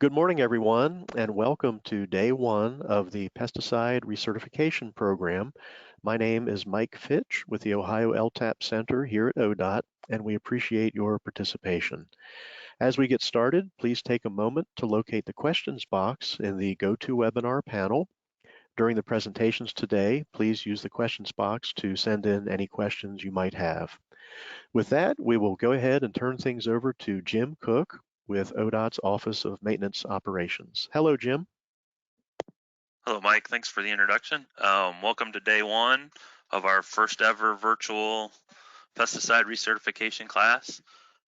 Good morning, everyone, and welcome to day one of the Pesticide Recertification Program. My name is Mike Fitch with the Ohio LTAP Center here at ODOT, and we appreciate your participation. As we get started, please take a moment to locate the questions box in the GoToWebinar panel. During the presentations today, please use the questions box to send in any questions you might have. With that, we will go ahead and turn things over to Jim Cook with ODOT's Office of Maintenance Operations. Hello, Jim. Hello, Mike. Thanks for the introduction. Welcome to day one of our first ever virtual pesticide recertification class.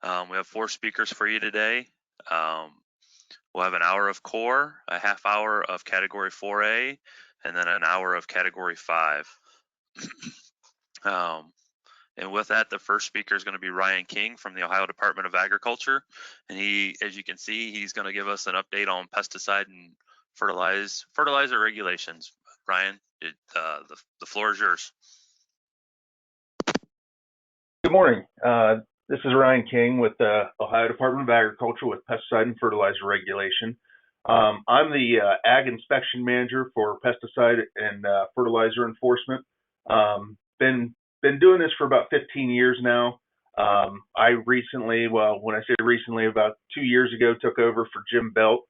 We have 4 speakers for you today. We'll have an hour of core, a half hour of category 4A, and then an hour of category 5. And with that, the first speaker is going to be Ryan King from the Ohio Department of Agriculture. And he, as you can see, he's going to give us an update on pesticide and fertilizer regulations. Ryan, the floor is yours. Good morning. This is Ryan King with the Ohio Department of Agriculture with Pesticide and Fertilizer Regulation. I'm the Ag Inspection Manager for Pesticide and Fertilizer Enforcement. Been doing this for about 15 years now. I recently, well, when I say recently, about 2 years ago, took over for Jim Belt,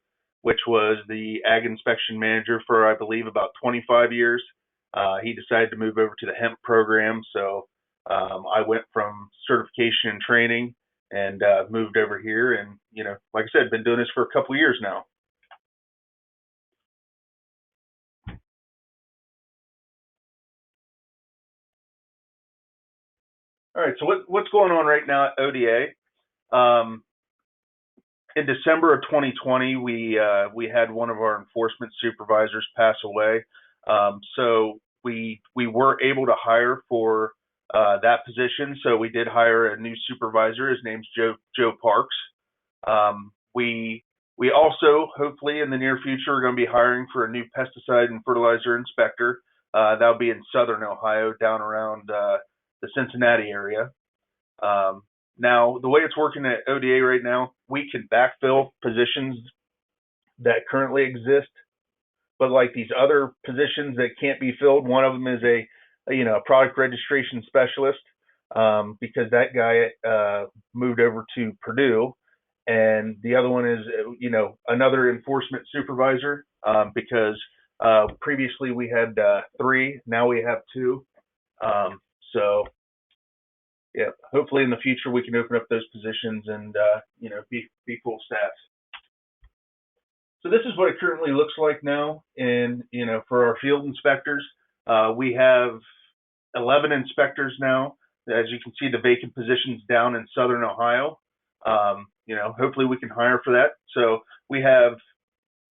which was the Ag Inspection Manager for, I believe, about 25 years. He decided to move over to the hemp program, so I went from certification and training and moved over here, and like I said, been doing this for a couple of years now. All right, so what's going on right now at ODA? In December of 2020, we had one of our enforcement supervisors pass away. So we were able to hire for that position. So we did hire a new supervisor. His name's Joe Parks. We also, hopefully in the near future, are going to be hiring for a new pesticide and fertilizer inspector. That'll be in Southern Ohio, down around the Cincinnati area. Now, the way it's working at ODA right now, we can backfill positions that currently exist, but like these other positions that can't be filled, one of them is a product registration specialist, because that guy moved over to Purdue, and the other one is another enforcement supervisor, because previously we had 3, now we have 2. So yeah, hopefully in the future we can open up those positions and be full staff. So this is what it currently looks like now, and for our field inspectors, we have 11 inspectors now. As you can see, the vacant positions down in Southern Ohio. Hopefully we can hire for that. So we have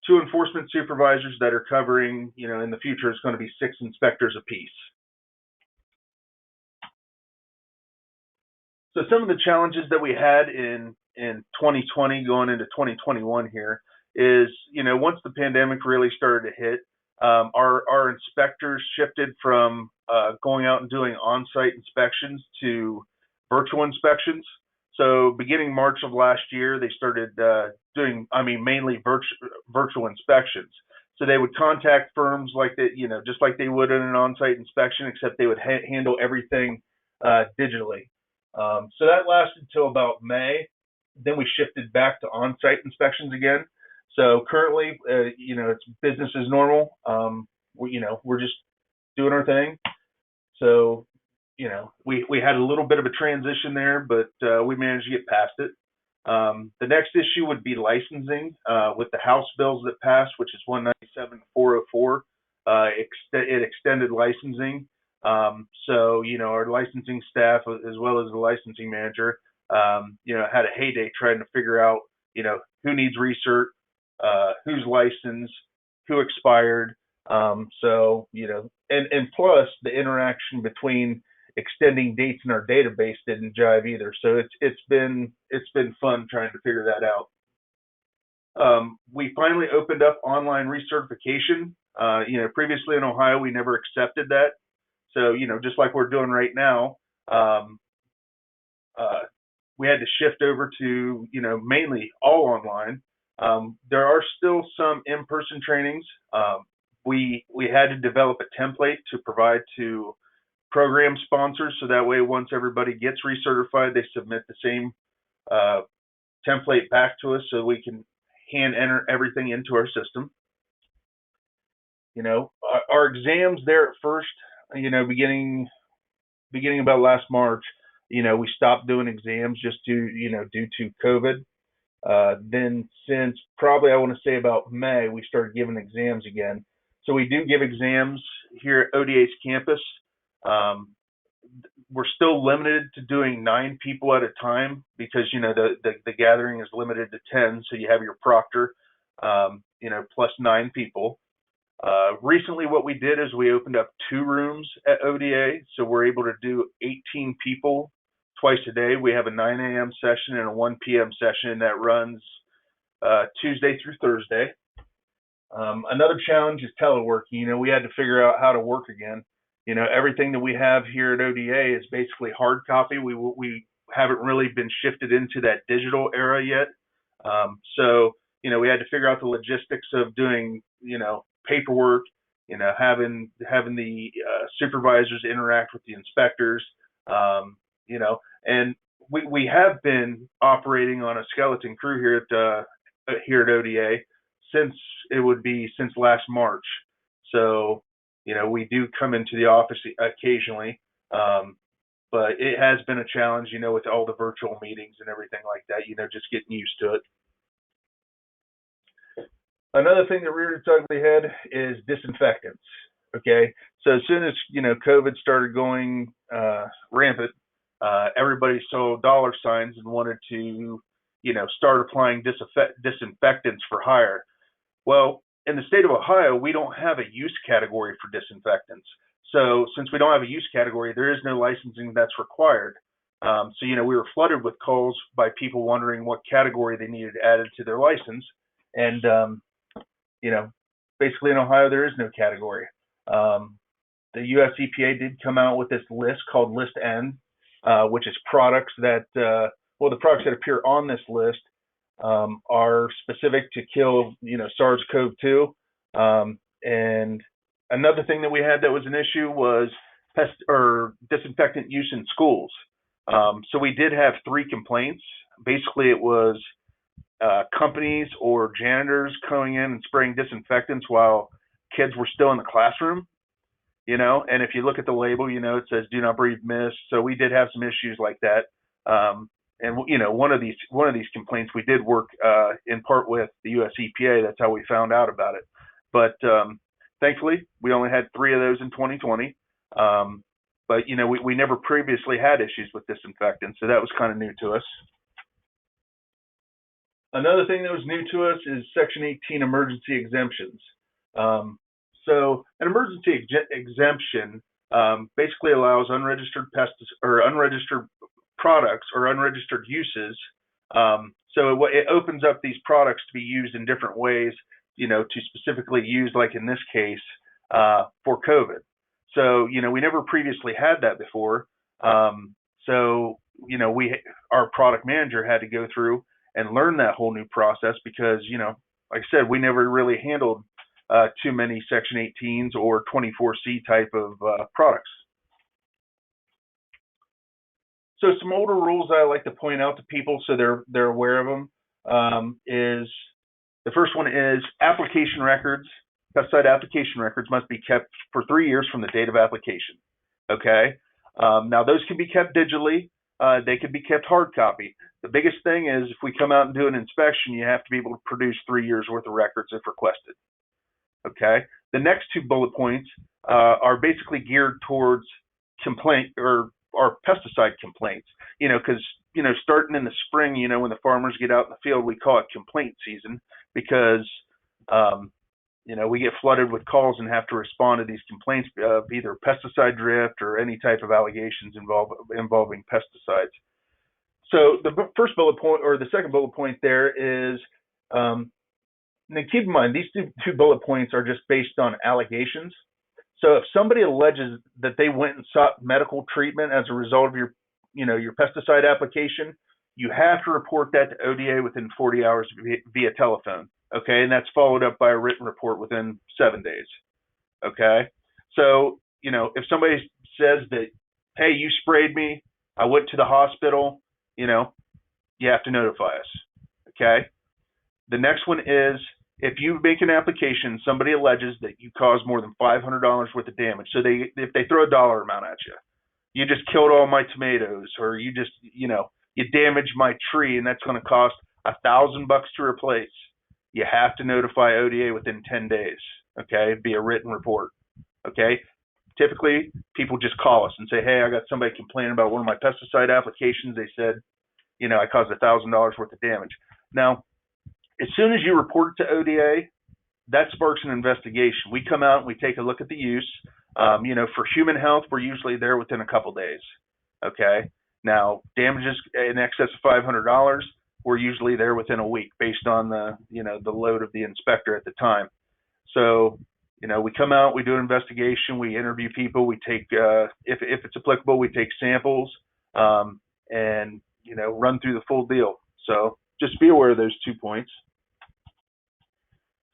2 enforcement supervisors that are covering, in the future it's going to be 6 inspectors apiece. So some of the challenges that we had in 2020 going into 2021 here is, once the pandemic really started to hit, our inspectors shifted from going out and doing on-site inspections to virtual inspections. So beginning March of last year, they started doing, mainly virtual inspections. So they would contact firms like that, just like they would in an on-site inspection, except they would handle everything digitally. So that lasted till about May. Then we shifted back to on-site inspections again. So currently, it's business as normal. We're just doing our thing. So, we had a little bit of a transition there, but we managed to get past it. The next issue would be licensing with the House bills that passed, which is 197-404. It extended licensing. So, our licensing staff, as well as the licensing manager, had a heyday trying to figure out, who needs recert, who's licensed, who expired. So, and plus the interaction between extending dates in our database didn't jive either. So it's been fun trying to figure that out. We finally opened up online recertification. Previously in Ohio, we never accepted that. So, just like we're doing right now, we had to shift over to, mainly all online. There are still some in-person trainings. We had to develop a template to provide to program sponsors, so that way once everybody gets recertified, they submit the same template back to us so we can hand enter everything into our system. You know, our exams there at first, you know, beginning about last March, you know, we stopped doing exams just due to COVID. Then since probably I want to say about May, we started giving exams again. So we do give exams here at ODA's campus. We're still limited to doing 9 people at a time because, you know, the gathering is limited to 10. So you have your proctor, you know, plus 9 people. Recently what we did is we opened up 2 rooms at ODA. So we're able to do 18 people twice a day. We have a 9 a.m. session and a 1 p.m. session that runs Tuesday through Thursday. Another challenge is teleworking. You know, we had to figure out how to work again. You know, everything that we have here at ODA is basically hard copy. We haven't really been shifted into that digital era yet. So, you know, we had to figure out the logistics of doing, you know, paperwork, you know, having the supervisors interact with the inspectors, you know, and we have been operating on a skeleton crew here at ODA since last March. So, you know, we do come into the office occasionally, but it has been a challenge, you know, with all the virtual meetings and everything like that, you know, just getting used to it. Another thing that reared its ugly head is disinfectants. Okay, so as soon as, you know, COVID started going rampant, everybody saw dollar signs and wanted to, you know, start applying disinfectants for hire. Well, in the state of Ohio, we don't have a use category for disinfectants. So since we don't have a use category, there is no licensing that's required. So, you know, we were flooded with calls by people wondering what category they needed added to their license. And, you know, basically in Ohio, there is no category. The US EPA did come out with this list called List N, which is products that, well, the products that appear on this list are specific to kill, you know, SARS-CoV-2. And another thing that we had that was an issue was disinfectant use in schools. So we did have 3 complaints. Basically, it was companies or janitors going in and spraying disinfectants while kids were still in the classroom, you know, and if you look at the label, you know, it says do not breathe mist. So we did have some issues like that. And, you know, one of these complaints, we did work in part with the US EPA. That's how we found out about it. But thankfully, we only had 3 of those in 2020. But, you know, we never previously had issues with disinfectants, so that was kind of new to us. Another thing that was new to us is Section 18 emergency exemptions. So an emergency exemption basically allows unregistered unregistered products or unregistered uses. So it opens up these products to be used in different ways, you know, to specifically use, like in this case, for COVID. So, you know, we never previously had that before. So, you know, our product manager had to go through and learn that whole new process because, you know, like I said, we never really handled too many Section 18s or 24C type of products. So some older rules I like to point out to people so they're aware of them is the first one is application records. Pesticide application records must be kept for 3 years from the date of application. Okay. Now those can be kept digitally. They can be kept hard copy. The biggest thing is if we come out and do an inspection, you have to be able to produce 3 years worth of records if requested. Okay. The next 2 bullet points are basically geared towards complaint or pesticide complaints. You know, because, you know, starting in the spring, you know, when the farmers get out in the field, we call it complaint season because, you know, we get flooded with calls and have to respond to these complaints of either pesticide drift or any type of allegations involving pesticides. So the first bullet point or the second bullet point there is, now keep in mind, these two bullet points are just based on allegations. So if somebody alleges that they went and sought medical treatment as a result of your pesticide application, you have to report that to ODA within 40 hours via telephone. Okay, and that's followed up by a written report within 7 days. Okay, so if somebody says that, hey, you sprayed me, I went to the hospital, you have to notify us. Okay. The next one is, if you make an application, somebody alleges that you caused more than $500 worth of damage. So if they throw a dollar amount at you, you just killed all my tomatoes, or you just, you damaged my tree, and that's going to cost $1,000 to replace. You have to notify ODA within 10 days. Okay, it'd be a written report. Okay, typically people just call us and say, hey, I got somebody complaining about one of my pesticide applications. They said, I caused $1,000 worth of damage. Now, as soon as you report it to ODA, that sparks an investigation. We come out and we take a look at the use. For human health, we're usually there within a couple days. Okay. Now, damages in excess of $500, we're usually there within a week, based on the load of the inspector at the time. So, we come out, we do an investigation, we interview people, we take, if it's applicable, we take samples, and run through the full deal. So just be aware of those 2 points.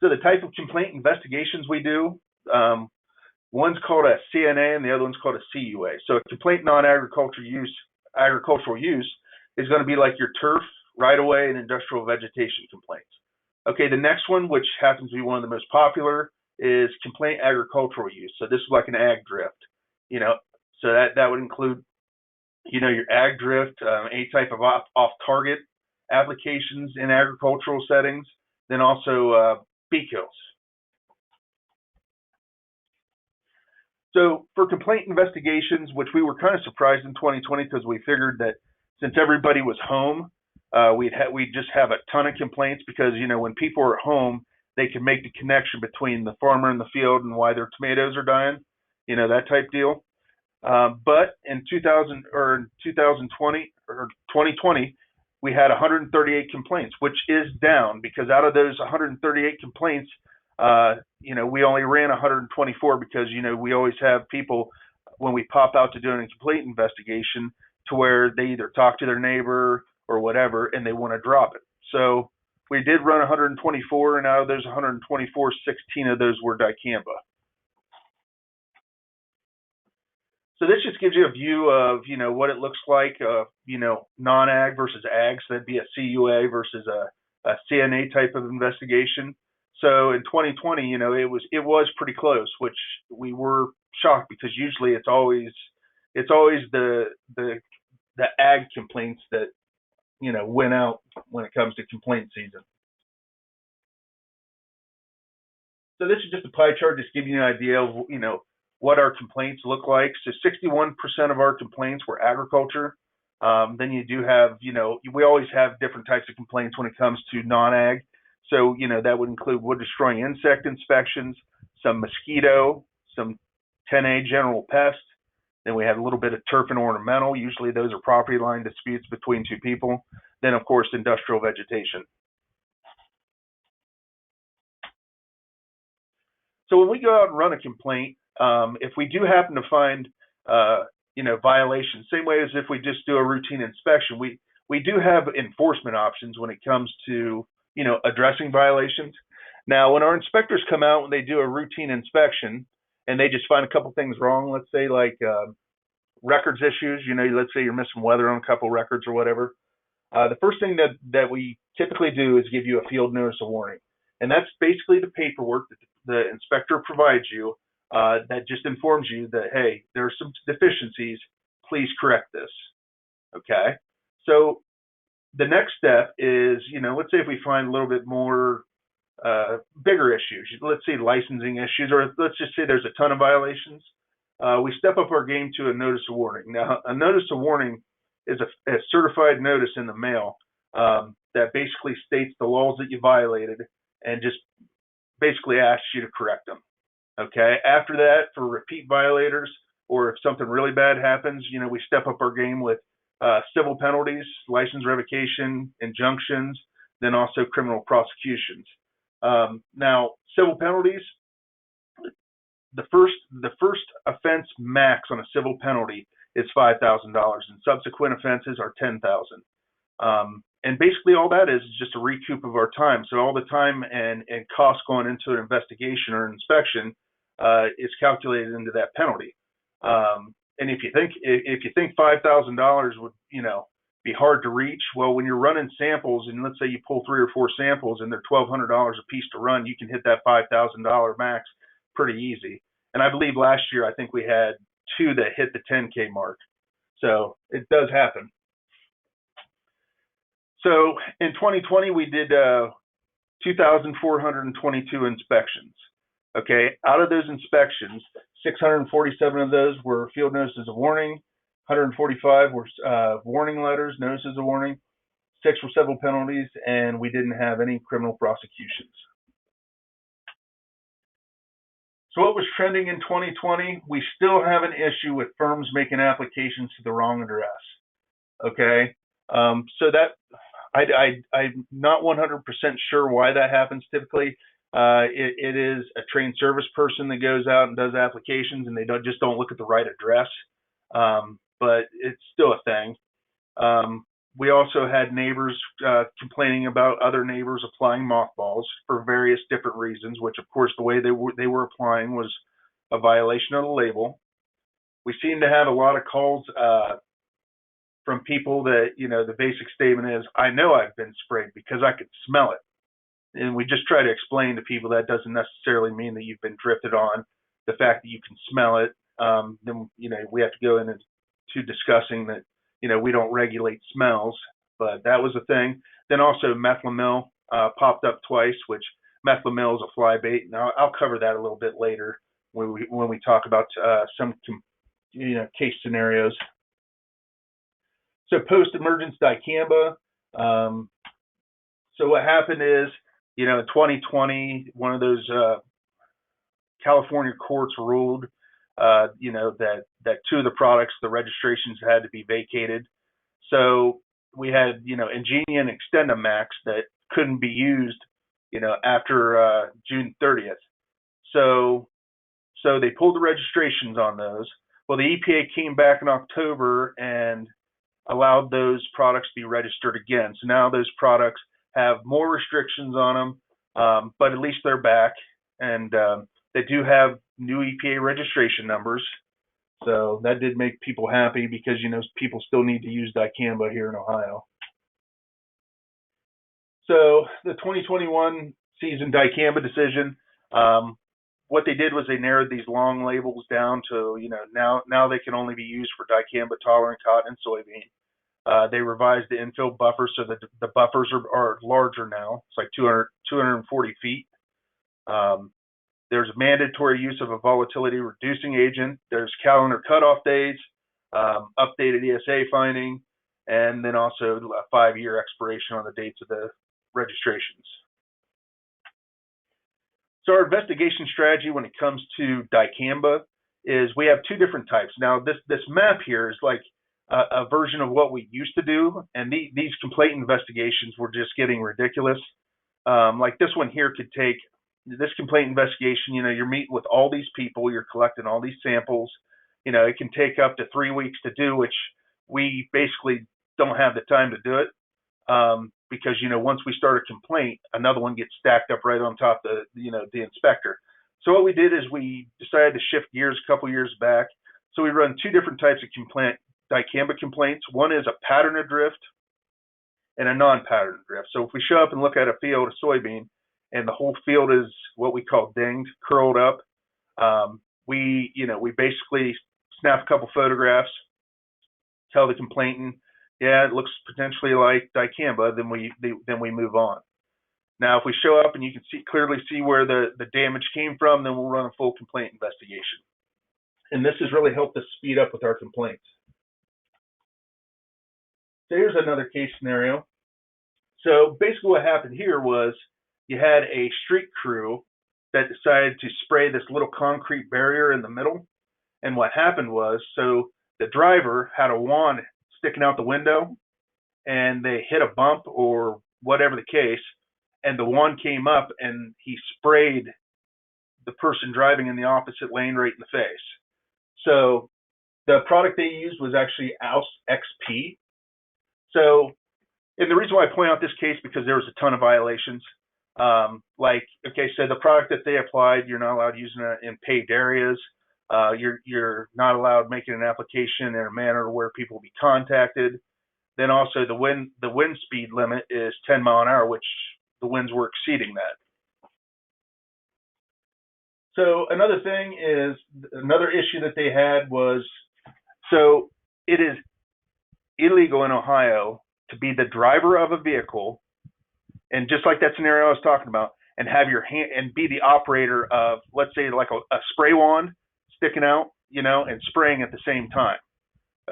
So the type of complaint investigations we do, one's called a CNA and the other one's called a CUA. So a complaint non-agricultural use is going to be like your turf, right-of-way, and industrial vegetation complaints. Okay, the next one, which happens to be one of the most popular, is complaint agricultural use. So this is like an ag drift. So that would include, your ag drift, any type of off-target applications in agricultural settings, then also bee kills. So for complaint investigations, which we were kind of surprised in 2020 because we figured that since everybody was home, we'd just have a ton of complaints because, when people are at home, they can make the connection between the farmer in the field and why their tomatoes are dying, that type deal. But in 2020, we had 138 complaints, which is down because out of those 138 complaints, we only ran 124 because, we always have people when we pop out to doing a complaint investigation to where they either talk to their neighbor or whatever, and they want to drop it. So we did run 124, and out of those 124, 16 of those were dicamba. So this just gives you a view of, what it looks like, non-ag versus ag. So that'd be a CUA versus a CNA type of investigation. So in 2020, it was pretty close, which we were shocked because usually it's always the ag complaints that, win out when it comes to complaint season. So this is just a pie chart, just giving you an idea of, what our complaints look like. So 61% of our complaints were agriculture. Then you do have, we always have different types of complaints when it comes to non-ag. So, that would include wood destroying insect inspections, some mosquito, some 10A general pest. Then we have a little bit of turf and ornamental. Usually those are property line disputes between two people. Then, of course, industrial vegetation. So when we go out and run a complaint, if we do happen to find, violations, same way as if we just do a routine inspection, we do have enforcement options when it comes to, addressing violations. Now, when our inspectors come out, when they do a routine inspection and they just find a couple things wrong, let's say like records issues, let's say you're missing weather on a couple records or whatever. The first thing that we typically do is give you a field notice of warning. And that's basically the paperwork that the inspector provides you that just informs you that, hey, there are some deficiencies, please correct this. Okay. So the next step is, let's say if we find a little bit more bigger issues, let's say licensing issues, or let's just say there's a ton of violations, we step up our game to a notice of warning. Now, a notice of warning is a certified notice in the mail that basically states the laws that you violated and just basically asks you to correct them. Okay. After that, for repeat violators, or if something really bad happens, we step up our game with civil penalties, license revocation, injunctions, then also criminal prosecutions. Now, civil penalties, the first offense max on a civil penalty is $5,000, and subsequent offenses are $10,000. And basically all that is just a recoup of our time. So all the time and cost going into an investigation or an inspection is calculated into that penalty. And if you think $5,000 would, be hard to reach, well, when you're running samples, and let's say you pull 3 or 4 samples and they're $1,200 a piece to run, you can hit that $5,000 max pretty easy. And I believe last year, I think we had 2 that hit the 10K mark. So it does happen. So in 2020, we did 2,422 inspections. Okay, out of those inspections, 647 of those were field notices of warning, 145 were warning letters, notices of warning, 6 were civil penalties, and we didn't have any criminal prosecutions. So what was trending in 2020? We still have an issue with firms making applications to the wrong address. Okay, so that I'm not 100% sure why that happens typically. It is a trained service person that goes out and does applications, and they just don't look at the right address. But it's still a thing. We also had neighbors complaining about other neighbors applying mothballs for various different reasons, which of course the way they were applying was a violation of the label. We seem to have a lot of calls from people that, the basic statement is, I know I've been sprayed because I could smell it. And we just try to explain to people that doesn't necessarily mean that you've been drifted on. The fact that you can smell it, then, we have to go into discussing that, we don't regulate smells, but that was a thing. Then also methlamyl popped up twice, which methlamyl is a fly bait. Now I'll cover that a little bit later when we talk about some, case scenarios. So post-emergence dicamba. So what happened is, in 2020, one of those California courts ruled, that 2 of the products, the registrations had to be vacated. So we had, Ingenia and Extendamax that couldn't be used, after June 30th. So they pulled the registrations on those. Well, the EPA came back in October and allowed those products to be registered again. So now those products have more restrictions on them, but at least they're back, and they do have new EPA registration numbers. So that did make people happy because, people still need to use dicamba here in Ohio. So the 2021 season dicamba decision, what they did was they narrowed these long labels down to, now they can only be used for dicamba tolerant cotton and soybean. They revised the infill buffer so that the buffers are larger now. It's like 240 feet. There's mandatory use of a volatility reducing agent. There's calendar cutoff days, updated ESA finding, and then also a 5-year expiration on the dates of the registrations. So our investigation strategy when it comes to dicamba is we have 2 different types. Now this map here is like a version of what we used to do, and these complaint investigations were just getting ridiculous. Like this one here could take, this complaint investigation, you're meeting with all these people, you're collecting all these samples, it can take up to 3 weeks to do, which we basically don't have the time to do it. Because, once we start a complaint, another one gets stacked up right on top of the inspector. So what we did is we decided to shift gears a couple years back. So we run 2 different types of dicamba complaints. One is a pattern of drift and a non-pattern drift. So if we show up and look at a field of soybean and the whole field is what we call dinged, curled up, we basically snap a couple photographs, tell the complainant, yeah, it looks potentially like dicamba, then we move on. Now, if we show up and you can clearly see where the damage came from, then we'll run a full complaint investigation. And this has really helped us speed up with our complaints. So here's another case scenario. So basically what happened here was you had a street crew that decided to spray this little concrete barrier in the middle. And what happened was, so the driver had a wand sticking out the window, and they hit a bump or whatever the case, and the wand came up and he sprayed the person driving in the opposite lane right in the face. So the product they used was actually AUS XP. So And the reason why I point out this case, because there was a ton of violations. Like, okay, so the product that they applied, you're not allowed using it in paved areas. You're not allowed making an application in a manner where people will be contacted. Then also the wind speed limit is 10 mile an hour, which the winds were exceeding that. So another thing is, another issue that they had was, so it is illegal in Ohio to be the driver of a vehicle, and just like that scenario I was talking about, and have your hand and be the operator of, let's say, like a spray wand sticking out, and spraying at the same time.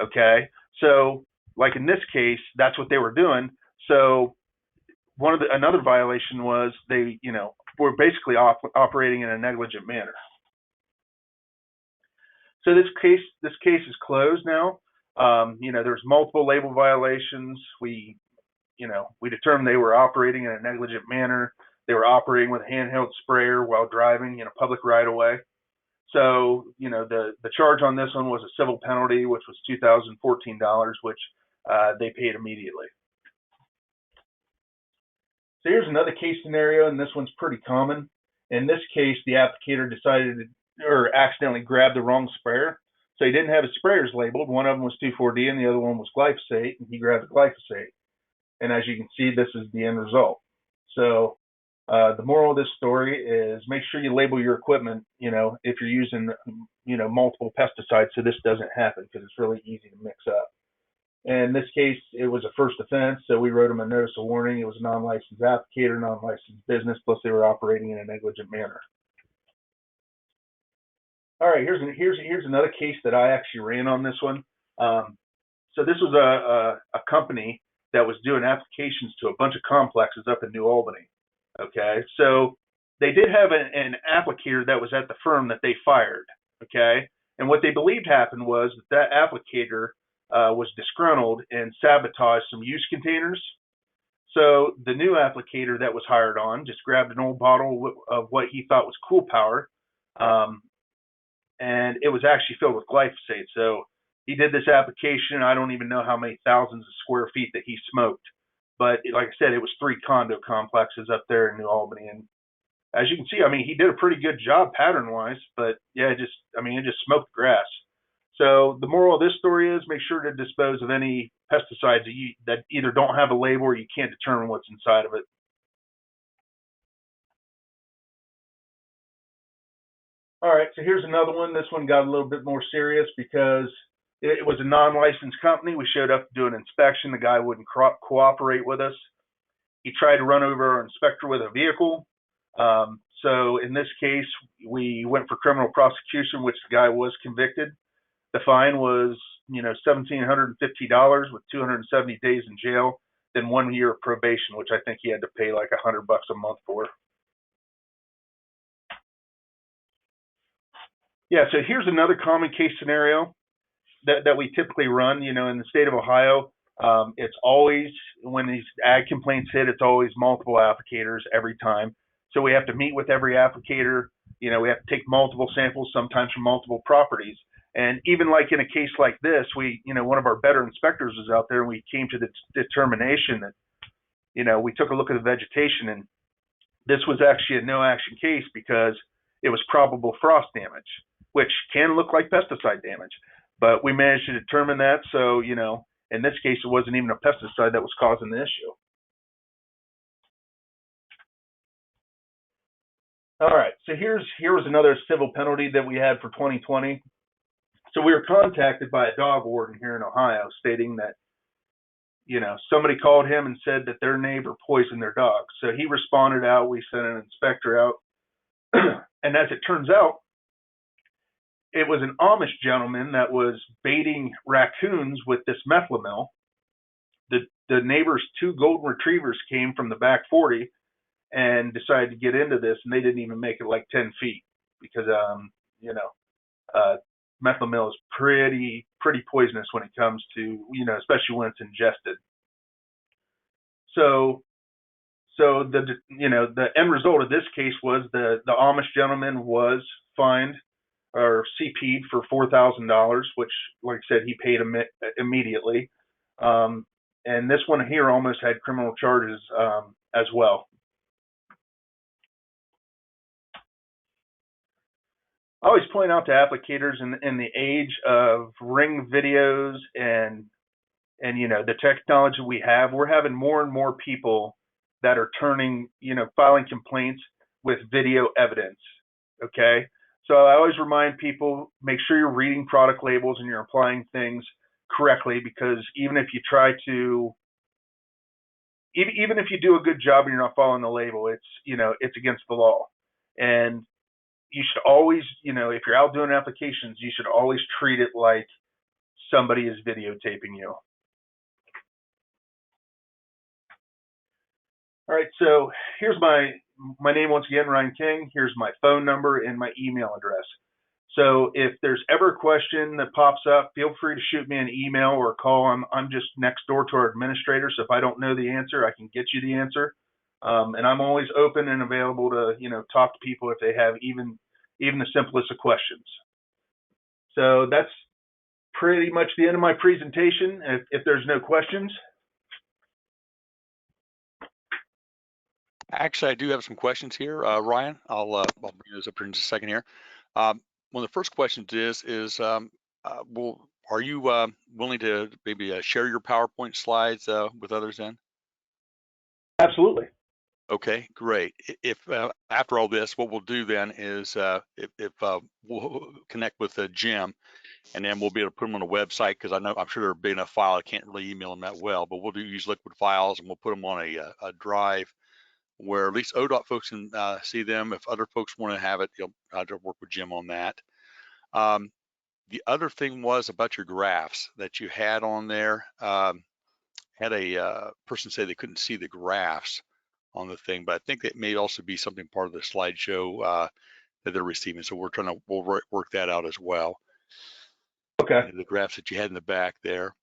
Okay, so like in this case, that's what they were doing. So another violation was they, were basically operating in a negligent manner. So this case is closed now. There's multiple label violations. We determined they were operating in a negligent manner. They were operating with a handheld sprayer while driving in a public right of way. So, the charge on this one was a civil penalty, which was $2,014, which they paid immediately. So here's another case scenario, and this one's pretty common. In this case, the applicator decided or accidentally grabbed the wrong sprayer. So he didn't have his sprayers labeled. One of them was 2,4-D and the other one was glyphosate, and he grabbed the glyphosate. And as you can see, this is the end result. So the moral of this story is make sure you label your equipment, if you're using, multiple pesticides, so this doesn't happen, because it's really easy to mix up. And in this case, it was a first offense, so we wrote them a notice of warning. It was a non-licensed applicator, non-licensed business, plus they were operating in a negligent manner. All right, here's another case that I actually ran on this one. So this was a company that was doing applications to a bunch of complexes up in New Albany. Okay, so they did have an applicator that was at the firm that they fired. Okay, and what they believed happened was that applicator was disgruntled and sabotaged some use containers. So the new applicator that was hired on just grabbed an old bottle of what he thought was Cool Power, and it was actually filled with glyphosate. So he did this application. I don't even know how many thousands of square feet that he smoked. But like I said, it was 3 condo complexes up there in New Albany. And as you can see, he did a pretty good job pattern-wise. But yeah, it just smoked grass. So the moral of this story is make sure to dispose of any pesticides that either don't have a label or you can't determine what's inside of it. All right, so here's another one. This one got a little bit more serious because it was a non-licensed company. We showed up to do an inspection. The guy wouldn't cooperate with us. He tried to run over our inspector with a vehicle. So in this case, we went for criminal prosecution, which the guy was convicted. The fine was, $1,750 with 270 days in jail, then 1 year of probation, which I think he had to pay like $100 a month for. Yeah, so here's another common case scenario that we typically run. In the state of Ohio, it's always, when these ag complaints hit, it's always multiple applicators every time. So we have to meet with every applicator. We have to take multiple samples, sometimes from multiple properties. And even like in a case like this, one of our better inspectors was out there, and we came to the determination that, we took a look at the vegetation, and this was actually a no action case because it was probable frost damage, which can look like pesticide damage. But we managed to determine that. So, in this case, it wasn't even a pesticide that was causing the issue. All right, so here was another civil penalty that we had for 2020. So we were contacted by a dog warden here in Ohio stating that, somebody called him and said that their neighbor poisoned their dog. So he responded out. We sent an inspector out. And as it turns out, it was an Amish gentleman that was baiting raccoons with this methlamyl. The neighbor's 2 golden retrievers came from the back 40 and decided to get into this, and they didn't even make it like 10 feet because, methlamyl is pretty poisonous when it comes to, especially when it's ingested. So the end result of this case was the Amish gentleman was fined or CP'd for $4,000, which, like I said, he paid immediately. and this one here almost had criminal charges as well. I always point out to applicators in the age of Ring videos and you know the technology we have, we're having more and more people that are turning, you know, filing complaints with video evidence. Okay, so I always remind people, make sure you're reading product labels and you're applying things correctly, because even if you try to, even if you do a good job and you're not following the label, it's, you know, it's against the law. And you should always, you know, if you're out doing applications, you should always treat it like somebody is videotaping you. All right, so here's my name once again, Ryan King. Here's my phone number and my email address. So if there's ever a question that pops up, feel free to shoot me an email or a call. I'm just next door to our administrator, so if I don't know the answer, I can get you the answer. And I'm always open and available to, you know, talk to people if they have even the simplest of questions. So that's pretty much the end of my presentation. If there's no questions. Actually, I do have some questions here, Ryan. I'll bring those up here in just a second here. One of the first questions is well, are you willing to maybe share your PowerPoint slides with others then? Absolutely. Okay, great. If after all this, what we'll do then is if we'll connect with Jim, and then we'll be able to put them on a website, because I'm sure they're a big enough file. I can't really email them that well, but we'll use liquid files and we'll put them on a drive where at least ODOT folks can see them. If other folks want to have it, I'll have to work with Jim on that. The other thing was about your graphs that you had on there. Had a person say they couldn't see the graphs on the thing, but I think that may also be something part of the slideshow that they're receiving. So we'll work that out as well. Okay. The graphs that you had in the back there.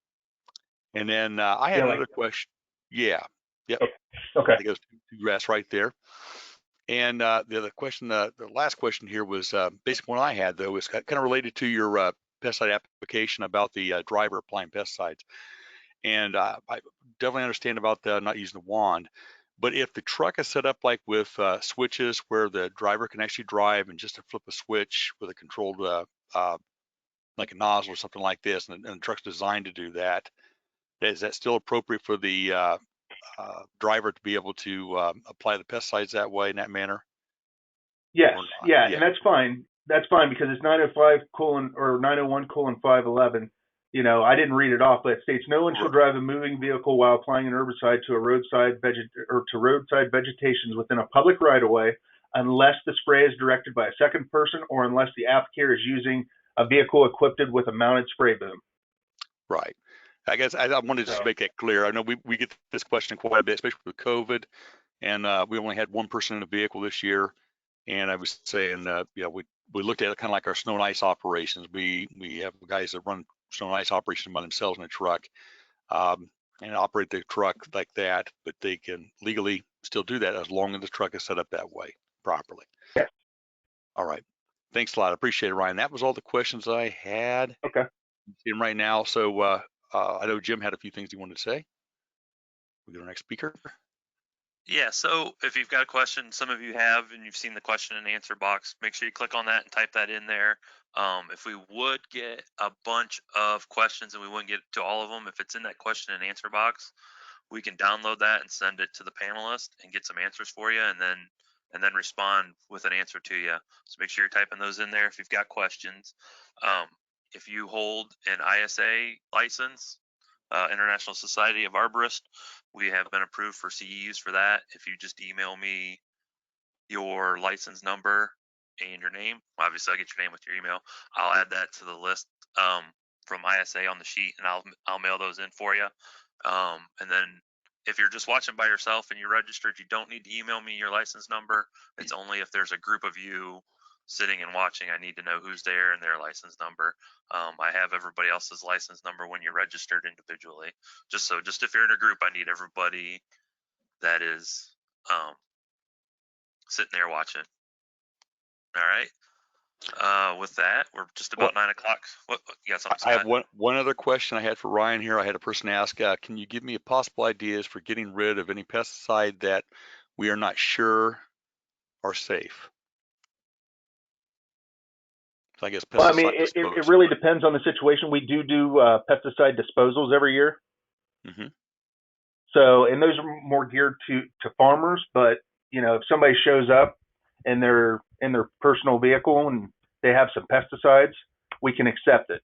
And then I had another question. Yeah. Yep. Okay. I think it was two graphs right there. And the other question, the last question here was basically one I had, though, is kind of related to your pesticide application about the driver applying pesticides. And I definitely understand about not using the wand. But if the truck is set up like with switches where the driver can actually drive and just to flip a switch with a controlled, like a nozzle or something like this, and the truck's designed to do that, is that still appropriate for the driver to be able to apply the pesticides that way, in that manner? Yes, yeah, and that's fine. That's fine, because it's 901:511. You know, I didn't read it off, but it states no one shall drive a moving vehicle while applying an herbicide to roadside vegetations within a public right of way, unless the spray is directed by a second person or unless the applicator is using a vehicle equipped with a mounted spray boom. Right. I guess I wanted to just make that clear. I know we get this question quite a bit, especially with COVID, and we only had one person in the vehicle this year. And I was saying, we looked at it kind of like our snow and ice operations. We have guys that run snow and ice operations by themselves in a truck and operate the truck like that, but they can legally still do that as long as the truck is set up that way properly. Yeah. All right. Thanks a lot. I appreciate it, Ryan. That was all the questions I had. Okay. I'm seeing right now. So I know Jim had a few things he wanted to say. We go to our next speaker. Yeah, so if you've got a question, some of you have, and you've seen the question and answer box, make sure you click on that and type that in there. If we would get a bunch of questions and we wouldn't get to all of them, if it's in that question and answer box, we can download that and send it to the panelist and get some answers for you, and then respond with an answer to you. So make sure you're typing those in there if you've got questions. If you hold an ISA license, International Society of Arborists, we have been approved for CEUs for that. If you just email me your license number and your name, obviously I'll get your name with your email. I'll add that to the list from ISA on the sheet, and I'll mail those in for you. And then if you're just watching by yourself and you're registered, you don't need to email me your license number. It's only if there's a group of you sitting and watching, I need to know who's there and their license number. I have everybody else's license number when you're registered individually. Just if you're in a group, I need everybody that is sitting there watching. All right. With that, we're just about 9 o'clock. What you got something, I Scott? have one other question I had for Ryan here. I had a person ask, can you give me possible ideas for getting rid of any pesticide that we are not sure are safe? So I guess pesticide Well, I mean, it disposal. really depends on the situation. We do pesticide disposals every year. Mm-hmm. So, and those are more geared to farmers. But you know, if somebody shows up in their personal vehicle and they have some pesticides, we can accept it.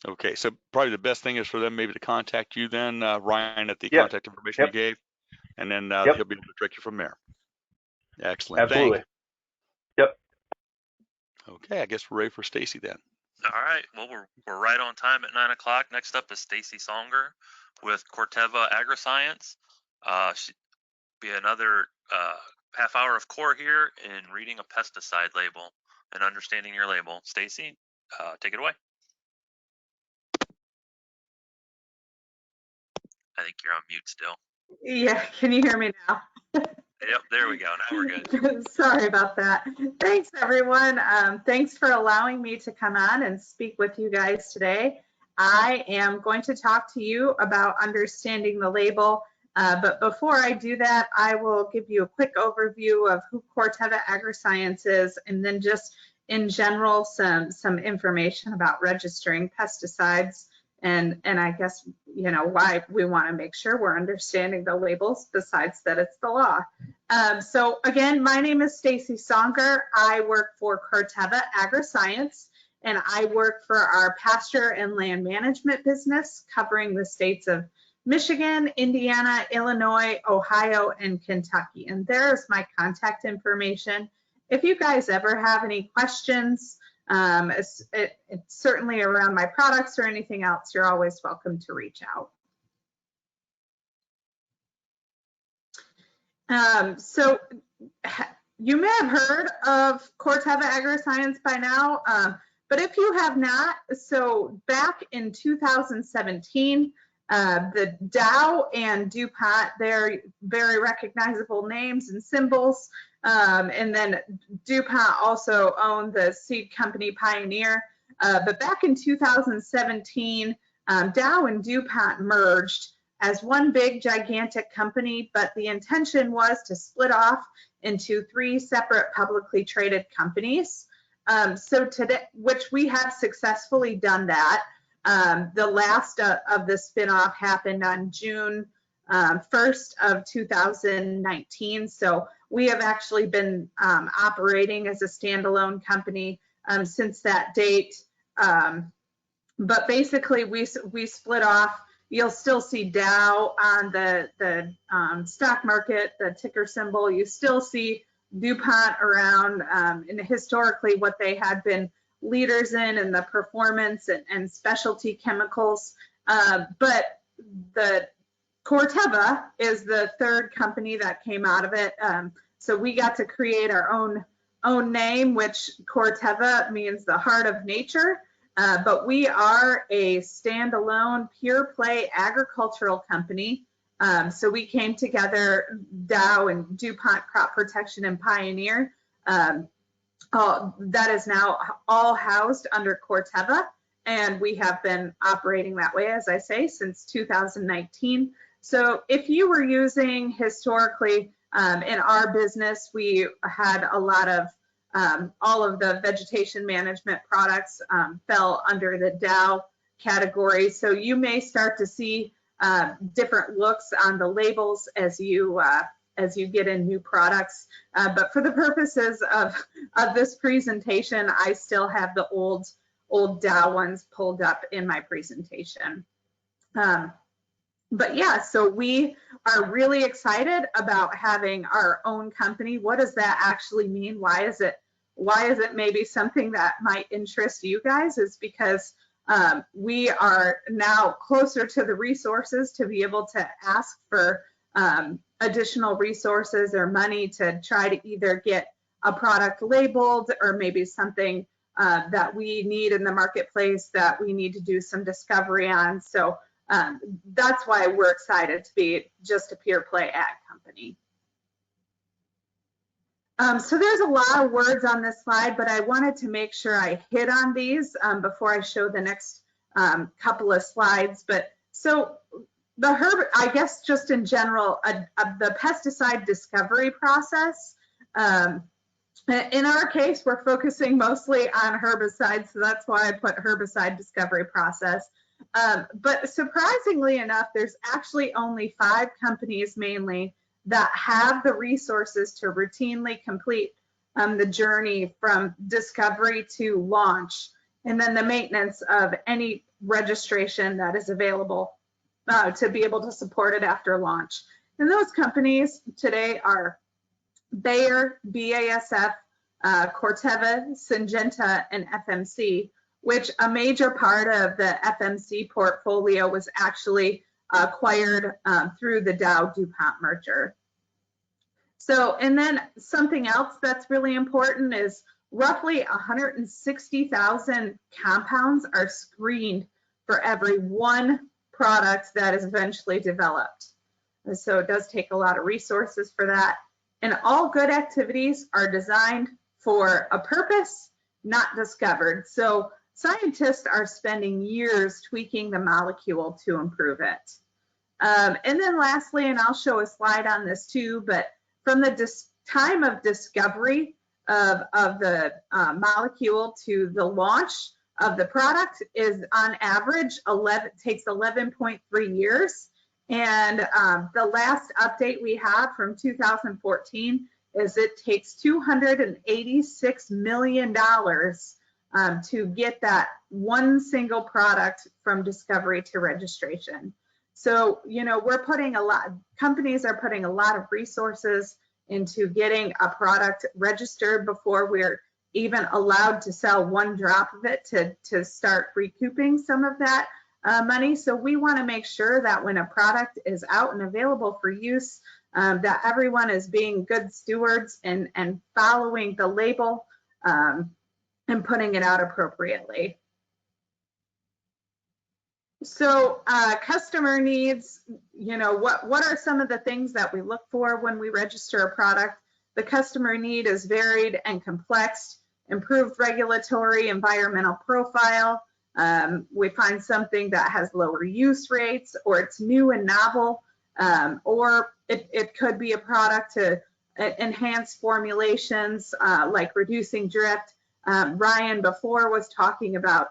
Okay, so probably the best thing is for them maybe to contact you then, Ryan, at the Yep. contact information you gave, and then Yep. he'll be able to direct you from there. Excellent. Absolutely. Thank Yep. you. Okay, I guess we're ready for Stacy then. All right. Well, we're right on time at 9 o'clock. Next up is Stacy Songer with Corteva Agriscience. Should be another half hour of core here in reading a pesticide label and understanding your label. Stacy, take it away. I think you're on mute still. Yeah, can you hear me now? Yep, there we go. Now we're good. Sorry about that. Thanks, everyone. Thanks for allowing me to come on and speak with you guys today. I am going to talk to you about understanding the label. But before I do that, I will give you a quick overview of who Corteva Agriscience is, and then just in general, some information about registering pesticides. And I guess, you know, why we want to make sure we're understanding the labels besides that it's the law. So again, my name is Stacy Songer. I work for Corteva Agriscience, and I work for our pasture and land management business covering the states of Michigan, Indiana, Illinois, Ohio, and Kentucky. And there's my contact information. If you guys ever have any questions, it's certainly around my products or anything else, you're always welcome to reach out. So you may have heard of Corteva Agriscience by now, but if you have not, so back in 2017, the Dow and DuPont, they're very recognizable names and symbols. And then DuPont also owned the seed company Pioneer. But back in 2017, Dow and DuPont merged as one big gigantic company, but the intention was to split off into 3 separate publicly traded companies. So today, which we have successfully done that. The last of the spinoff happened on June 1st of 2019. So we have actually been operating as a standalone company since that date. But basically, we split off. You'll still see Dow on the stock market, the ticker symbol. You still see DuPont around, and historically what they had been leaders in the performance and specialty chemicals. But the Corteva is the third company that came out of it. So we got to create our own name, which Corteva means the heart of nature. But we are a standalone pure play agricultural company. So we came together, Dow and DuPont Crop Protection and Pioneer. That is now all housed under Corteva, and we have been operating that way, as I say, since 2019. So if you were using historically in our business, we had a lot of all of the vegetation management products fell under the Dow category. So you may start to see different looks on the labels as you get in new products. But for the purposes of this presentation, I still have the old Dow ones pulled up in my presentation. But yeah, so we are really excited about having our own company. What does that actually mean? Why is it maybe something that might interest you guys? Is because we are now closer to the resources to be able to ask for additional resources or money to try to either get a product labeled or maybe something that we need in the marketplace that we need to do some discovery on. So that's why we're excited to be just a pure play ag company. So there's a lot of words on this slide, but I wanted to make sure I hit on these before I show the next couple of slides. But so I guess just in general, the pesticide discovery process, in our case, we're focusing mostly on herbicides, so that's why I put herbicide discovery process. But surprisingly enough, there's actually only 5 companies mainly that have the resources to routinely complete the journey from discovery to launch, and then the maintenance of any registration that is available to be able to support it after launch. And those companies today are Bayer, BASF, Corteva, Syngenta, and FMC, which a major part of the FMC portfolio was actually acquired through the Dow-DuPont merger. So, and then something else that's really important is roughly 160,000 compounds are screened for every one product that is eventually developed. And so it does take a lot of resources for that. And all good activities are designed for a purpose, not discovered. So scientists are spending years tweaking the molecule to improve it. And then lastly, and I'll show a slide on this too, but from the time of discovery of the molecule to the launch of the product is on average takes 11.3 years. And the last update we have from 2014 is it takes $286 million to get that one single product from discovery to registration. So, you know, companies are putting a lot of resources into getting a product registered before we're even allowed to sell one drop of it to start recouping some of that money. So we want to make sure that when a product is out and available for use, that everyone is being good stewards and following the label and putting it out appropriately. So customer needs, you know, what are some of the things that we look for when we register a product? The customer need is varied and complex, improved regulatory environmental profile. We find something that has lower use rates, or it's new and novel, or it could be a product to enhance formulations like reducing drift. Ryan before was talking about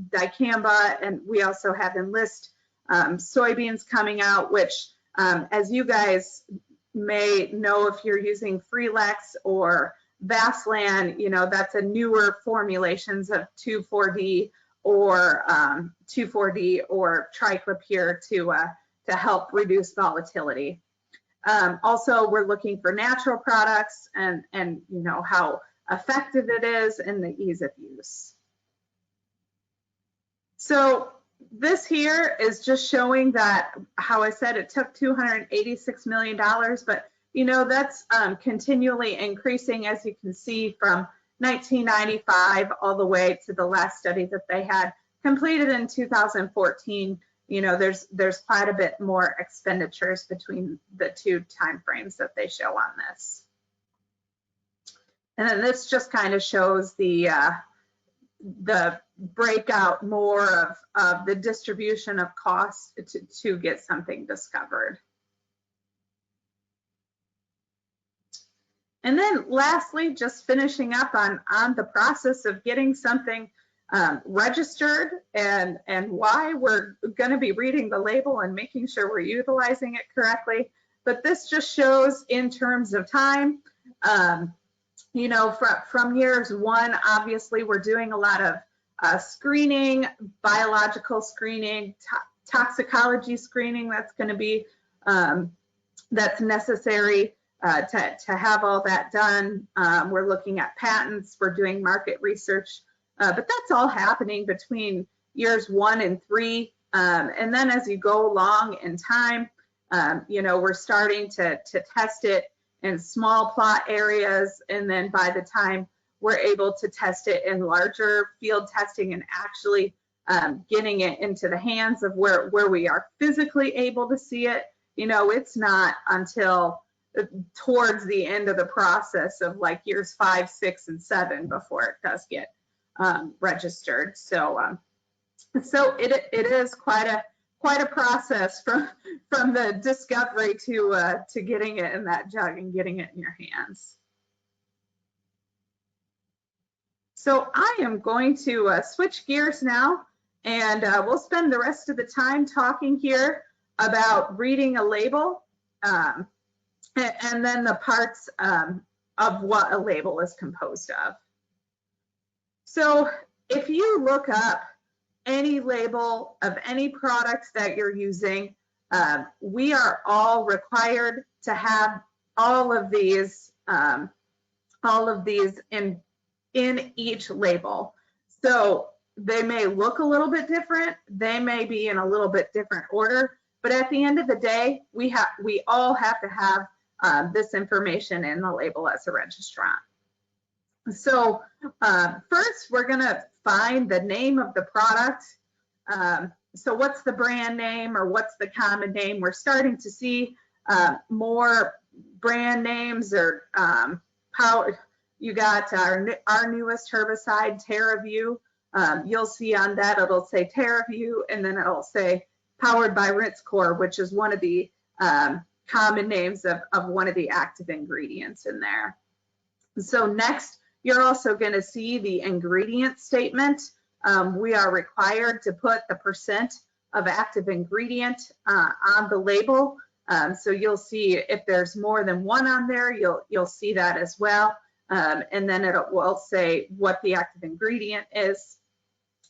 dicamba, and we also have Enlist soybeans coming out, which as you guys may know, if you're using Freelex or Vaseline, you know, that's a newer formulations of 2,4-D or 2,4-D or triclopyr to help reduce volatility. Also, we're looking for natural products and you know, how effective it is and the ease of use. So this here is just showing that, how I said it took $286 million, but you know, that's continually increasing, as you can see, from 1995 all the way to the last study that they had completed in 2014. You know, there's quite a bit more expenditures between the two timeframes that they show on this. And then this just kind of shows the breakout more of the distribution of costs to get something discovered. And then lastly, just finishing up on the process of getting something registered and why we're going to be reading the label and making sure we're utilizing it correctly. But this just shows in terms of time, you know, from years 1, obviously we're doing a lot of screening, biological screening, toxicology screening. That's going to be that's necessary to have all that done. We're looking at patents, we're doing market research, but that's all happening between years 1 and 3. And then as you go along in time, you know, we're starting to test it in small plot areas. And then by the time we're able to test it in larger field testing and actually getting it into the hands of where we are physically able to see it, you know, it's not until towards the end of the process of like years 5, 6, and 7 before it does get registered. So it is quite a process from the discovery to getting it in that jug and getting it in your hands. So I am going to switch gears now, and we'll spend the rest of the time talking here about reading a label and then the parts of what a label is composed of. So if you look up any label of any product that you're using, we are all required to have all of these in each label. So they may look a little bit different, they may be in a little bit different order, but at the end of the day, we all have to have this information in the label as a registrant. So first, we're going to find the name of the product. So what's the brand name or what's the common name? We're starting to see more brand names or you got our newest herbicide, TerraView. You'll see on that it'll say TerraView, and then it'll say powered by Ressler, which is one of the common names of one of the active ingredients in there. So next, you're also going to see the ingredient statement. We are required to put the percent of active ingredient on the label. So you'll see if there's more than one on there, you'll see that as well. And then it will say what the active ingredient is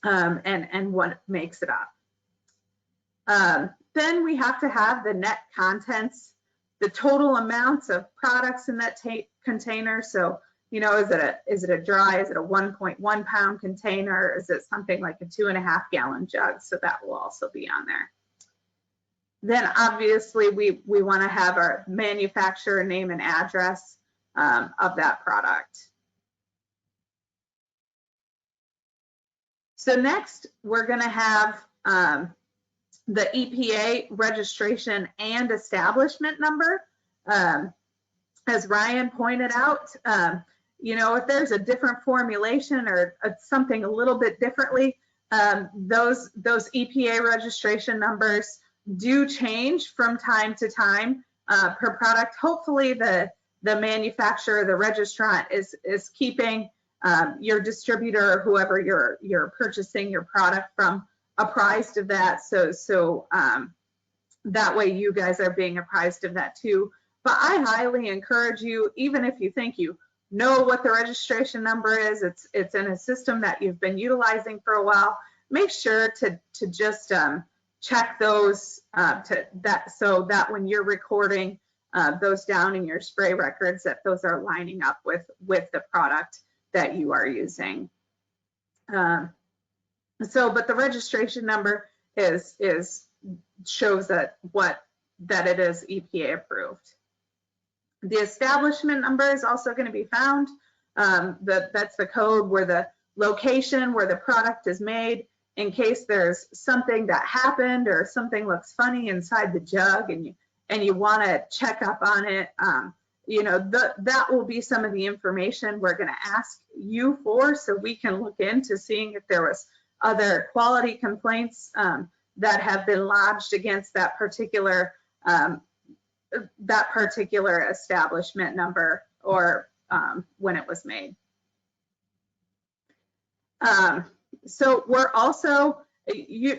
and what makes it up. Then we have to have the net contents, the total amounts of products in that container. So, you know, is it a dry, is it a 1.1 pound container? Is it something like a 2.5 gallon jug? So that will also be on there. Then obviously we want to have our manufacturer name and address of that product. So next, we're going to have the EPA registration and establishment number. As Ryan pointed out, you know, if there's a different formulation or something a little bit differently, those EPA registration numbers do change from time to time per product. Hopefully the manufacturer, the registrant is keeping your distributor or whoever you're purchasing your product from apprised of that. So that way you guys are being apprised of that too. But I highly encourage you, even if you think you know what the registration number is, it's in a system that you've been utilizing for a while, make sure to just check those so that when you're recording those down in your spray records, that those are lining up with the product that you are using. But the registration number shows that it is EPA approved. The establishment number is also going to be found. That's the code where the location where the product is made, in case there's something that happened or something looks funny inside the jug and you want to check up on it. You know, that will be some of the information we're going to ask you for, so we can look into seeing if there was other quality complaints that have been lodged against that particular establishment number or when it was made. So we're also,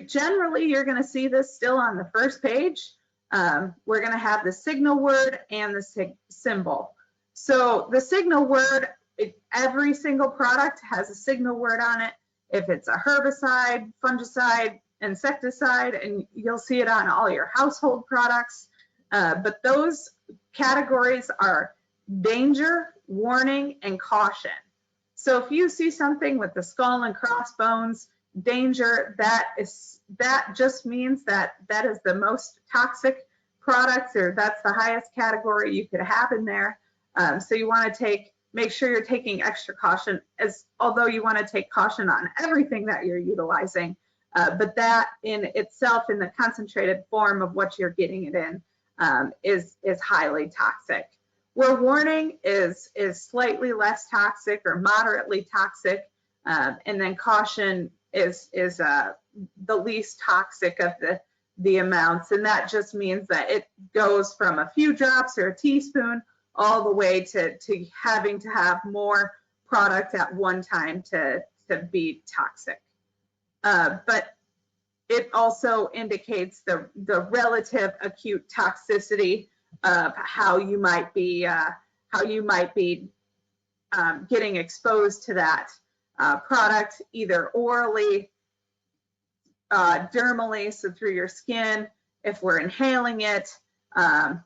generally you're going to see this still on the first page. We're going to have the signal word and the symbol. So the signal word, every single product has a signal word on it. If it's a herbicide, fungicide, insecticide, and you'll see it on all your household products. But those categories are danger, warning, and caution. So if you see something with the skull and crossbones, danger, that just means that is the most toxic product, or that's the highest category you could have in there. So you want to make sure you're taking extra caution, although you want to take caution on everything that you're utilizing, but that in itself, in the concentrated form of what you're getting it in, is highly toxic. where warning is slightly less toxic or moderately toxic, and then caution is the least toxic of the amounts, and that just means that it goes from a few drops or a teaspoon all the way to having to have more product at one time to be toxic. But it also indicates the relative acute toxicity of how you might be getting exposed to that product, either orally, dermally, so through your skin, if we're inhaling it, and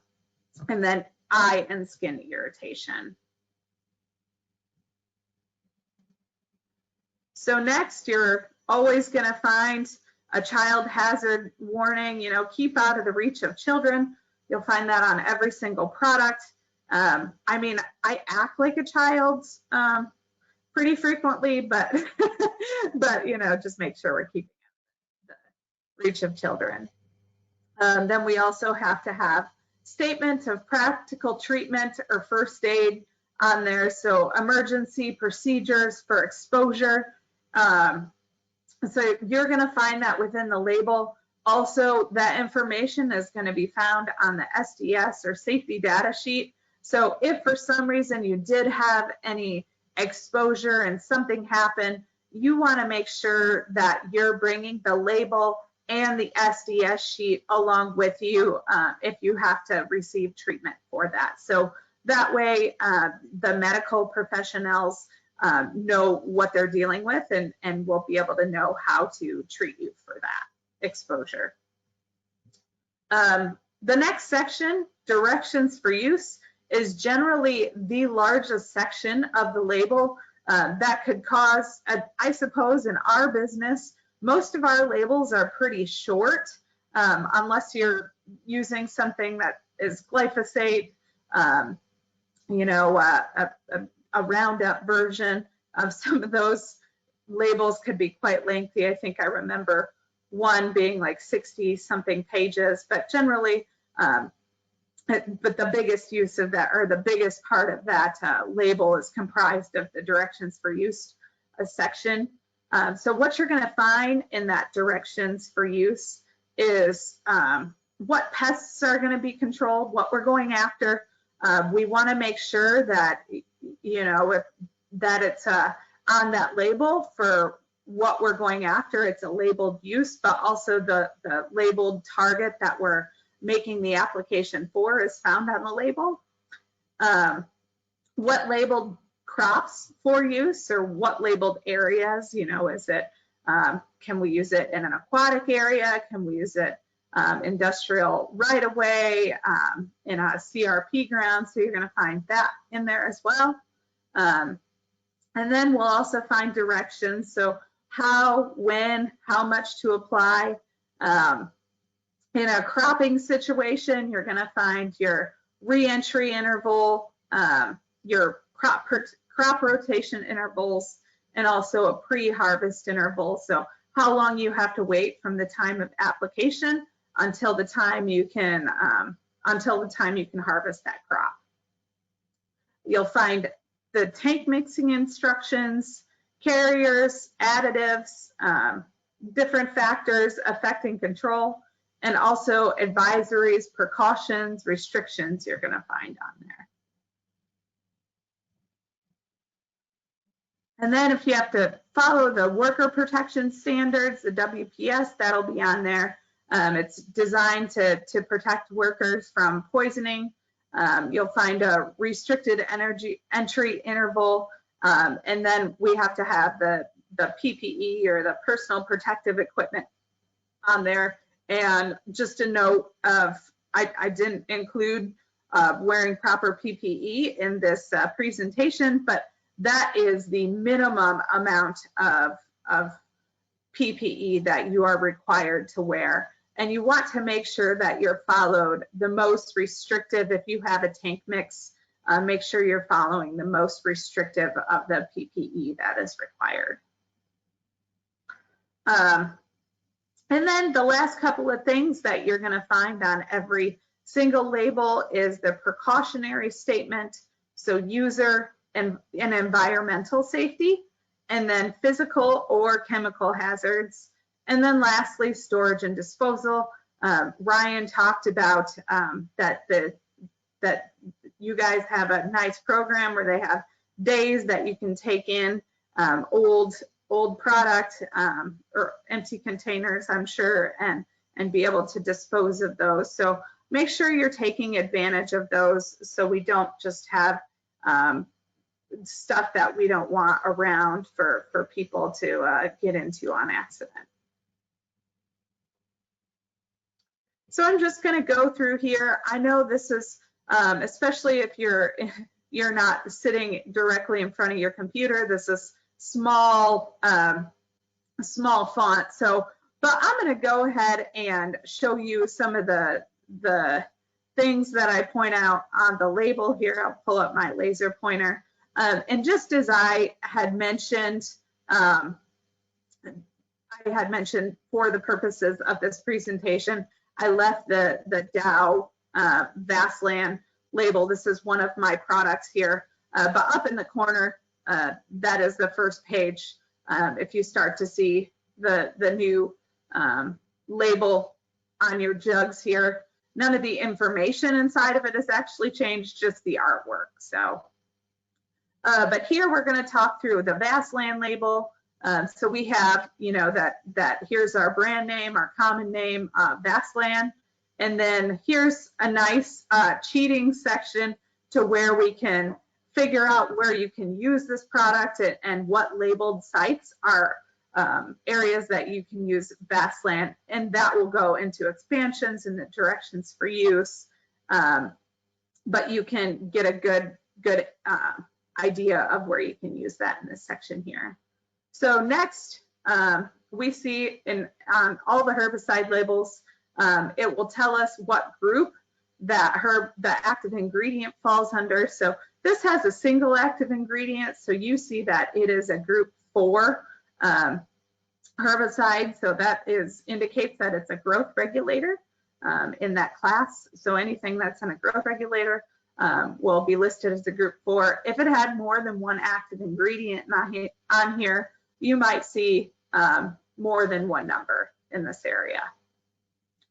then eye and skin irritation. So next, you're always going to find a child hazard warning, you know, keep out of the reach of children. You'll find that on every single product. I mean, I act like a child pretty frequently, but but you know, just make sure we're keeping the reach of children. Then we also have to have statement of practical treatment or first aid on there. So emergency procedures for exposure. So you're going to find that within the label. Also, that information is going to be found on the SDS or safety data sheet. So if for some reason you did have any exposure and something happened, you want to make sure that you're bringing the label and the SDS sheet along with you if you have to receive treatment for that. So that way the medical professionals know what they're dealing with and will be able to know how to treat you for that exposure. The next section, directions for use, is generally the largest section of the label that could cause, I suppose in our business, most of our labels are pretty short unless you're using something that is glyphosate, you know, a Roundup version of some of those labels could be quite lengthy. I think I remember one being like 60 something pages, but generally, but the biggest use of that, or the biggest part of that label, is comprised of the directions for use section. So what you're going to find in that directions for use is what pests are going to be controlled, what we're going after. We want to make sure that, you know, that it's on that label for what we're going after. It's a labeled use, but also the labeled target that we're making the application for is found on the label. What labeled crops for use, or what labeled areas, you know, is it, can we use it in an aquatic area? Can we use it industrial right away, in a CRP ground? So you're going to find that in there as well. And then we'll also find directions. So how, when, how much to apply. In a cropping situation, you're going to find your re-entry interval, your crop rotation intervals, and also a pre-harvest interval. So how long you have to wait from the time of application until the time you can harvest that crop. You'll find the tank mixing instructions, carriers, additives, different factors affecting control, and also advisories, precautions, restrictions you're going to find on there. And then if you have to follow the worker protection standards, the WPS, that'll be on there. It's designed to protect workers from poisoning. You'll find a restricted entry interval, and then we have to have the PPE, or the personal protective equipment, on there. And just a note of, I didn't include wearing proper PPE in this presentation, but that is the minimum amount of PPE that you are required to wear. And you want to make sure that you're followed the most restrictive. If you have a tank mix, make sure you're following the most restrictive of the PPE that is required. And then the last couple of things that you're going to find on every Single label is the precautionary statement, so user and environmental safety, and then physical or chemical hazards. And then lastly, storage and disposal. Ryan talked about that you guys have a nice program where they have days that you can take in old product or empty containers, I'm sure, and be able to dispose of those. So make sure you're taking advantage of those so we don't just have stuff that we don't want around for people to get into on accident. So I'm just going to go through here. I know this is, especially if you're not sitting directly in front of your computer, this is small font. So, but I'm going to go ahead and show you some of the things that I point out on the label here. I'll pull up my laser pointer. And just as I had mentioned for the purposes of this presentation, I left the Dow Vassland label. This is one of my products here, but up in the corner, that is the first page. If you start to see the new label on your jugs here, none of the information inside of it has actually changed, just the artwork. So, but here we're going to talk through the Vassland label. So we have, that here's our brand name, our common name, Vassland. And then here's a nice cheating section to where we can figure out where you can use this product and what labeled sites are areas that you can use Vassland. And that will go into expansions and the directions for use. But you can get a good idea of where you can use that in this section here. So next, we see on all the herbicide labels, it will tell us what group the active ingredient falls under. So this has a single active ingredient, so you see that it is a group 4 herbicide. So that indicates that it's a growth regulator in that class. So anything that's in a growth regulator will be listed as a group 4. If it had more than one active ingredient on here, you might see more than one number in this area.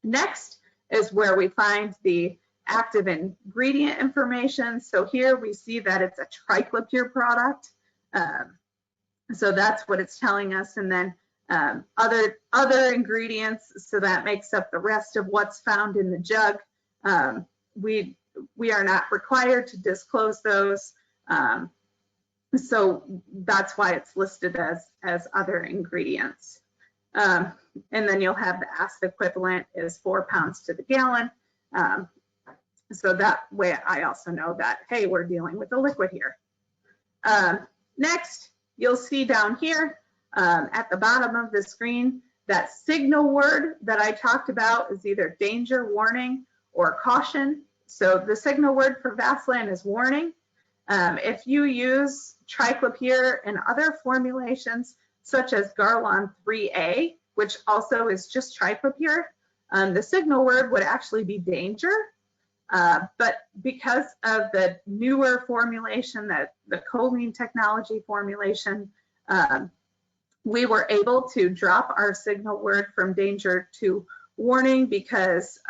Next is where we find the active ingredient information. So here we see that it's a triclopyr product. So that's what it's telling us. And then other ingredients, so that makes up the rest of what's found in the jug. We are not required to disclose those. So that's why it's listed as other ingredients. And then you'll have the acid equivalent is 4 pounds to the gallon. So that way I also know that, hey, we're dealing with a liquid here. Next, you'll see down here at the bottom of the screen, that signal word that I talked about is either danger, warning, or caution. So the signal word for Vassland is warning. If you use triclopyr and other formulations, such as Garlon 3A, which also is just triclopyr, the signal word would actually be danger. But because of the newer formulation, the choline technology formulation, we were able to drop our signal word from danger to warning because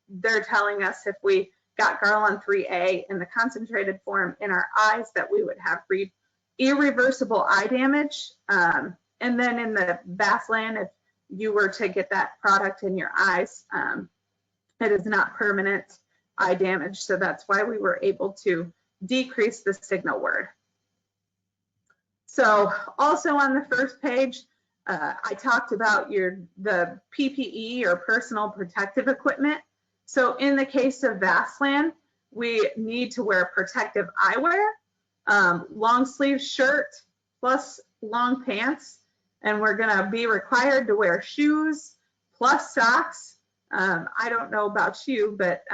they're telling us if we got Garlon 3A in the concentrated form in our eyes that we would have irreversible eye damage. And then in the Vassland, if you were to get that product in your eyes, it is not permanent eye damage. So that's why we were able to decrease the signal word. So also on the first page, I talked about the PPE or personal protective equipment. So in the case of Vassland, we need to wear protective eyewear, long sleeve shirt, plus long pants, and we're gonna be required to wear shoes, plus socks. I don't know about you, but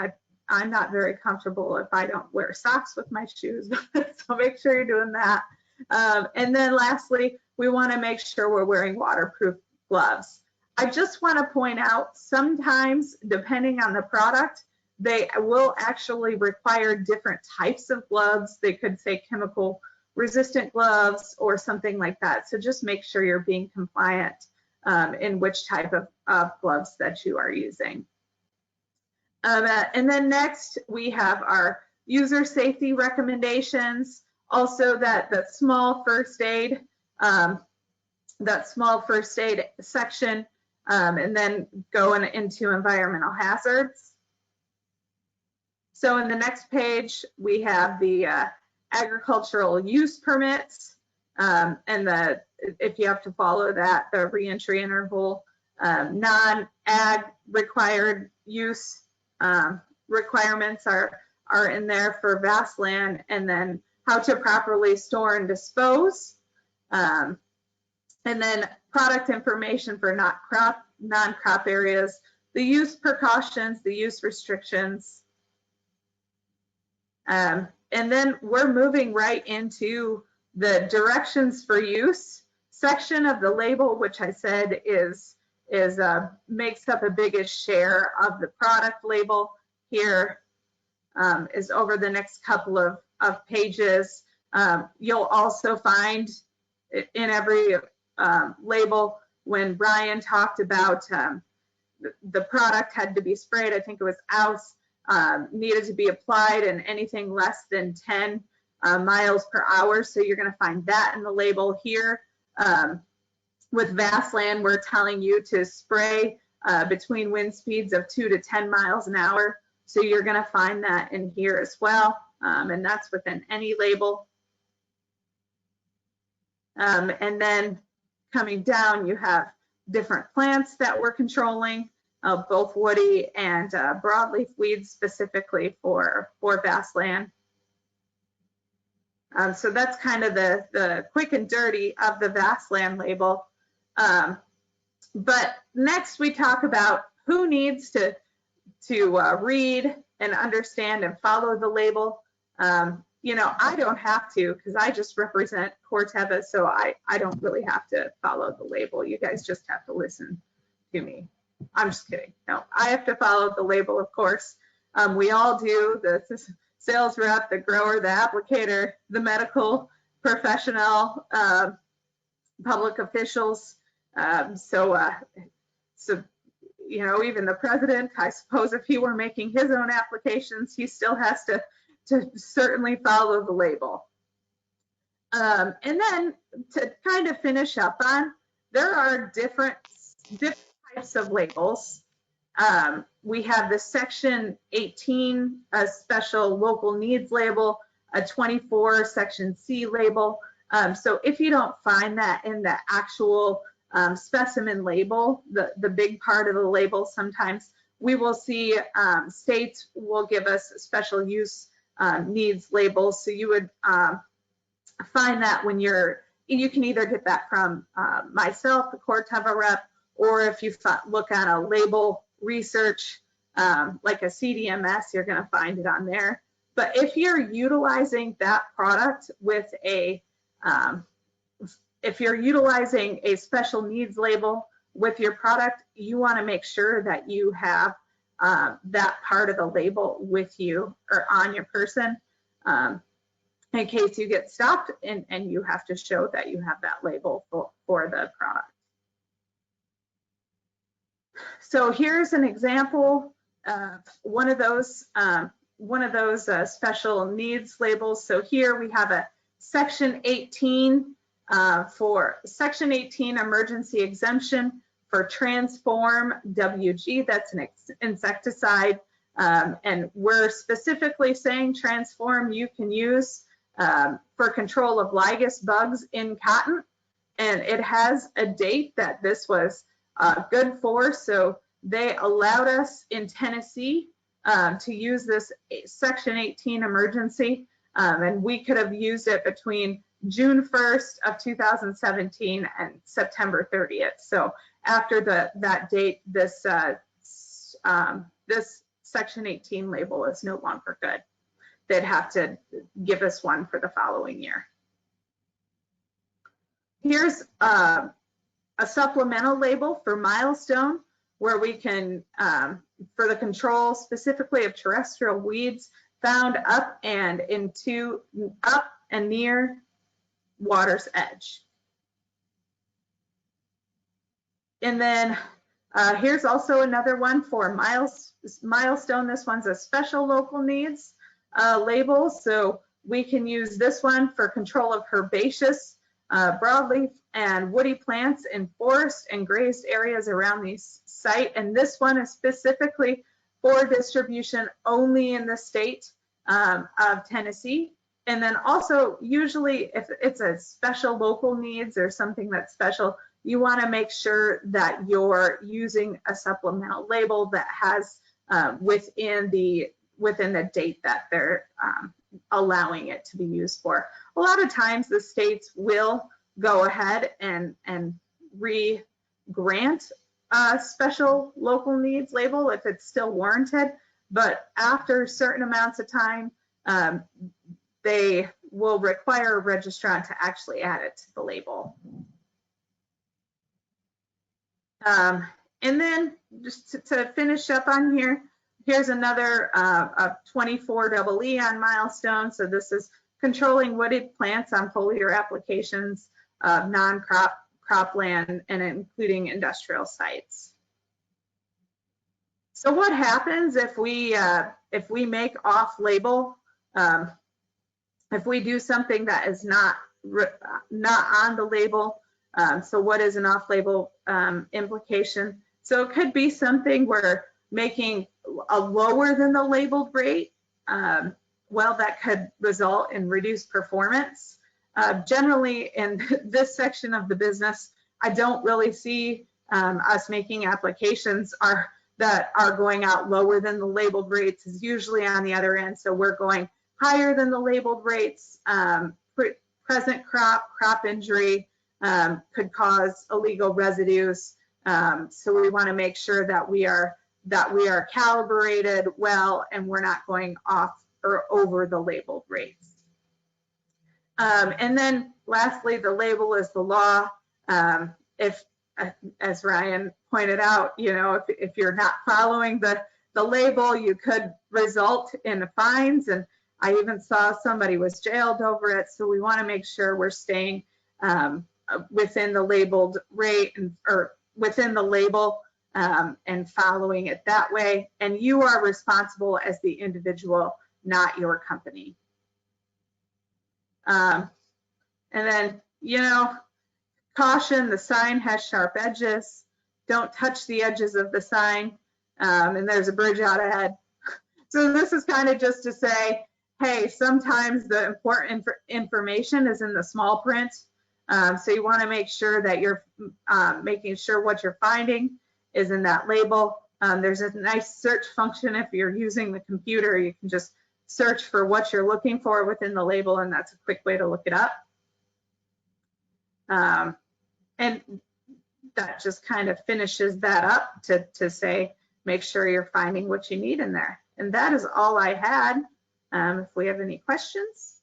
I'm not very comfortable if I don't wear socks with my shoes, so make sure you're doing that. And then lastly, we wanna make sure we're wearing waterproof gloves. I just wanna point out, sometimes, depending on the product, they will actually require different types of gloves. They could say chemical resistant gloves or something like that. So just make sure you're being compliant in which type of gloves that you are using. And then next we have our user safety recommendations. Also that small first aid, section, and then going into environmental hazards. So in the next page, we have the agricultural use permits, and if you have to follow that, the reentry interval, non-ag required use requirements are in there for vast land, and then how to properly store and dispose, and then product information for non-crop areas, the use precautions, the use restrictions. And then we're moving right into the directions for use section of the label, which I said makes up a biggest share of the product label. Here is over the next couple of pages. You'll also find in every label, when Bryan talked about the product had to be sprayed, I think it was ounce, needed to be applied, and anything less than 10 miles per hour. So you're going to find that in the label here. With vast land, we're telling you to spray between wind speeds of 2 to 10 miles an hour. So you're going to find that in here as well, and that's within any label. And then coming down, you have different plants that we're controlling, both woody and broadleaf weeds specifically for vast land. So that's kind of the quick and dirty of the vast land label. But next we talk about who needs to read and understand and follow the label. You know, I don't have to, because I just represent Corteva, so I don't really have to follow the label. You guys just have to listen to me. I'm just kidding. No, I have to follow the label, of course. We all do, the sales rep, the grower, the applicator, the medical professional, public officials. So you know, even the president, I suppose if he were making his own applications, he still has to certainly follow the label. And then to kind of finish up on, there are different types of labels. We have the Section 18, a special local needs label, a 24 Section C label. So if you don't find that in the actual specimen label, the big part of the label, sometimes we will see states will give us special use needs labels. So you would find that when you can either get that from myself, the Corteva rep, or if you look on a label research like a CDMS, you're going to find it on there. But if you're utilizing that product with if you're utilizing a special needs label with your product, you want to make sure that you have that part of the label with you or on your person in case you get stopped and you have to show that you have that label for the product. So here's an example of one of those special needs labels. So here we have a Section 18 for Section 18 emergency exemption for Transform WG. That's an insecticide, and we're specifically saying Transform you can use for control of lygus bugs in cotton, and it has a date that this was good for. So they allowed us in Tennessee to use this Section 18 emergency, and we could have used it between June 1st of 2017 and September 30th. So after that date, this Section 18 label is no longer good. They'd have to give us one for the following year. Here's a supplemental label for milestone, where we can for the control specifically of terrestrial weeds found up and near water's edge. And then here's also another one for milestone. This one's a special local needs label. So we can use this one for control of herbaceous, broadleaf, and woody plants in forest and grazed areas around the site. And this one is specifically for distribution only in the state of Tennessee. And then also, usually if it's a special local needs or something that's special, you want to make sure that you're using a supplemental label that has within the date that they're allowing it to be used for. A lot of times the states will go ahead and re-grant a special local needs label if it's still warranted, but after certain amounts of time, they will require a registrant to actually add it to the label. And then just to finish up on here, here's another 24 EE on milestone. So this is controlling wooded plants on foliar applications of non-crop cropland and including industrial sites. So what happens if we make off-label, if we do something that is not on the label? So what is an off-label implication? So it could be something where making a lower than the labeled rate, well, that could result in reduced performance. Generally, in this section of the business, I don't really see us making applications that are going out lower than the labeled rates. Is usually on the other end. So we're going higher than the labeled rates. Present crop injury could cause illegal residues. So we want to make sure that we are calibrated well and we're not going off or over the labeled rates. And then lastly, the label is the law. If, as Ryan pointed out, if you're not following the label, you could result in fines. And I even saw somebody was jailed over it. So we want to make sure we're staying within the labeled rate or within the label and following it that way. And you are responsible as the individual, not your company. And then, caution, the sign has sharp edges. Don't touch the edges of the sign. And there's a bridge out ahead. So this is kind of just to say, hey, sometimes the important information is in the small print. So you want to make sure that you're making sure what you're finding is in that label. There's a nice search function. If you're using the computer, you can just search for what you're looking for within the label, and that's a quick way to look it up. And that just kind of finishes that up to say, make sure you're finding what you need in there. And that is all I had. If we have any questions.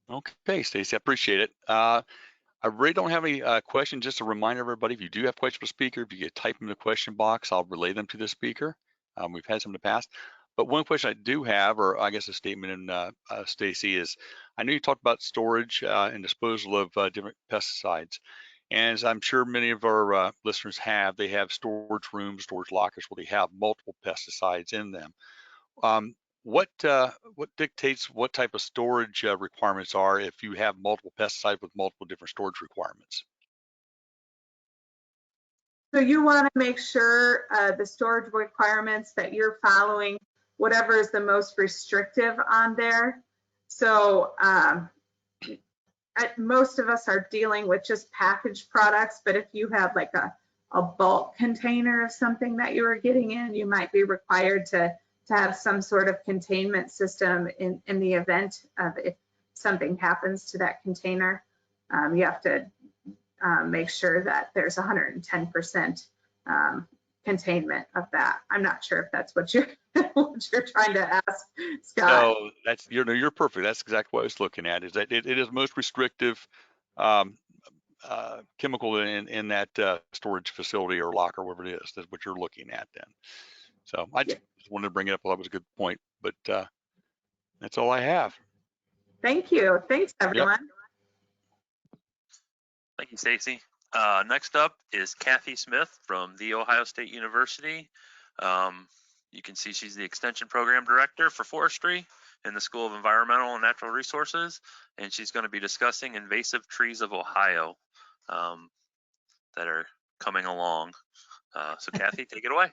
Okay, Stacy, I appreciate it. I really don't have any questions. Just a reminder, everybody, if you do have questions for the speaker, if you could type them in the question box, I'll relay them to the speaker. We've had some in the past. But one question I do have, or I guess a statement in Stacy, is I know you talked about storage and disposal of different pesticides. And as I'm sure many of our listeners have, they have storage rooms, storage lockers where they have multiple pesticides in them. What dictates what type of storage requirements are if you have multiple pesticides with multiple different storage requirements? So you want to make sure the storage requirements that you're following, whatever is the most restrictive on there. So most of us are dealing with just packaged products, but if you have like a bulk container of something that you are getting in, you might be required to have some sort of containment system in the event of if something happens to that container. You have to make sure that there's 110% containment of that. I'm not sure if that's what you're trying to ask, Scott. No, that's you're perfect. That's exactly what I was looking at. Is that it is most restrictive chemical in that storage facility or locker, whatever it is. That's what you're looking at then. So I just wanted to bring it up. Well, that was a good point, but that's all I have. Thank you. Thanks, everyone. Thank you, Stacy. Next up is Kathy Smith from The Ohio State University. You can see she's the Extension Program Director for Forestry in the School of Environmental and Natural Resources, and she's going to be discussing invasive trees of Ohio that are coming along. So Kathy, take it away.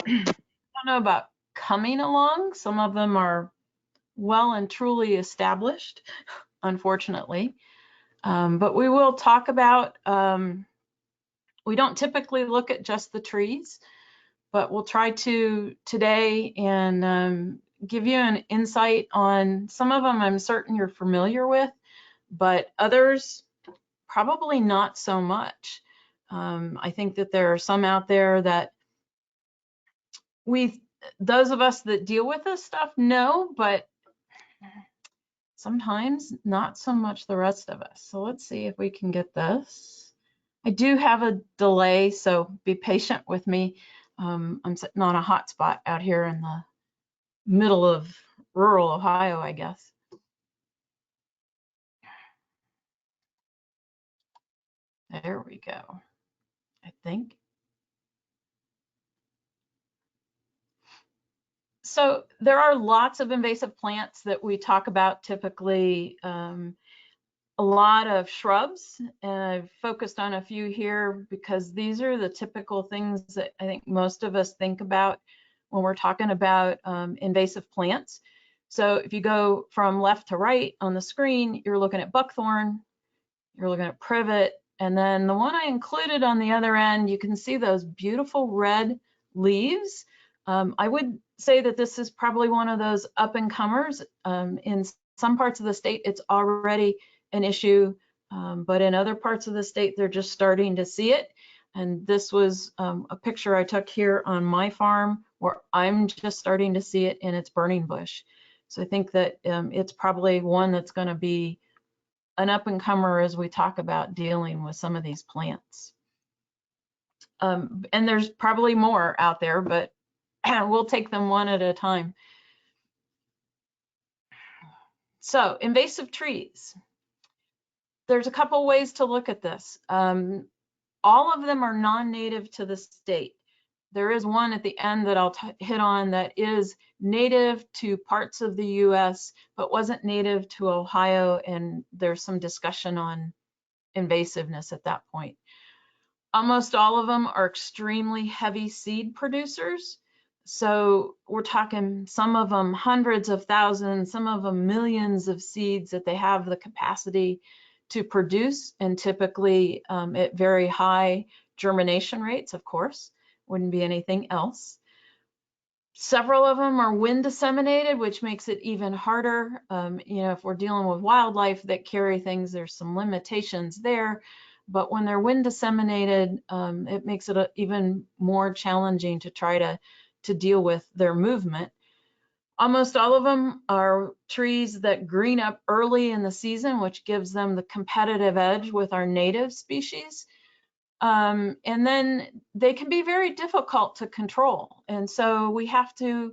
I don't know about coming along. Some of them are well and truly established, unfortunately. But we will talk about, we don't typically look at just the trees, but we'll try to today and give you an insight on some of them I'm certain you're familiar with, but others probably not so much. I think that there are some out there that those of us that deal with this stuff know, but sometimes not so much the rest of us. So let's see if we can get this. I do have a delay, so be patient with me. I'm sitting on a hot spot out here in the middle of rural Ohio, I guess. There we go, I think. So there are lots of invasive plants that we talk about typically. A lot of shrubs, and I've focused on a few here because these are the typical things that I think most of us think about when we're talking about invasive plants. So if you go from left to right on the screen, you're looking at buckthorn, you're looking at privet, and then the one I included on the other end, you can see those beautiful red leaves. I would say that this is probably one of those up and comers. In some parts of the state, it's already an issue, but in other parts of the state, they're just starting to see it. And this was a picture I took here on my farm where I'm just starting to see it in its burning bush. So I think that it's probably one that's going to be an up and comer as we talk about dealing with some of these plants. And there's probably more out there, but we'll take them one at a time. So invasive trees. There's a couple ways to look at this. All of them are non-native to the state. There is one at the end that I'll hit on that is native to parts of the US, but wasn't native to Ohio, and there's some discussion on invasiveness at that point. Almost all of them are extremely heavy seed producers. So we're talking some of them hundreds of thousands, some of them millions of seeds that they have the capacity to produce, and typically at very high germination rates, of course, wouldn't be anything else. Several of them are wind disseminated, which makes it even harder. You know, if we're dealing with wildlife that carry things, there's some limitations there. But when they're wind disseminated, it makes it even more challenging to try to deal with their movement. Almost all of them are trees that green up early in the season, which gives them the competitive edge with our native species. And then they can be very difficult to control. And so we have to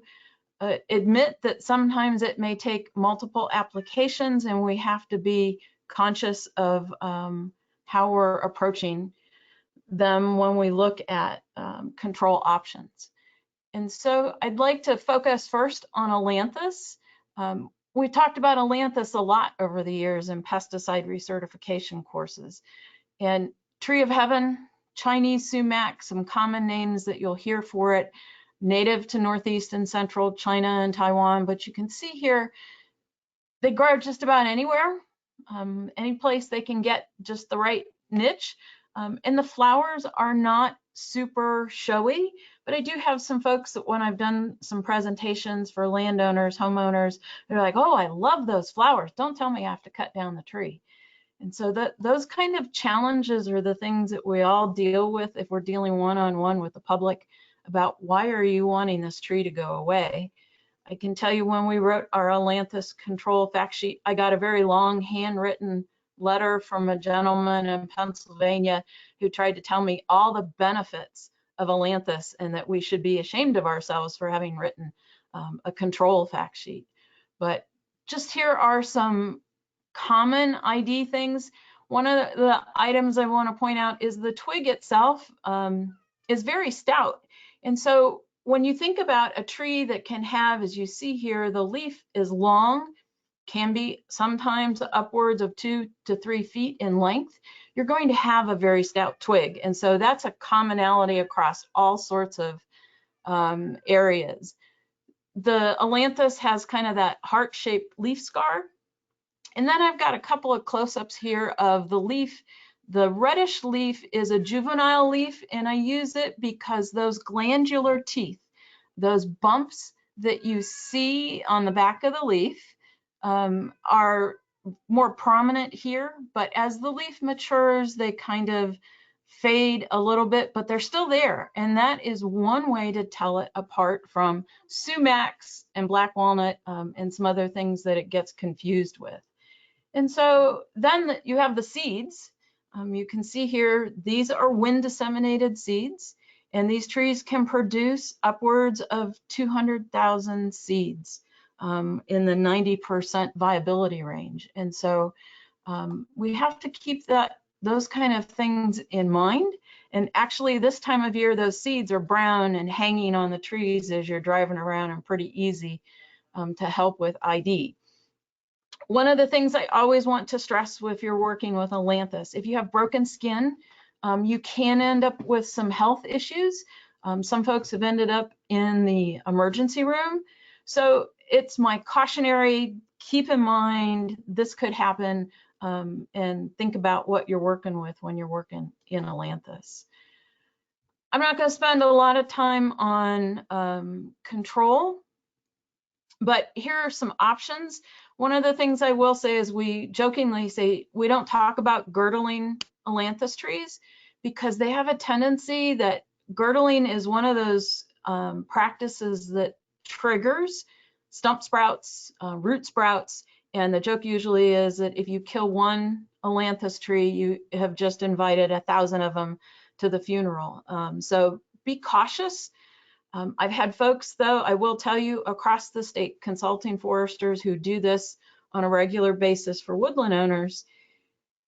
admit that sometimes it may take multiple applications, and we have to be conscious of how we're approaching them when we look at control options. And so I'd like to focus first on Ailanthus. We talked about Ailanthus a lot over the years in pesticide recertification courses. And Tree of Heaven, Chinese sumac, some common names that you'll hear for it, native to Northeast and Central China and Taiwan. But you can see here, they grow just about anywhere, any place they can get just the right niche. And the flowers are not super showy, but I do have some folks that when I've done some presentations for landowners, homeowners, they're like, oh, I love those flowers. Don't tell me I have to cut down the tree. And so those kind of challenges are the things that we all deal with if we're dealing one-on-one with the public about why are you wanting this tree to go away. I can tell you when we wrote our Ailanthus control fact sheet, I got a very long handwritten letter from a gentleman in Pennsylvania who tried to tell me all the benefits of Ailanthus, and that we should be ashamed of ourselves for having written a control fact sheet. But just here are some common ID things. One of the items I want to point out is the twig itself is very stout. And so when you think about a tree that can have, as you see here, the leaf is long, can be sometimes upwards of 2 to 3 feet in length, you're going to have a very stout twig. And so that's a commonality across all sorts of areas. The Ailanthus has kind of that heart-shaped leaf scar. And then I've got a couple of close-ups here of the leaf. The reddish leaf is a juvenile leaf, and I use it because those glandular teeth, those bumps that you see on the back of the leaf, are more prominent here, but as the leaf matures, they kind of fade a little bit, but they're still there. And that is one way to tell it apart from sumacs and black walnut and some other things that it gets confused with. And so then you have the seeds. You can see here, these are wind disseminated seeds, and these trees can produce upwards of 200,000 seeds in the 90% viability range. And so we have to keep those kind of things in mind. And actually this time of year, those seeds are brown and hanging on the trees as you're driving around, and pretty easy to help with ID. One of the things I always want to stress if you're working with Ailanthus, if you have broken skin, you can end up with some health issues. Some folks have ended up in the emergency room. So it's my cautionary, keep in mind this could happen, and think about what you're working with when you're working in Ailanthus. I'm not going to spend a lot of time on control, but here are some options. One of the things I will say is we jokingly say we don't talk about girdling Ailanthus trees because they have a tendency that girdling is one of those practices that triggers stump sprouts, root sprouts, and the joke usually is that if you kill one Ailanthus tree, you have just invited 1,000 of them to the funeral. So be cautious. I've had folks, though, I will tell you, across the state, consulting foresters who do this on a regular basis for woodland owners.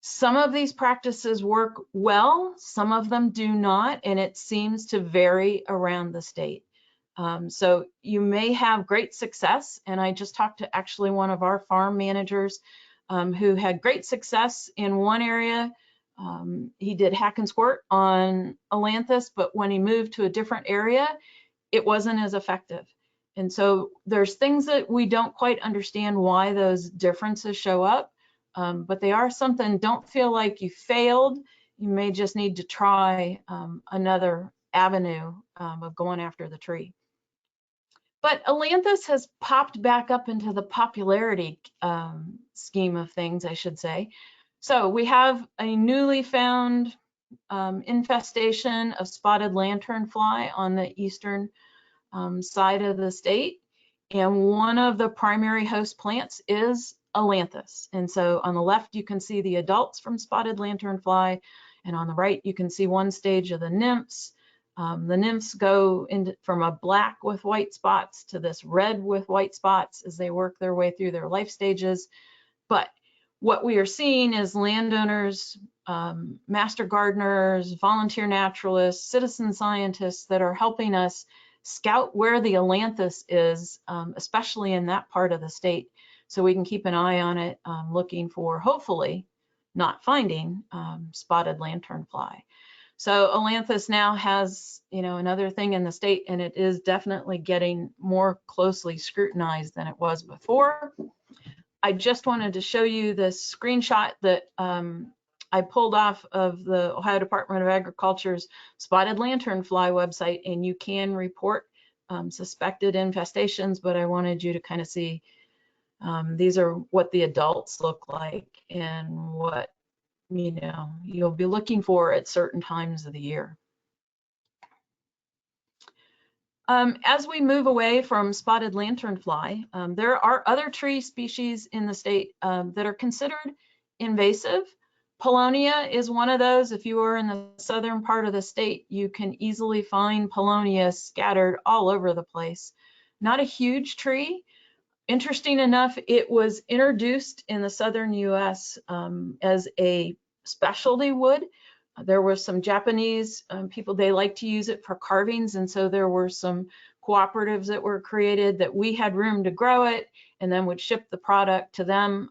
Some of these practices work well, some of them do not, and it seems to vary around the state. So you may have great success, and I just talked to actually one of our farm managers who had great success in one area. He did hack and squirt on Ailanthus, but when he moved to a different area, it wasn't as effective. And so there's things that we don't quite understand why those differences show up, but they are something. Don't feel like you failed. You may just need to try another avenue of going after the tree. But Ailanthus has popped back up into the popularity scheme of things, I should say. So we have a newly found infestation of spotted lanternfly on the eastern side of the state, and one of the primary host plants is Ailanthus. And so on the left you can see the adults from spotted lanternfly, and on the right you can see one stage of the nymphs. The nymphs go from a black with white spots to this red with white spots as they work their way through their life stages. But what we are seeing is landowners, master gardeners, volunteer naturalists, citizen scientists that are helping us scout where the Ailanthus is, especially in that part of the state, so we can keep an eye on it, looking for, hopefully, not finding spotted lanternfly. So Ailanthus now has, another thing in the state, and it is definitely getting more closely scrutinized than it was before. I just wanted to show you this screenshot that I pulled off of the Ohio Department of Agriculture's spotted lanternfly website, and you can report suspected infestations, but I wanted you to kind of see these are what the adults look like and what you'll be looking for at certain times of the year. As we move away from spotted lanternfly, there are other tree species in the state that are considered invasive, Paulownia is one of those. If you are in the southern part of the state, you can easily find Paulownia scattered all over the place. Not a huge tree. Interesting enough, it was introduced in the southern US as a specialty wood. There were some Japanese people, they like to use it for carvings, and so there were some cooperatives that were created that we had room to grow it and then would ship the product to them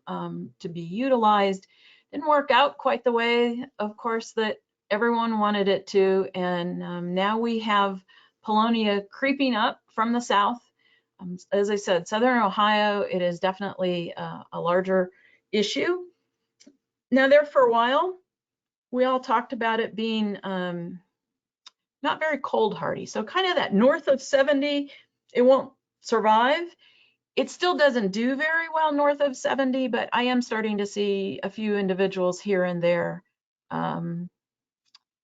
to be utilized. Didn't work out quite the way, of course, that everyone wanted it to, and now we have Paulownia creeping up from the south. As I said, Southern Ohio, it is definitely a larger issue. Now there for a while, we all talked about it being not very cold hardy. So kind of that north of 70, it won't survive. It still doesn't do very well north of 70, but I am starting to see a few individuals here and there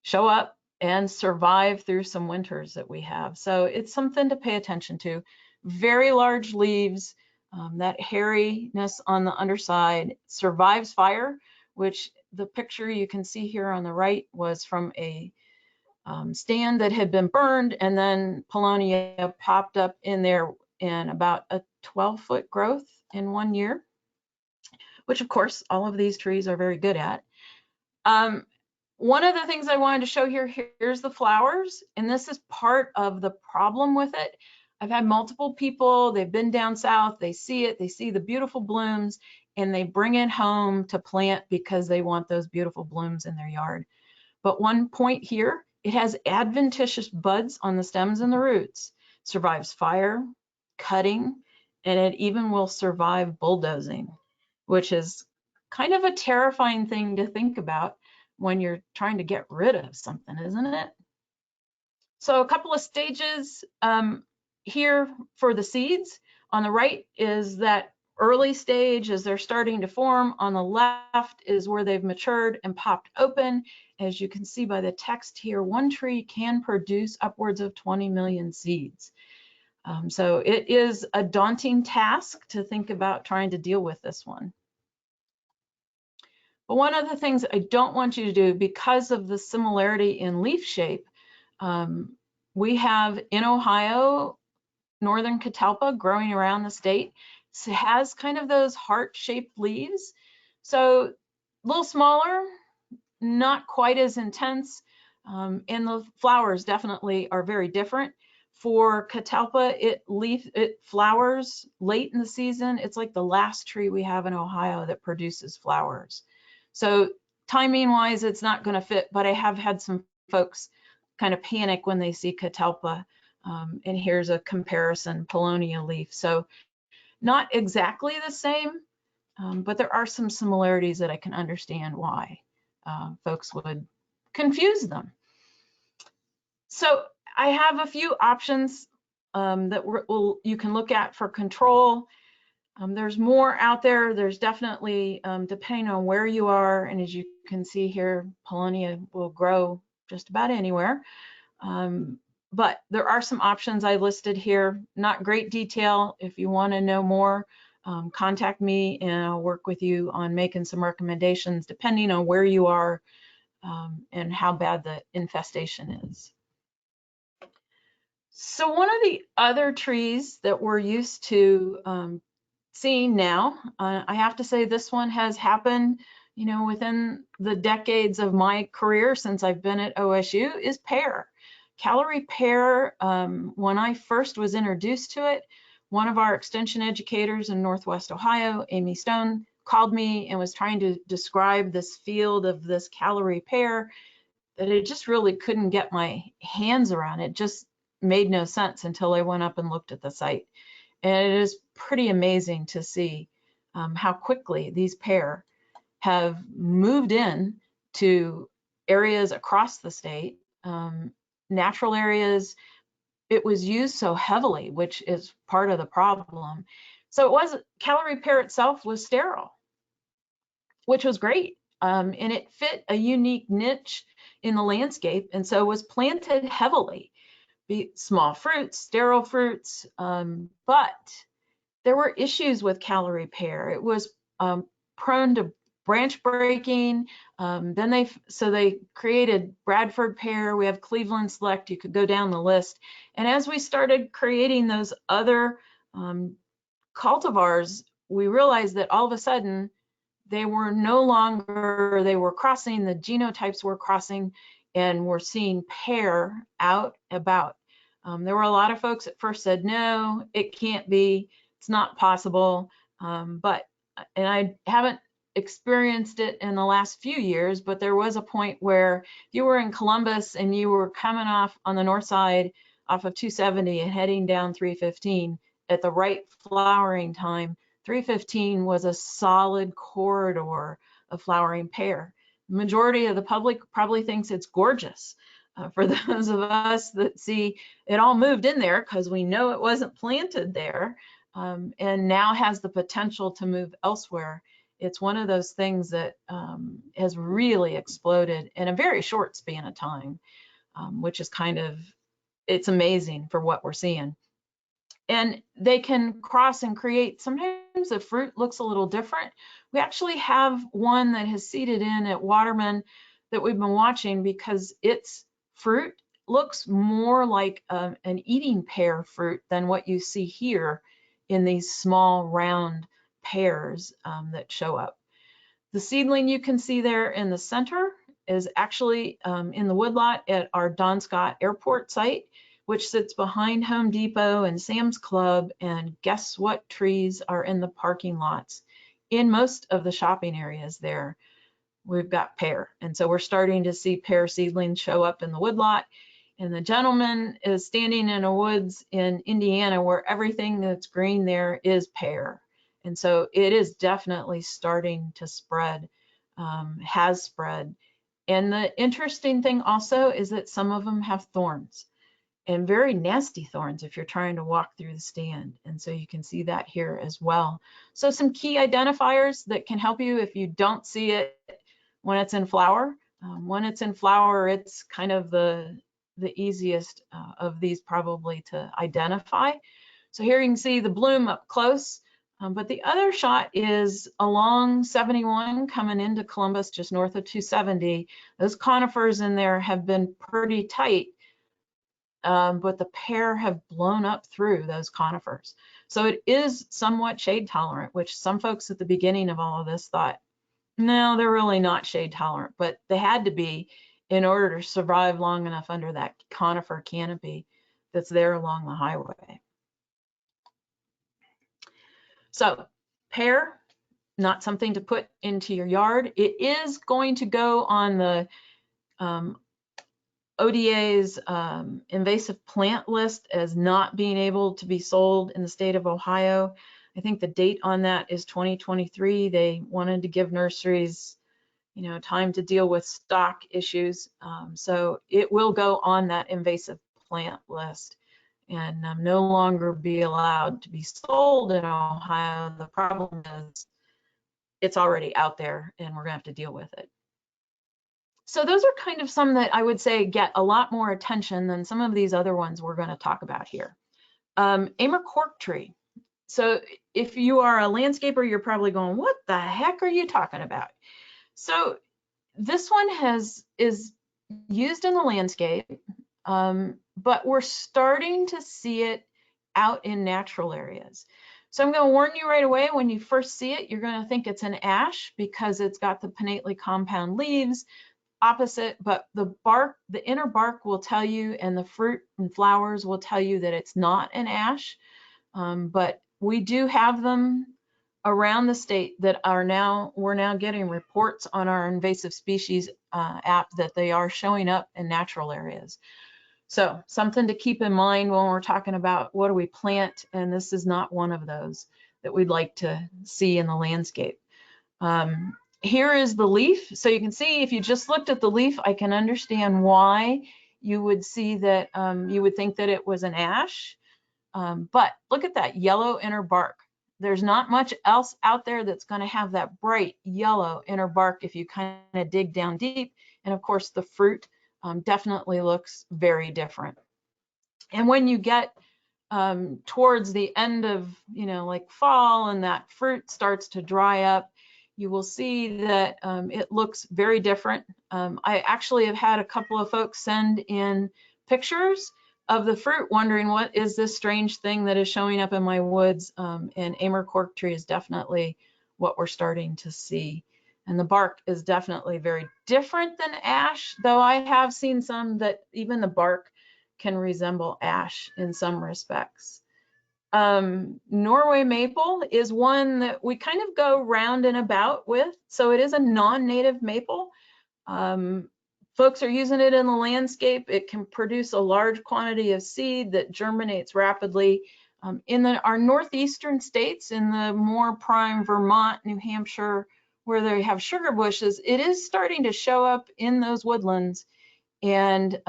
show up and survive through some winters that we have. So it's something to pay attention to. Very large leaves, that hairiness on the underside, survives fire, which the picture you can see here on the right was from a stand that had been burned, and then Paulownia popped up in there in about a 12-foot growth in 1 year, which of course all of these trees are very good at. One of the things I wanted to show here, here's the flowers, and this is part of the problem with it. I've had multiple people, they've been down south, they see it, they see the beautiful blooms, and they bring it home to plant because they want those beautiful blooms in their yard. But one point here, it has adventitious buds on the stems and the roots, survives fire, cutting, and it even will survive bulldozing, which is kind of a terrifying thing to think about when you're trying to get rid of something, isn't it? So a couple of stages here for the seeds. On the right is that early stage as they're starting to form. On the left is where they've matured and popped open. As you can see by the text here, one tree can produce upwards of 20 million seeds. So it is a daunting task to think about trying to deal with this one. But one of the things I don't want you to do, because of the similarity in leaf shape, we have in Ohio, northern catalpa growing around the state. So it has kind of those heart-shaped leaves. So a little smaller, not quite as intense, and the flowers definitely are very different. For catalpa, it flowers late in the season. It's like the last tree we have in Ohio that produces flowers. So timing wise, it's not going to fit, but I have had some folks kind of panic when they see catalpa. And here's a comparison, Paulownia leaf. So not exactly the same, but there are some similarities that I can understand why folks would confuse them. So I have a few options that you can look at for control. There's more out there. There's definitely, depending on where you are, and as you can see here, Paulownia will grow just about anywhere. But there are some options I listed here, not great detail. If you want to know more, contact me and I'll work with you on making some recommendations depending on where you are and how bad the infestation is. So one of the other trees that we're used to seeing now, I have to say this one has happened, you know, within the decades of my career since I've been at OSU, is pear. Calorie pear, when I first was introduced to it, one of our extension educators in Northwest Ohio, Amy Stone, called me and was trying to describe this field of this calorie pear that I just really couldn't get my hands around. It just made no sense until I went up and looked at the site. And it is pretty amazing to see how quickly these pear have moved in to areas across the state, natural areas. It was used so heavily, which is part of the problem. So it was, calorie pear itself was sterile, which was great. And it fit a unique niche in the landscape, and so was planted heavily. Small fruits, sterile fruits, but there were issues with calorie pear. It was prone to branch breaking. Then they created Bradford pear. We have Cleveland Select. You could go down the list. And as we started creating those other cultivars, we realized that all of a sudden they were no longer, they were crossing, the genotypes were crossing, and we're seeing pear out about. There were a lot of folks at first said, no, it can't be, it's not possible. And I haven't experienced it in the last few years, but there was a point where you were in Columbus and you were coming off on the north side off of 270 and heading down 315 at the right flowering time. 315 was a solid corridor of flowering pear. The majority of the public probably thinks it's gorgeous. For those of us that see it all moved in there because we know it wasn't planted there, and now has the potential to move elsewhere. It's one of those things that has really exploded in a very short span of time, which is it's amazing for what we're seeing. And they can cross and create, sometimes the fruit looks a little different. We actually have one that has seeded in at Waterman that we've been watching because its fruit looks more like an eating pear fruit than what you see here in these small round pears that show up. The seedling you can see there in the center is actually in the woodlot at our Don Scott Airport site, which sits behind Home Depot and Sam's Club. And guess what trees are in the parking lots? In most of the shopping areas there, we've got pear. And so we're starting to see pear seedlings show up in the woodlot. And the gentleman is standing in a woods in Indiana where everything that's green there is pear. And so it is definitely starting to spread, has spread. And the interesting thing also is that some of them have thorns, and very nasty thorns if you're trying to walk through the stand. And so you can see that here as well. So some key identifiers that can help you if you don't see it when it's in flower. When it's in flower, it's kind of the easiest of these probably to identify. So here you can see the bloom up close, but the other shot is along 71 coming into Columbus, just north of 270. Those conifers in there have been pretty tight, but the pear have blown up through those conifers. So it is somewhat shade tolerant, which some folks at the beginning of all of this thought, no, they're really not shade tolerant, but they had to be in order to survive long enough under that conifer canopy that's there along the highway. So pear, not something to put into your yard. It is going to go on the ODA's invasive plant list as not being able to be sold in the state of Ohio. I think the date on that is 2023. They wanted to give nurseries, time to deal with stock issues. So it will go on that invasive plant list and no longer be allowed to be sold in Ohio. The problem is it's already out there and we're gonna have to deal with it. So those are kind of some that I would say get a lot more attention than some of these other ones we're going to talk about here. Amur cork tree. So if you are a landscaper, you're probably going, what the heck are you talking about? So this one is used in the landscape, but we're starting to see it out in natural areas. So I'm going to warn you right away, when you first see it, you're going to think it's an ash because it's got the pinnately compound leaves. Opposite, but the bark, the inner bark will tell you, and the fruit and flowers will tell you that it's not an ash. But we do have them around the state that we're now getting reports on our invasive species app that they are showing up in natural areas. So something to keep in mind when we're talking about what do we plant, and this is not one of those that we'd like to see in the landscape. Here is the leaf. So you can see if you just looked at the leaf, I can understand why you would see that, you would think that it was an ash. But look at that yellow inner bark. There's not much else out there that's going to have that bright yellow inner bark if you kind of dig down deep. And of course, the fruit definitely looks very different. And when you get towards the end of, like fall and that fruit starts to dry up, you will see that it looks very different. I actually have had a couple of folks send in pictures of the fruit wondering what is this strange thing that is showing up in my woods, and Amur cork tree is definitely what we're starting to see. And the bark is definitely very different than ash, though I have seen some that even the bark can resemble ash in some respects. Norway maple is one that we kind of go round and about with. So it is a non-native maple. Folks are using it in the landscape. It can produce a large quantity of seed that germinates rapidly. In our northeastern states, in the more prime Vermont, New Hampshire, where they have sugar bushes, it is starting to show up in those woodlands and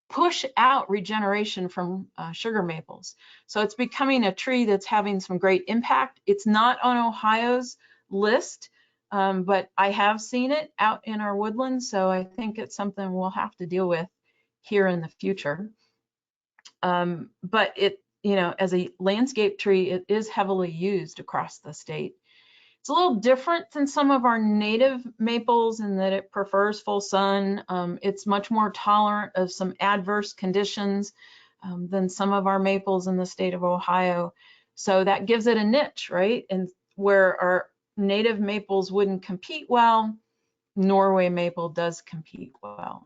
push out regeneration from sugar maples. So it's becoming a tree that's having some great impact. It's not on Ohio's list, but I have seen it out in our woodlands, so I think it's something we'll have to deal with here in the future. But it, as a landscape tree, it is heavily used across the state. It's a little different than some of our native maples in that it prefers full sun. It's much more tolerant of some adverse conditions than some of our maples in the state of Ohio. So that gives it a niche, right? And where our native maples wouldn't compete well, Norway maple does compete well.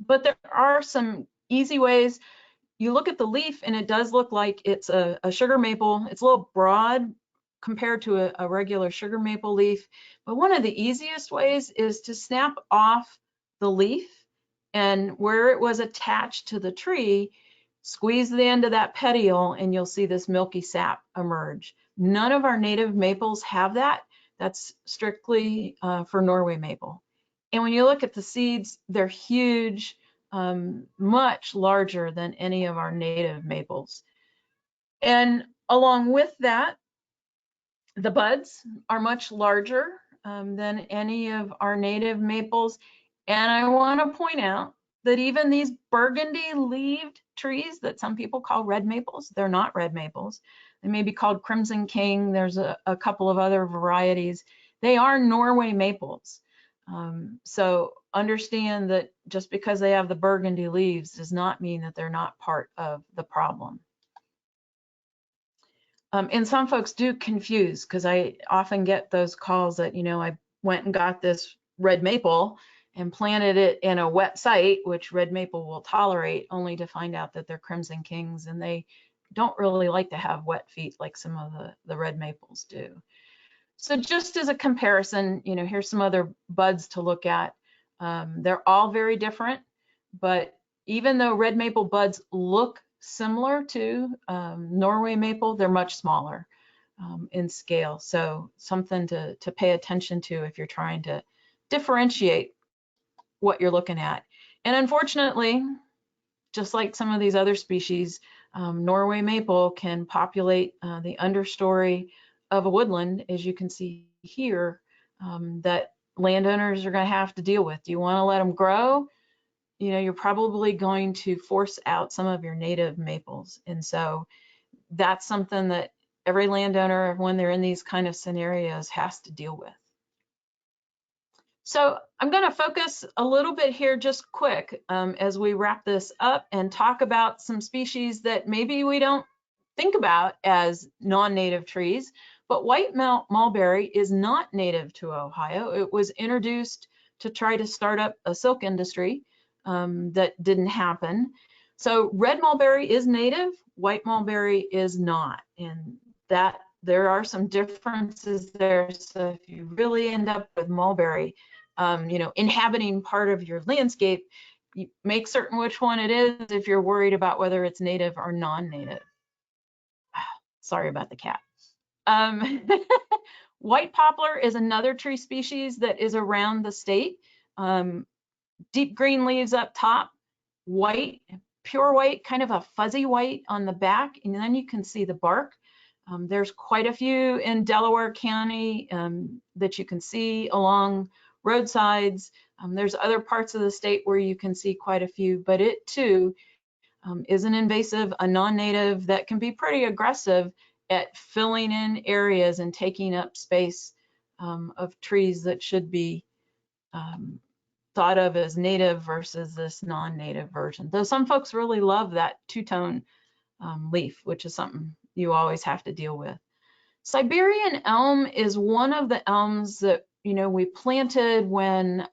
But there are some easy ways. You look at the leaf and it does look like it's a sugar maple. It's a little broad compared to a regular sugar maple leaf. But one of the easiest ways is to snap off the leaf, and where it was attached to the tree, squeeze the end of that petiole and you'll see this milky sap emerge. None of our native maples have that. That's strictly for Norway maple. And when you look at the seeds, they're huge, much larger than any of our native maples. And along with that, the buds are much larger than any of our native maples. And I want to point out that even these burgundy-leaved trees that some people call red maples, they're not red maples. They may be called Crimson King. There's a couple of other varieties. They are Norway maples. So understand that just because they have the burgundy leaves does not mean that they're not part of the problem. And some folks do confuse, because I often get those calls that, I went and got this red maple and planted it in a wet site, which red maple will tolerate, only to find out that they're Crimson Kings and they don't really like to have wet feet like some of the red maples do. So just as a comparison, here's some other buds to look at. They're all very different, but even though red maple buds look similar to Norway maple, they're much smaller in scale. So something to pay attention to if you're trying to differentiate what you're looking at. And unfortunately, just like some of these other species, Norway maple can populate the understory of a woodland, as you can see here, that landowners are going to have to deal with. Do you want to let them grow? You're probably going to force out some of your native maples. And so that's something that every landowner, when they're in these kind of scenarios, has to deal with. So I'm going to focus a little bit here just quick as we wrap this up and talk about some species that maybe we don't think about as non-native trees, but white mulberry is not native to Ohio. It was introduced to try to start up a silk industry. That didn't happen. So red mulberry is native, white mulberry is not, and that there are some differences there. So if you really end up with mulberry, inhabiting part of your landscape, you make certain which one it is if you're worried about whether it's native or non-native. Sorry about the cat. White poplar is another tree species that is around the state. Deep green leaves up top, white, pure white, kind of a fuzzy white on the back, and then you can see the bark. There's quite a few in Delaware County that you can see along roadsides. There's other parts of the state where you can see quite a few, but it too is an invasive, a non-native that can be pretty aggressive at filling in areas and taking up space of trees that should be thought of as native versus this non-native version. Though some folks really love that two-tone leaf, which is something you always have to deal with. Siberian elm is one of the elms that, you know, we planted when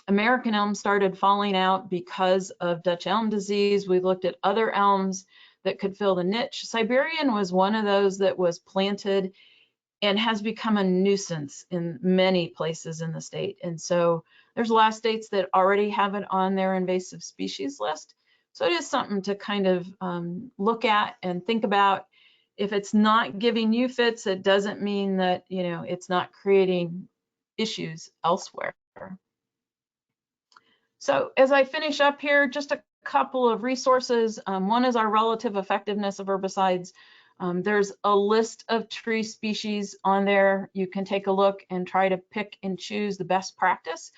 American elm started falling out because of Dutch elm disease. We looked at other elms that could fill the niche. Siberian was one of those that was planted and has become a nuisance in many places in the state. And so there's a lot of states that already have it on their invasive species list. So it is something to kind of look at and think about. If it's not giving you fits, it doesn't mean that, you know, it's not creating issues elsewhere. So as I finish up here, just a couple of resources. One is our relative effectiveness of herbicides. There's a list of tree species on there. You can take a look and try to pick and choose the best practice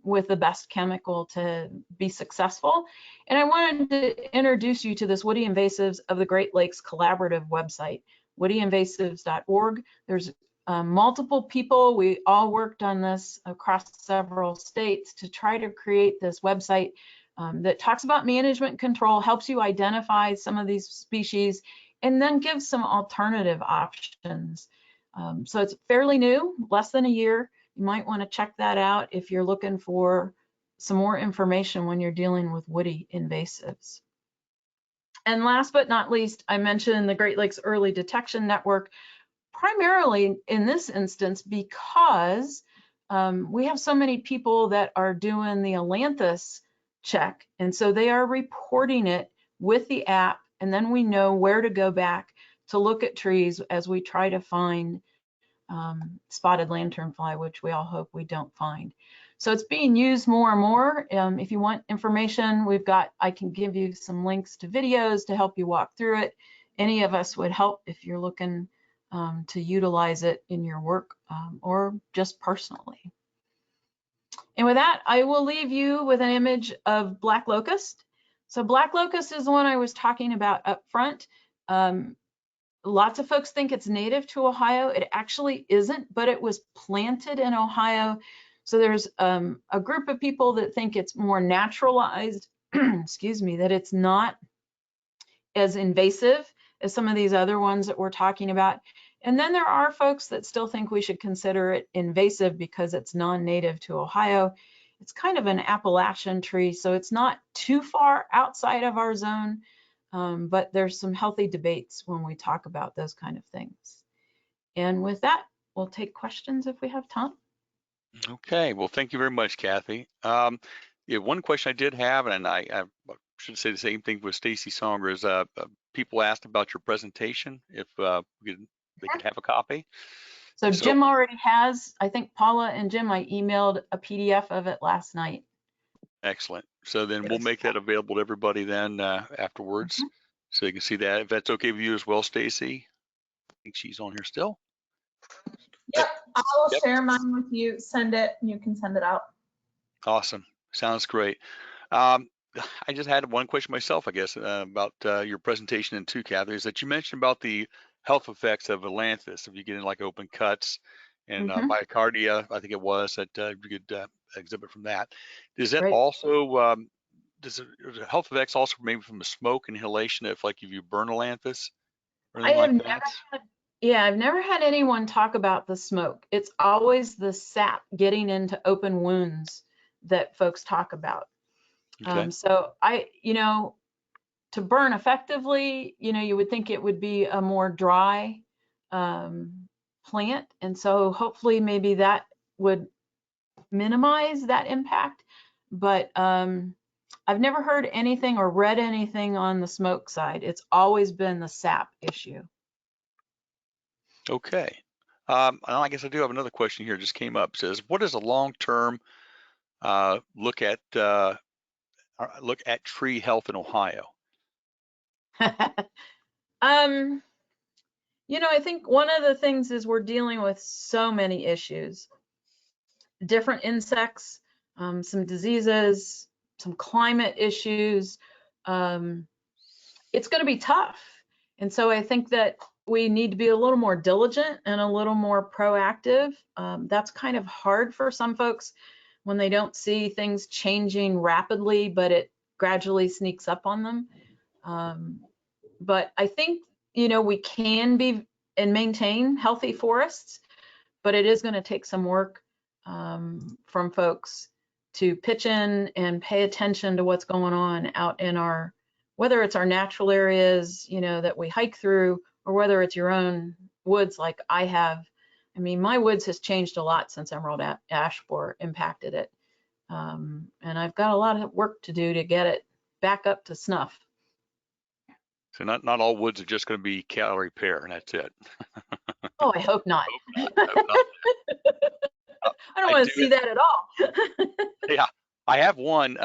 with the best chemical to be successful. And I wanted to introduce you to this Woody Invasives of the Great Lakes Collaborative website, woodyinvasives.org. There's multiple people. We all worked on this across several states to try to create this website that talks about management control, helps you identify some of these species, and then gives some alternative options. So it's fairly new, less than a year. You might want to check that out if you're looking for some more information when you're dealing with woody invasives. And last but not least, I mentioned the Great Lakes Early Detection Network, primarily in this instance because we have so many people that are doing the Ailanthus check, and so they are reporting it with the app, and then we know where to go back to look at trees as we try to find spotted lanternfly, which we all hope we don't find. So it's being used more and more. If you want information, I can give you some links to videos to help you walk through it. Any of us would help if you're looking to utilize it in your work or just personally. And with that, I will leave you with an image of black locust. So black locust is the one I was talking about up front. Lots of folks think it's native to Ohio. It actually isn't, but it was planted in Ohio. So there's a group of people that think it's more naturalized, excuse me, that it's not as invasive as some of these other ones that we're talking about. And then there are folks that still think we should consider it invasive because it's non-native to Ohio. It's kind of an Appalachian tree, so it's not too far outside of our zone, but there's some healthy debates when we talk about those kind of things. And with that, we'll take questions if we have time. Okay, well, thank you very much, Kathy. Yeah, one question I did have, and I should say the same thing with Stacy Songer, is people asked about your presentation, if they could have a copy. So Jim already has, I think Paula and Jim, I emailed a PDF of it last night. Excellent. So then we'll make that available to everybody then afterwards, so you can see that. If that's okay with you as well, Stacy. I think she's on here still. Yep, I will share mine with you, send it, and you can send it out. Awesome. Sounds great. I just had one question myself, I guess, about your presentation and too, Kathy, is that you mentioned about the health effects of Ailanthus, if you get in like open cuts and myocardia, I think it was, that you could exhibit from that. Does that also, does the health effects also maybe from the smoke inhalation, if like if you burn Ailanthus or anything like that? I've never had anyone talk about the smoke. It's always the sap getting into open wounds that folks talk about. Okay. So to burn effectively, you would think it would be a more dry plant. And so hopefully maybe that would minimize that impact. But I've never heard anything or read anything on the smoke side. It's always been the sap issue. Okay. I guess I do have another question here. Just came up. It says, what is a long-term look at tree health in Ohio? I think one of the things is we're dealing with so many issues, different insects, some diseases, some climate issues. It's going to be tough. And so I think that we need to be a little more diligent and a little more proactive. That's kind of hard for some folks when they don't see things changing rapidly, but it gradually sneaks up on them. But I think, we can be and maintain healthy forests, but it is going to take some work from folks to pitch in and pay attention to what's going on out in whether it's our natural areas, that we hike through, or whether it's your own woods like I have. I mean, my woods has changed a lot since emerald ash borer impacted it. And I've got a lot of work to do to get it back up to snuff. So not all woods are just going to be calorie pear, and that's it. Oh, I hope not. Hope not. I don't want to see that at all. Yeah, I have one.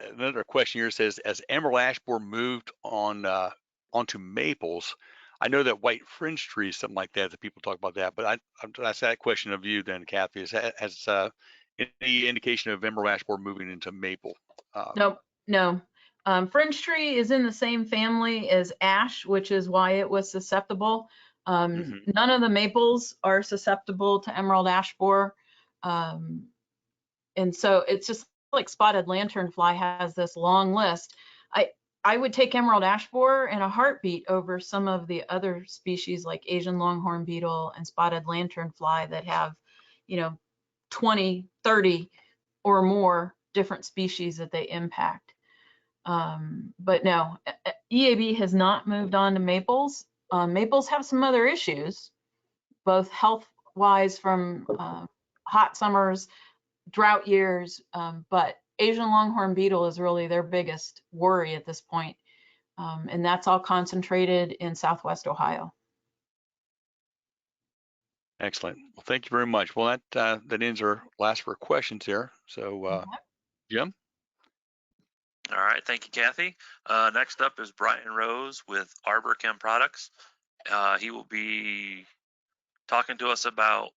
Another question here says, as emerald ash borer moved onto maples, I know that white fringe trees, something like that people talk about that, but I ask that question of you then, Kathy, has any indication of emerald ash borer moving into maple? Nope, no. Fringe tree is in the same family as ash, which is why it was susceptible. None of the maples are susceptible to emerald ash borer. And so it's just like spotted lanternfly has this long list. I would take emerald ash borer in a heartbeat over some of the other species like Asian longhorn beetle and spotted lanternfly that have, 20, 30 or more different species that they impact. But no, EAB has not moved on to maples. Maples have some other issues, both health-wise from hot summers, drought years, but Asian longhorn beetle is really their biggest worry at this point. And that's all concentrated in Southwest Ohio. Excellent. Well, thank you very much. Well, that ends our last for questions here. So, Jim? All right, thank you, Kathy. Next up is Bryan Rose with Arbor Chem Products. He will be talking to us about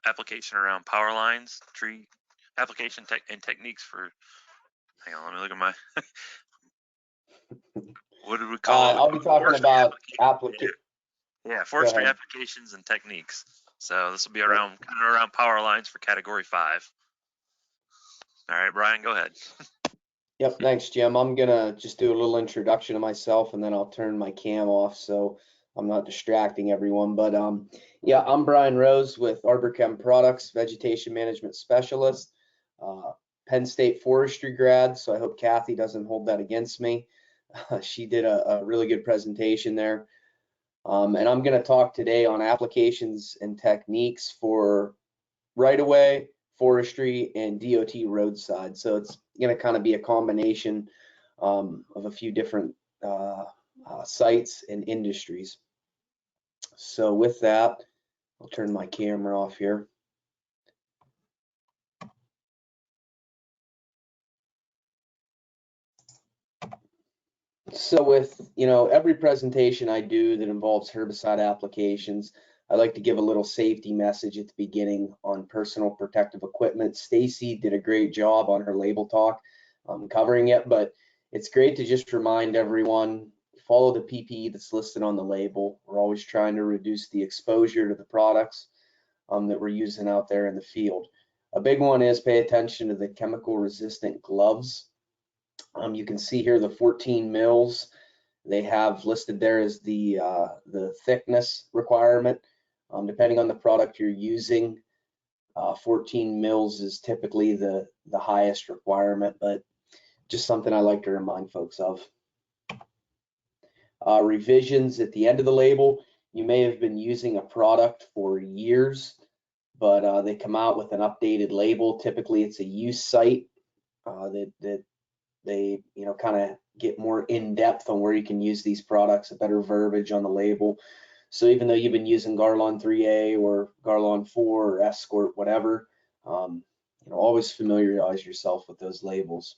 application around power lines, tree application and techniques for, hang on, let me look at my, what did we call it? I'll be talking about application. Yeah, forestry applications and techniques. So this will be around kind of around power lines for category 5. All right, Bryan, go ahead. Yep, thanks, Jim. I'm gonna just do a little introduction of myself, and then I'll turn my cam off so I'm not distracting everyone. But yeah, I'm Bryan Rose with Arbor Chem Products, Vegetation Management Specialist, Penn State Forestry grad. So I hope Kathy doesn't hold that against me. She did a really good presentation there. And I'm going to talk today on applications and techniques for right-of-way, forestry, and DOT roadside. So it's going to kind of be a combination of a few different sites and industries. So with that, I'll turn my camera off here. So with, every presentation I do that involves herbicide applications, I like to give a little safety message at the beginning on personal protective equipment. Stacy did a great job on her label talk covering it, but it's great to just remind everyone, follow the PPE that's listed on the label. We're always trying to reduce the exposure to the products that we're using out there in the field. A big one is pay attention to the chemical resistant gloves. You can see here the 14 mils they have listed there as the thickness requirement. Depending on the product you're using, 14 mils is typically the highest requirement, but just something I like to remind folks of. Revisions at the end of the label. You may have been using a product for years, but they come out with an updated label. Typically it's a use site that they kind of get more in depth on where you can use these products, a better verbiage on the label. So even though you've been using Garlon 3A or Garlon 4 or Escort, whatever, always familiarize yourself with those labels.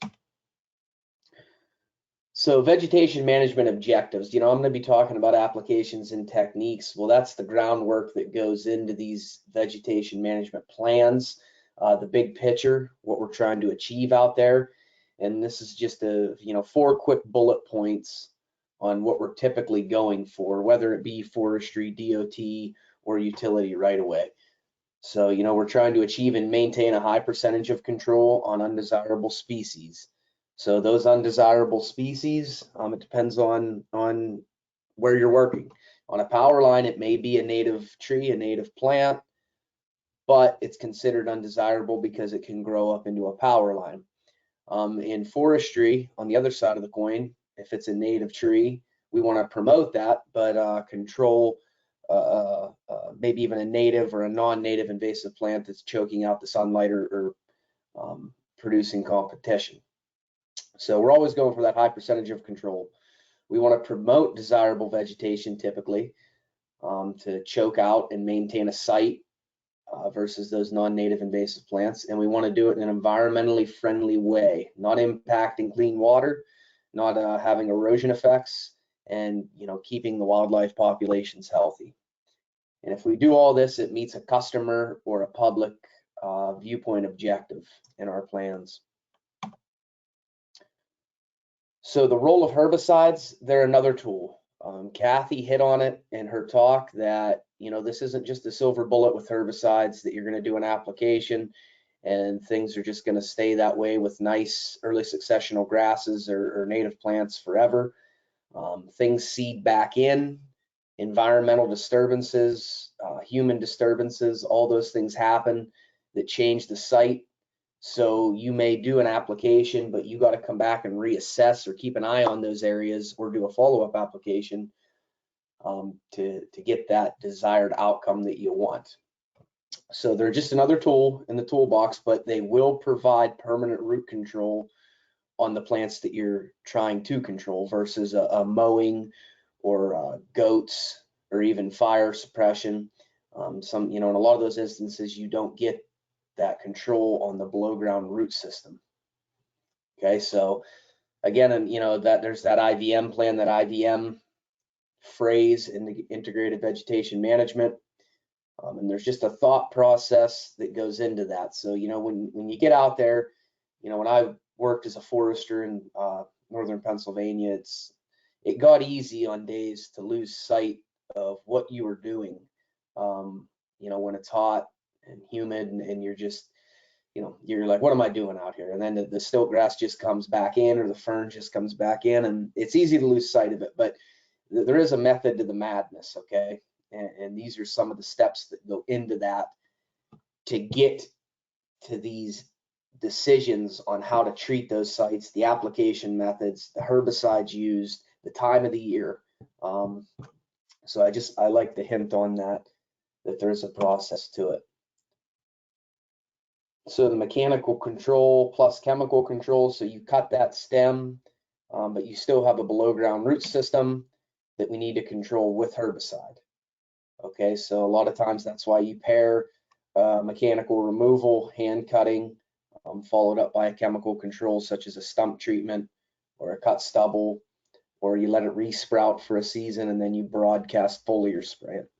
So vegetation management objectives, I'm going to be talking about applications and techniques. Well, that's the groundwork that goes into these vegetation management plans, the big picture, what we're trying to achieve out there. And this is just 4 quick bullet points on what we're typically going for, whether it be forestry, DOT, or utility right away. So, you know, we're trying to achieve and maintain a high percentage of control on undesirable species. So those undesirable species, it depends on where you're working. On a power line, it may be a native tree, a native plant, but it's considered undesirable because it can grow up into a power line. In forestry, on the other side of the coin, if it's a native tree, we want to promote that, but control maybe even a native or a non-native invasive plant that's choking out the sunlight or producing competition. So we're always going for that high percentage of control. We want to promote desirable vegetation typically to choke out and maintain a site versus those non-native invasive plants. And we want to do it in an environmentally friendly way, not impacting clean water, not having erosion effects, and, you know, keeping the wildlife populations healthy. And if we do all this, it meets a customer or a public viewpoint objective in our plans. So the role of herbicides, they're another tool. Kathy hit on it in her talk that, you know, this isn't just a silver bullet with herbicides that you're going to do an application and things are just going to stay that way with nice early successional grasses or native plants forever. Things seed back in, environmental disturbances, human disturbances, all those things happen that change the site. So you may do an application, but you got to come back and reassess or keep an eye on those areas or do a follow-up application to get that desired outcome that you want. So they're just another tool in the toolbox, but they will provide permanent root control on the plants that you're trying to control versus a mowing or goats or even fire suppression. You know, in a lot of those instances, you don't get that control on the below ground root system. Okay, so again, and you know that there's that IVM plan, that IVM phrase in the integrated vegetation management, and there's just a thought process that goes into that. So you know, when you get out there, you know, when I worked as a forester in northern Pennsylvania, it got easy on days to lose sight of what you were doing. You know, when it's hot and humid and you're just, you know, you're like, what am I doing out here? And then the stilt grass just comes back in or the fern just comes back in, and it's easy to lose sight of it. But there is a method to the madness, okay? And these are some of the steps that go into that to get to these decisions on how to treat those sites, the application methods, the herbicides used, the time of the year. So I like to hint on that there's a process to it. So the mechanical control plus chemical control, so you cut that stem, but you still have a below ground root system that we need to control with herbicide. Okay, so a lot of times that's why you pair mechanical removal, hand cutting, followed up by a chemical control such as a stump treatment or a cut stubble, or you let it re-sprout for a season and then you broadcast foliar spray it.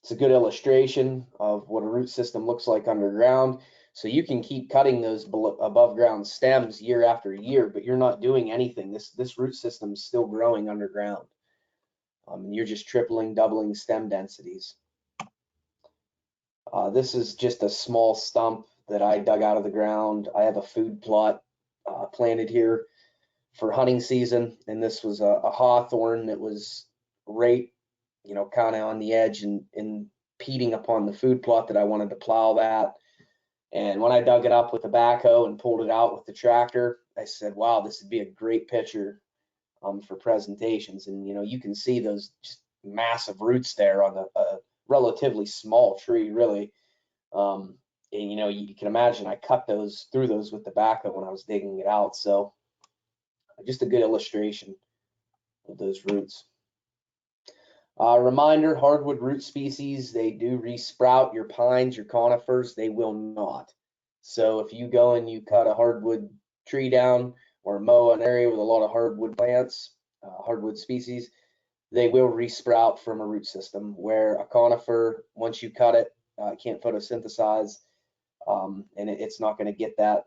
It's a good illustration of what a root system looks like underground. So you can keep cutting those above ground stems year after year, but you're not doing anything. This root system is still growing underground. You're just tripling, doubling stem densities. This is just a small stump that I dug out of the ground. I have a food plot planted here for hunting season, and this was a hawthorn that was right, you know, kind of on the edge and impeding upon the food plot that I wanted to plow that. And when I dug it up with the backhoe and pulled it out with the tractor, I said, wow, this would be a great picture for presentations. And, you know, you can see those just massive roots there on a relatively small tree, really. And, you know, you can imagine I cut through those with the backhoe when I was digging it out. So just a good illustration of those roots. Reminder, hardwood root species, they do re-sprout. Your pines, your conifers, they will not. So if you go and you cut a hardwood tree down or mow an area with a lot of hardwood plants, hardwood species, they will re-sprout from a root system, where a conifer, once you cut it, it can't photosynthesize, and it's not going to get that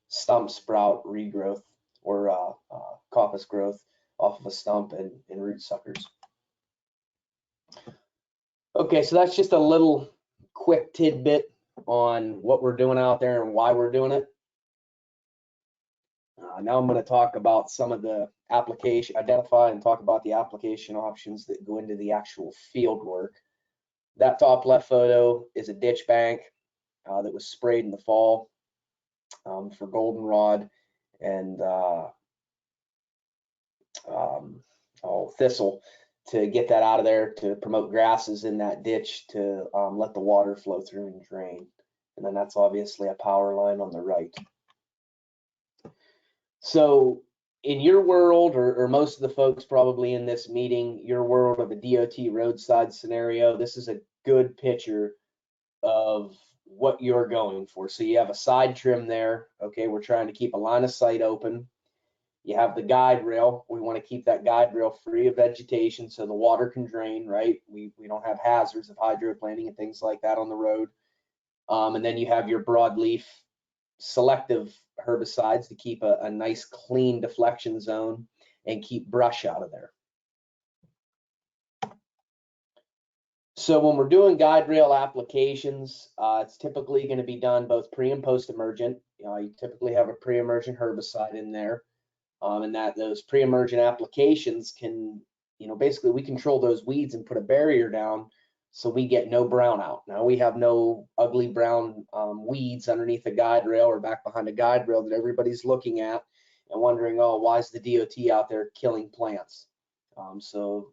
stump sprout regrowth or coppice growth off of a stump and root suckers. Okay, so that's just a little quick tidbit on what we're doing out there and why we're doing it. Now I'm going to talk about some of the application, identify and talk about the application options that go into the actual field work. That top left photo is a ditch bank that was sprayed in the fall for goldenrod and thistle, to get that out of there, to promote grasses in that ditch, to let the water flow through and drain. And then that's obviously a power line on the right. So in your world, or most of the folks probably in this meeting, your world of a DOT roadside scenario, this is a good picture of what you're going for. So you have a side trim there. Okay, we're trying to keep a line of sight open. You have the guide rail. We want to keep that guide rail free of vegetation so the water can drain, right? We don't have hazards of hydroplanting and things like that on the road. And then you have your broadleaf selective herbicides to keep a nice clean deflection zone and keep brush out of there. So when we're doing guide rail applications, it's typically going to be done both pre and post emergent. You typically have a pre-emergent herbicide in there, and that those pre-emergent applications can, basically we control those weeds and put a barrier down so we get no brownout. Now we have no ugly brown weeds underneath a guide rail or back behind a guide rail that everybody's looking at and wondering, oh, why is the DOT out there killing plants? So,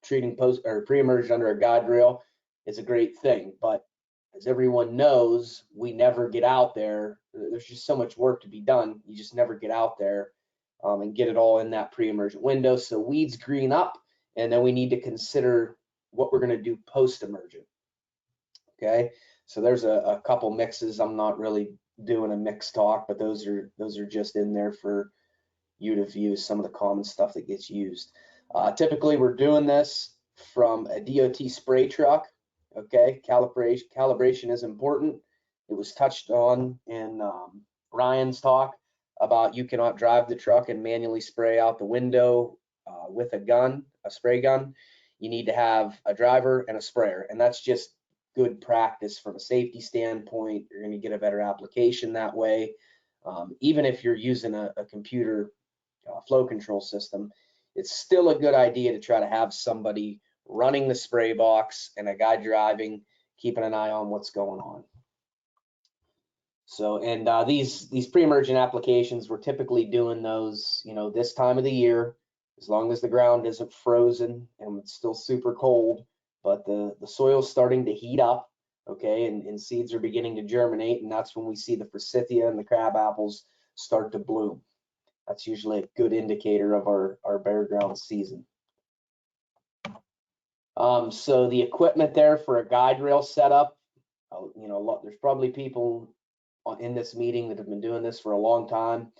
treating post or pre-emergent under a guide rail is a great thing, but as everyone knows, we never get out there. There's just so much work to be done. You just never get out there and get it all in that pre-emergent window. So weeds green up, and then we need to consider what we're going to do post-emergent. Okay, so there's a couple mixes. I'm not really doing a mix talk, but those are just in there for you to view some of the common stuff that gets used. Typically, we're doing this from a DOT spray truck. Okay, calibration is important. It was touched on in Ryan's talk about you cannot drive the truck and manually spray out the window with a gun, a spray gun. You need to have a driver and a sprayer, and that's just good practice from a safety standpoint. You're going to get a better application that way. Even if you're using a computer flow control system, it's still a good idea to try to have somebody running the spray box and a guy driving, keeping an eye on what's going on. So, and these pre-emergent applications, we're typically doing those, this time of the year, as long as the ground isn't frozen and it's still super cold, but the soil's starting to heat up, okay, and seeds are beginning to germinate, and that's when we see the forsythia and the crab apples start to bloom. That's usually a good indicator of our bare ground season. So the equipment there for a guide rail setup, there's probably people in this meeting that have been doing this for a long time,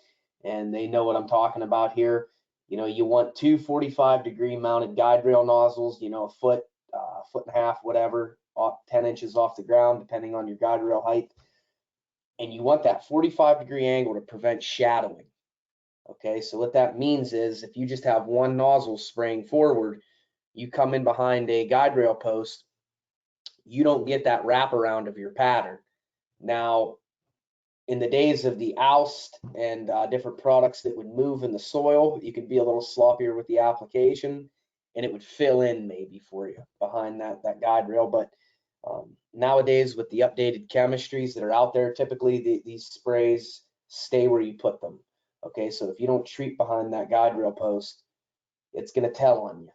and they know what I'm talking about here. You want two 45-degree mounted guide rail nozzles, a foot, foot and a half, whatever, 10 inches off the ground, depending on your guide rail height. And you want that 45-degree angle to prevent shadowing. Okay, so what that means is if you just have one nozzle spraying forward, you come in behind a guide rail post, you don't get that wraparound of your pattern. Now, in the days of the oust and different products that would move in the soil, you could be a little sloppier with the application and it would fill in maybe for you behind that guide rail. But nowadays with the updated chemistries that are out there, typically these sprays stay where you put them. Okay, so if you don't treat behind that guide rail post, it's going to tell on you.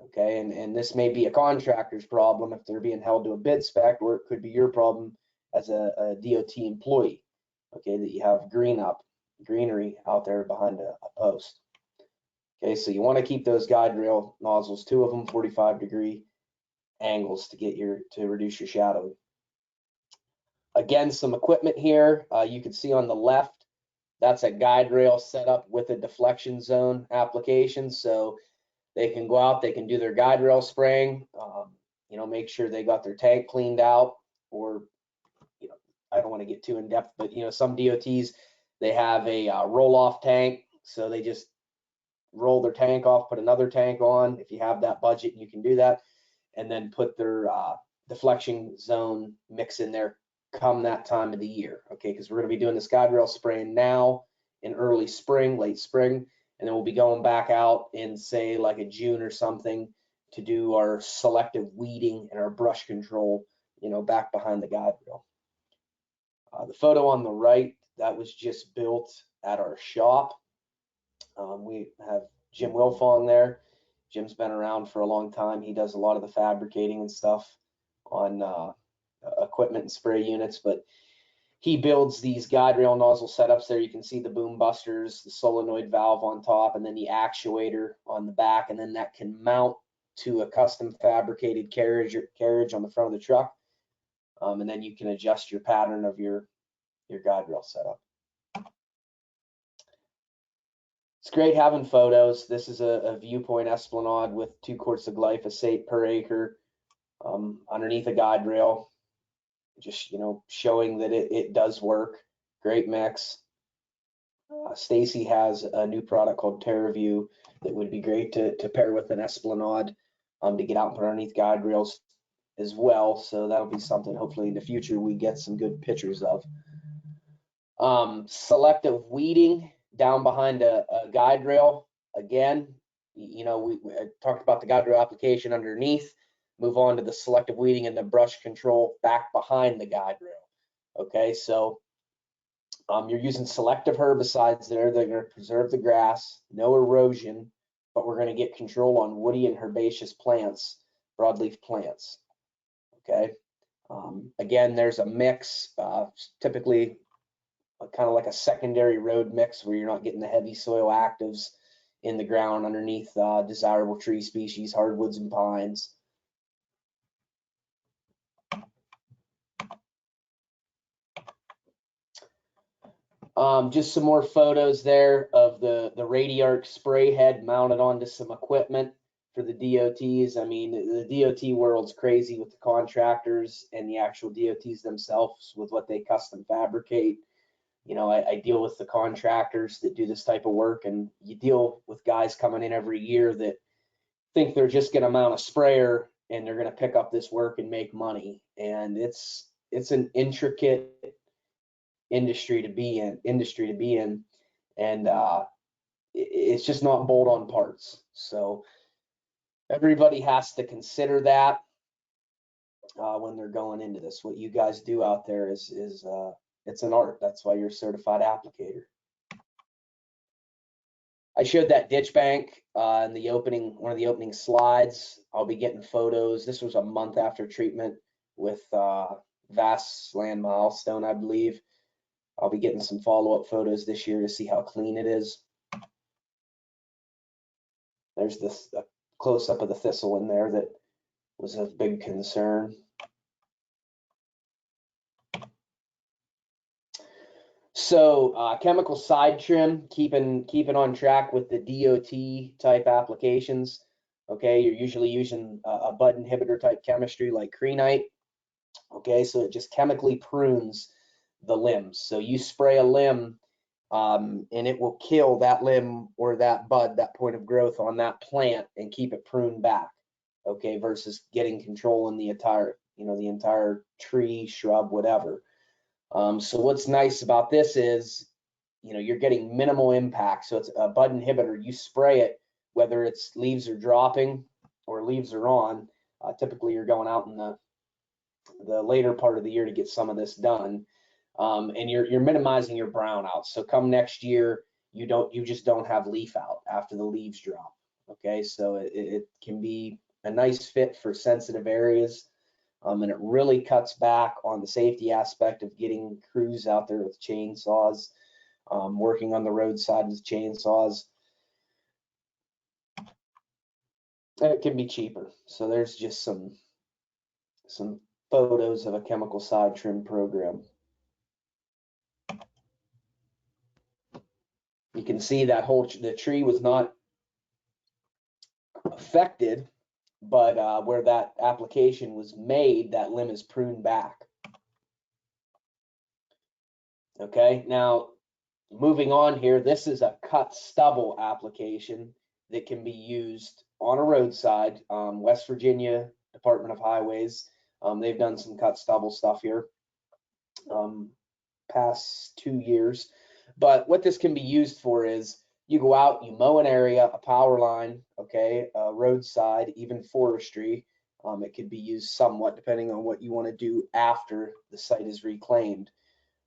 Okay, and this may be a contractor's problem if they're being held to a bid spec, or it could be your problem as a DOT employee. Okay, that you have greenery out there behind a post. Okay, so you want to keep those guide rail nozzles, two of them 45-degree angles to reduce your shadowing. Again, some equipment here. You can see on the left, that's a guide rail setup with a deflection zone application. So they can go out, they can do their guide rail spraying, make sure they got their tank cleaned out, or, I don't want to get too in depth, but, some DOTs, they have a roll-off tank So they just roll their tank off, put another tank on. If you have that budget, you can do that, and then put their deflection zone mix in there come that time of the year. Okay, because we're going to be doing this guide rail spraying now in early spring, late spring, and then we'll be going back out in, say, like a June or something to do our selective weeding and our brush control, you know, back behind the guide rail. The photo on the right, that was just built at our shop. We have Jim Wilfong there. Jim's been around for a long time. He does a lot of the fabricating and stuff on equipment and spray units, but he builds these guide rail nozzle setups there. You can see the boom busters, the solenoid valve on top, and then the actuator on the back, and then that can mount to a custom fabricated carriage on the front of the truck. And then you can adjust your pattern of your guide rail setup. It's great having photos. This is a viewpoint esplanade with 2 quarts of glyphosate per acre underneath a guide rail, just, you know, showing that it does work. Great mix. Stacy has a new product called TerraView that would be great to pair with an esplanade to get out and put underneath guide rails as well. So that'll be something hopefully in the future we get some good pictures of. Selective weeding down behind a guide rail. Again, you know, we talked about the guide rail application underneath, move on to the selective weeding and the brush control back behind the guide rail. Okay, so you're using selective herbicides there. They're going to preserve the grass, no erosion, but we're going to get control on woody and herbaceous plants, broadleaf plants. Okay, again, there's a mix, typically kind of like a secondary road mix where you're not getting the heavy soil actives in the ground underneath desirable tree species, hardwoods and pines. Just some more photos there of the Radiarc spray head mounted onto some equipment for the DOTs. I mean, the DOT world's crazy with the contractors and the actual DOTs themselves with what they custom fabricate. You know, I deal with the contractors that do this type of work, and you deal with guys coming in every year that think they're just going to mount a sprayer and they're going to pick up this work and make money. And it's an intricate industry to be in, and it's just not bolt-on parts. So everybody has to consider that when they're going into this. What you guys do out there is it's an art. That's why you're a certified applicator. I showed that ditch bank in the opening, one of the opening slides. I'll be getting photos. This was a month after treatment with Vast Land Milestone, I believe. I'll be getting some follow-up photos this year to see how clean it is. There's this close-up of the thistle in there that was a big concern. So chemical side trim, keeping on track with the DOT type applications. Okay, you're usually using a bud inhibitor type chemistry like Krenite. Okay, so it just chemically prunes the limbs. So you spray a limb and it will kill that limb or that bud, that point of growth on that plant, and keep it pruned back. Okay, versus getting control in the entire, you know, the entire tree, shrub, whatever. So what's nice about this is, you know, you're getting minimal impact. So it's a bud inhibitor. You spray it, whether it's leaves are dropping or leaves are on. Typically, you're going out in the later part of the year to get some of this done, and you're minimizing your brownouts. So come next year, you just don't have leaf out after the leaves drop. Okay, so it can be a nice fit for sensitive areas. And it really cuts back on the safety aspect of getting crews out there with chainsaws, working on the roadside with chainsaws. And it can be cheaper. So there's just some photos of a chemical side trim program. You can see that the tree was not affected, but where that application was made, that limb is pruned back. Okay, now Moving on here, this is a cut stubble application that can be used on a roadside. West Virginia Department of Highways, they've done some cut stubble stuff here past 2 years. But what this can be used for is you go out, you mow an area, a power line, okay, roadside, even forestry. It could be used somewhat depending on what you want to do after the site is reclaimed.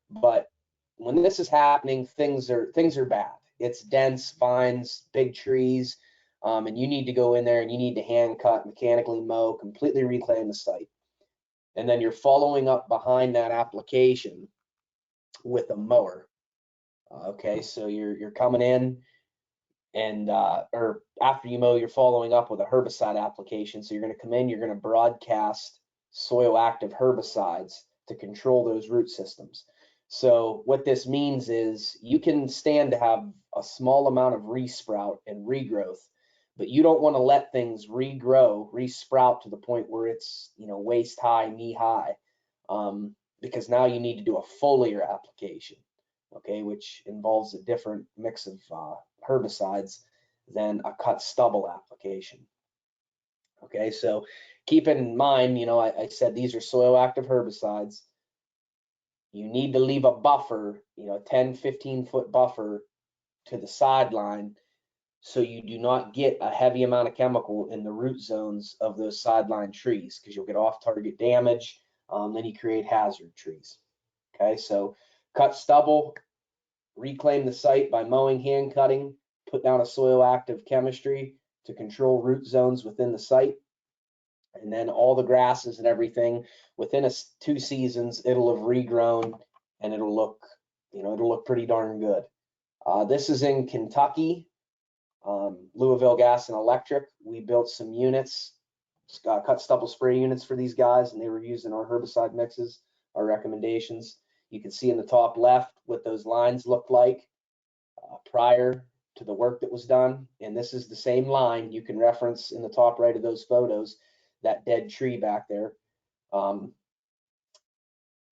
But when this is happening, things are bad. It's dense, vines, big trees, and you need to go in there and you need to hand cut, mechanically mow, completely reclaim the site. And then you're following up behind that application with a mower. Okay, so you're coming in and or after you mow, you're following up with a herbicide application. So you're going to come in, you're going to broadcast soil active herbicides to control those root systems. So what this means is you can stand to have a small amount of resprout and regrowth, but you don't want to let things regrow, resprout to the point where it's, you know, waist high, knee high, because now you need to do a foliar application, okay, which involves a different mix of herbicides than a cut stubble application. Okay, so keep in mind, you know, I said these are soil active herbicides. You need to leave a buffer, you know, a 10-15 foot buffer to the sideline so you do not get a heavy amount of chemical in the root zones of those sideline trees, because you'll get off target damage. Then you create hazard trees. Okay, so cut stubble, reclaim the site by mowing, hand cutting, put down a soil active chemistry to control root zones within the site. And then all the grasses and everything within 2 seasons, it'll have regrown and it'll look, you know, it'll look pretty darn good. This is in Kentucky, Louisville Gas and Electric. We built some units, cut stubble spray units for these guys, and they were using our herbicide mixes, our recommendations. You can see in the top left what those lines looked like prior to the work that was done. And this is the same line. You can reference in the top right of those photos that dead tree back there. And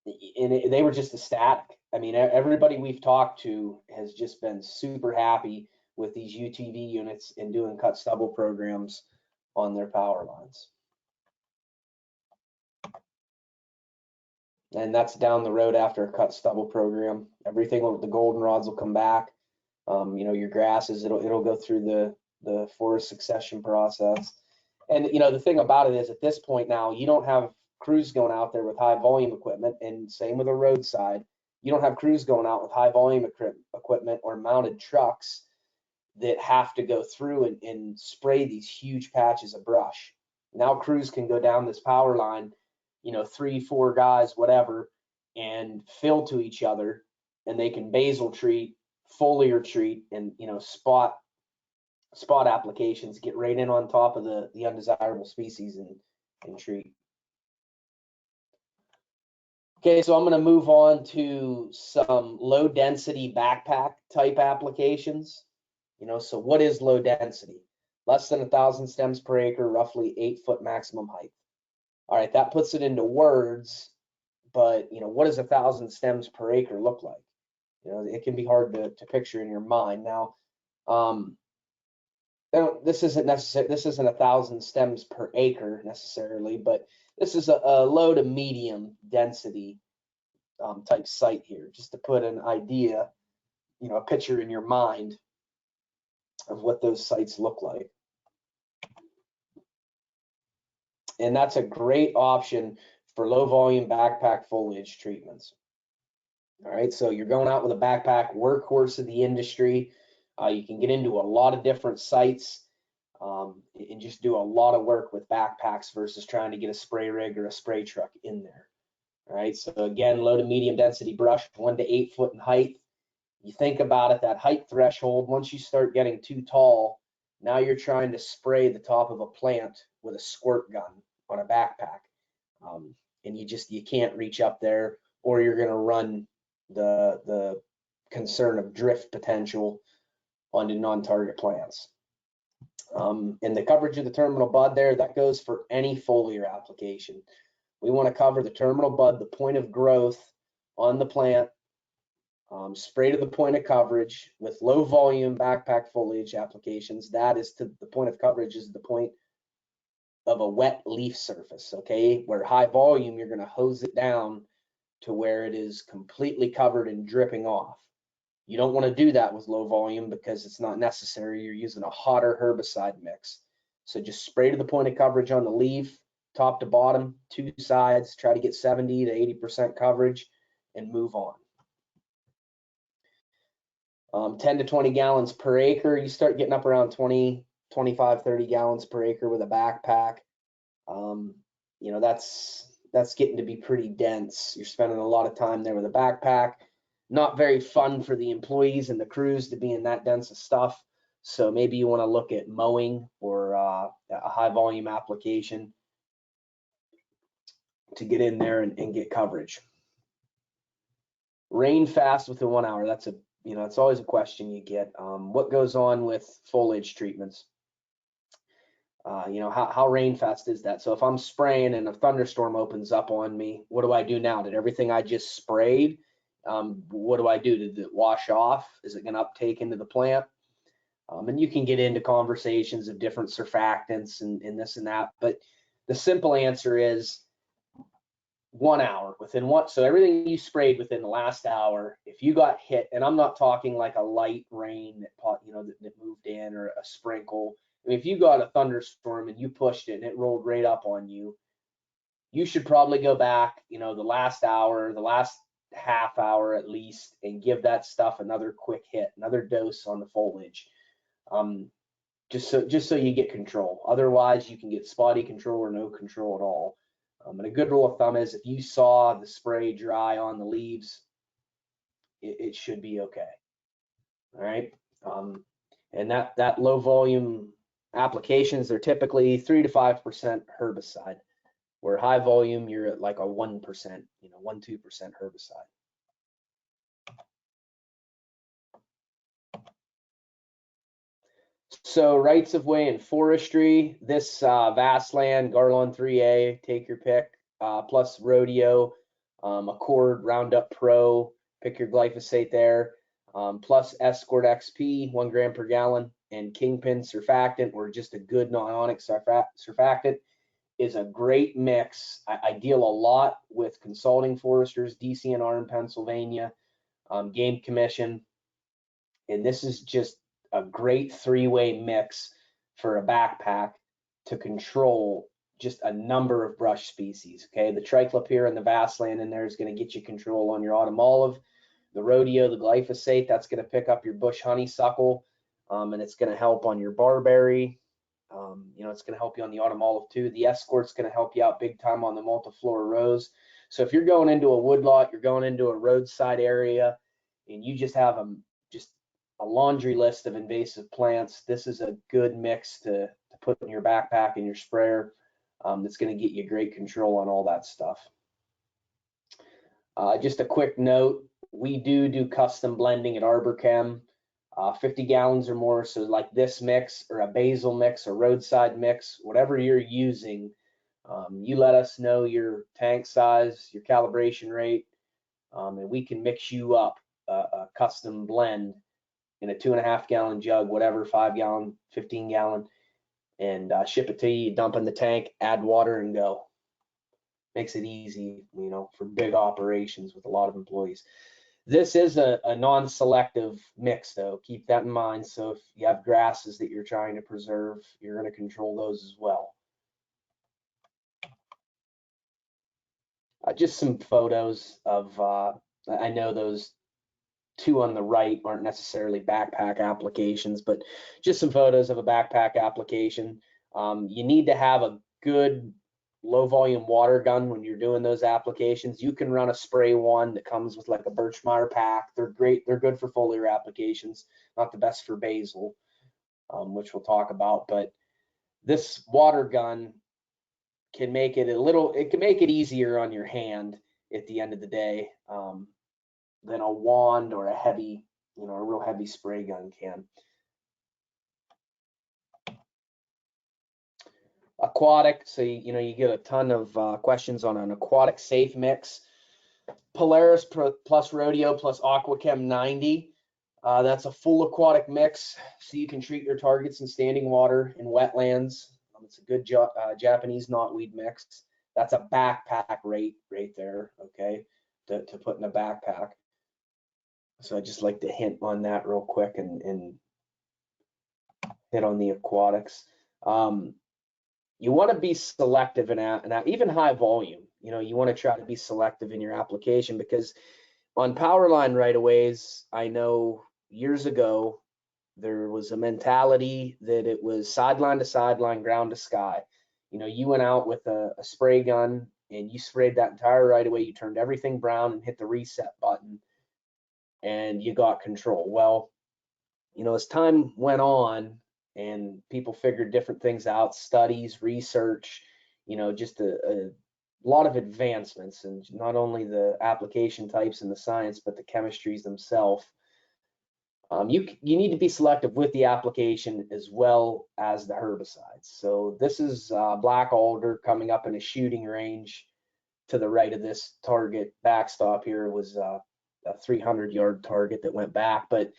they were just ecstatic. I mean, everybody we've talked to has just been super happy with these UTV units and doing cut stubble programs on their power lines. And that's down the road after a cut stubble program. Everything with the goldenrods will come back. You know, your grasses, it'll go through the forest succession process. And you know, the thing about it is at this point now, you don't have crews going out there with high volume equipment, and same with a roadside. You don't have crews going out with high volume equipment or mounted trucks that have to go through and spray these huge patches of brush. Now crews can go down this power line, you know, 3-4 guys, whatever, and fill to each other, and they can basal treat, foliar treat, and, you know, spot applications, get right in on top of the undesirable species and treat. Okay, so I'm going to move on to some low density backpack type applications. You know, so what is low density? Less than 1,000 stems per acre, roughly 8 foot maximum height. All right, that puts it into words, but you know, what does 1,000 stems per acre look like? You know, it can be hard to picture in your mind. Now, this isn't 1,000 stems per acre necessarily, but this is a low to medium density type site here, just to put an idea, you know, a picture in your mind of what those sites look like. And that's a great option for low volume backpack foliage treatments. All right, so you're going out with a backpack, workhorse of the industry. You can get into a lot of different sites and just do a lot of work with backpacks versus trying to get a spray rig or a spray truck in there. All right, so again, low to medium density brush, 1 to 8 foot in height. You think about it, that height threshold, once you start getting too tall, now you're trying to spray the top of a plant with a squirt gun on a backpack. And you can't reach up there, or you're going to run the concern of drift potential onto non-target plants. And the coverage of the terminal bud there, that goes for any foliar application. We want to cover the terminal bud, the point of growth on the plant, Spray to the point of coverage with low volume backpack foliage applications. That is to the point of coverage is the point of a wet leaf surface, okay? Where high volume, you're gonna hose it down to where it is completely covered and dripping off. You don't wanna do that with low volume because it's not necessary. You're using a hotter herbicide mix. So just spray to the point of coverage on the leaf, top to bottom, 2 sides, try to get 70 to 80% coverage and move on. 10 to 20 gallons per acre. You start getting up around 20, 25, 30 gallons per acre with a backpack. You know, that's getting to be pretty dense. You're spending a lot of time there with a backpack. Not very fun for the employees and the crews to be in that dense of stuff. So maybe you want to look at mowing or a high volume application to get in there and get coverage. Rain fast within 1 hour. That's it's always a question you get. What goes on with foliage treatments? How rain fast is that? So if I'm spraying and a thunderstorm opens up on me, what do I do now? Did everything I just sprayed, what do I do? Did it wash off? Is it going to uptake into the plant? And you can get into conversations of different surfactants and this and that, but the simple answer is 1 hour so everything you sprayed within the last hour, if you got hit, and I'm not talking like a light rain that moved in or a sprinkle. I mean, if you got a thunderstorm and you pushed it and it rolled right up on you, you should probably go back, the last hour, the last half hour at least, and give that stuff another quick hit, another dose on the foliage. Just so you get control. Otherwise, you can get spotty control or no control at all. And a good rule of thumb is if you saw the spray dry on the leaves, it should be okay. All right. And that low volume applications, they're typically 3 to 5% herbicide, where high volume, you're at like a 1%, 1-2% herbicide. So rights of way in forestry, this vast land, Garland 3A, take your pick, plus rodeo, Accord, Roundup Pro, pick your glyphosate there, plus Escort XP, 1 gram per gallon, and Kingpin surfactant, or just a good non-ionic surfactant, is a great mix. I deal a lot with consulting foresters, DCNR in Pennsylvania, Game Commission, and this is just a great 3-way mix for a backpack to control just a number of brush species. Okay, the triclopyr and the vastland in there is going to get you control on your autumn olive. The rodeo, the glyphosate, that's going to pick up your bush honeysuckle, and it's going to help on your barberry. It's going to help you on the autumn olive too. The Escort's going to help you out big time on the multiflora rose. So if you're going into a woodlot, you're going into a roadside area, and you just have a laundry list of invasive plants, this is a good mix to put in your backpack and your sprayer. That's going to get you great control on all that stuff. Just a quick note, we do custom blending at ArborChem, 50 gallons or more. So like this mix or a basil mix or roadside mix, whatever you're using, you let us know your tank size, your calibration rate, and we can mix you up a custom blend in a 2.5 gallon jug, whatever, 5 gallon, 15 gallon, and ship it to you, dump in the tank, add water and go. Makes it easy, for big operations with a lot of employees. This is a non-selective mix though, keep that in mind. So if you have grasses that you're trying to preserve, you're going to control those as well. Just some photos of, I know those 2 on the right aren't necessarily backpack applications, but just some photos of a backpack application. You need to have a good low volume water gun when you're doing those applications. You can run a spray one that comes with like a Birchmeier pack. They're great. They're good for foliar applications, not the best for basil, which we'll talk about. But this water gun can make it it can make it easier on your hand at the end of the day than a wand or a heavy, a real heavy spray gun can. Aquatic, so you get a ton of questions on an aquatic safe mix. Polaris plus Rodeo plus AquaChem 90. That's a full aquatic mix, so you can treat your targets in standing water and wetlands. It's a good Japanese knotweed mix. That's a backpack rate right there, okay, to put in a backpack. So I just like to hint on that real quick and hit on the aquatics. You want to be selective in even high volume. You know, you want to try to be selective in your application, because on power line right-of-ways, I know years ago there was a mentality that it was sideline to sideline, ground to sky. You know, you went out with a spray gun and you sprayed that entire right-of-way. You turned everything brown and hit the reset button, and you got control. Well, you know, as time went on and people figured different things out, studies, research, you know, just a lot of advancements, and not only the application types and the science, but the chemistries themselves. You need to be selective with the application as well as the herbicides. So this is black alder coming up in a shooting range to the right of this target. Backstop here was a 300-yard target that went back, but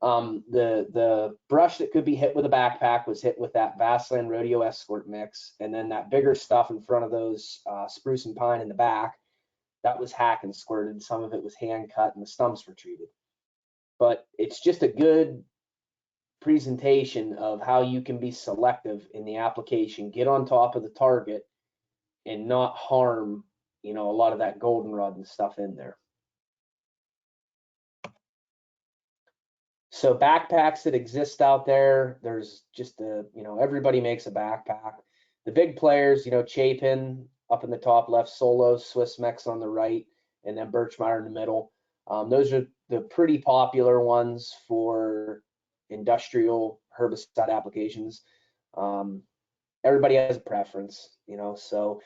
the brush that could be hit with a backpack was hit with that Vaseline Rodeo Escort mix, and then that bigger stuff in front of those spruce and pine in the back, that was hack and squirted. Some of it was hand cut and the stumps were treated. But it's just a good presentation of how you can be selective in the application, get on top of the target, and not harm, you know, a lot of that goldenrod and stuff in there. So backpacks that exist out there, there's just you know, everybody makes a backpack. The big players, you know, Chapin up in the top left, Solo, Swiss Mex on the right, and then Birchmeier in the middle. Those are the pretty popular ones for industrial herbicide applications. Everybody has a preference, you know, so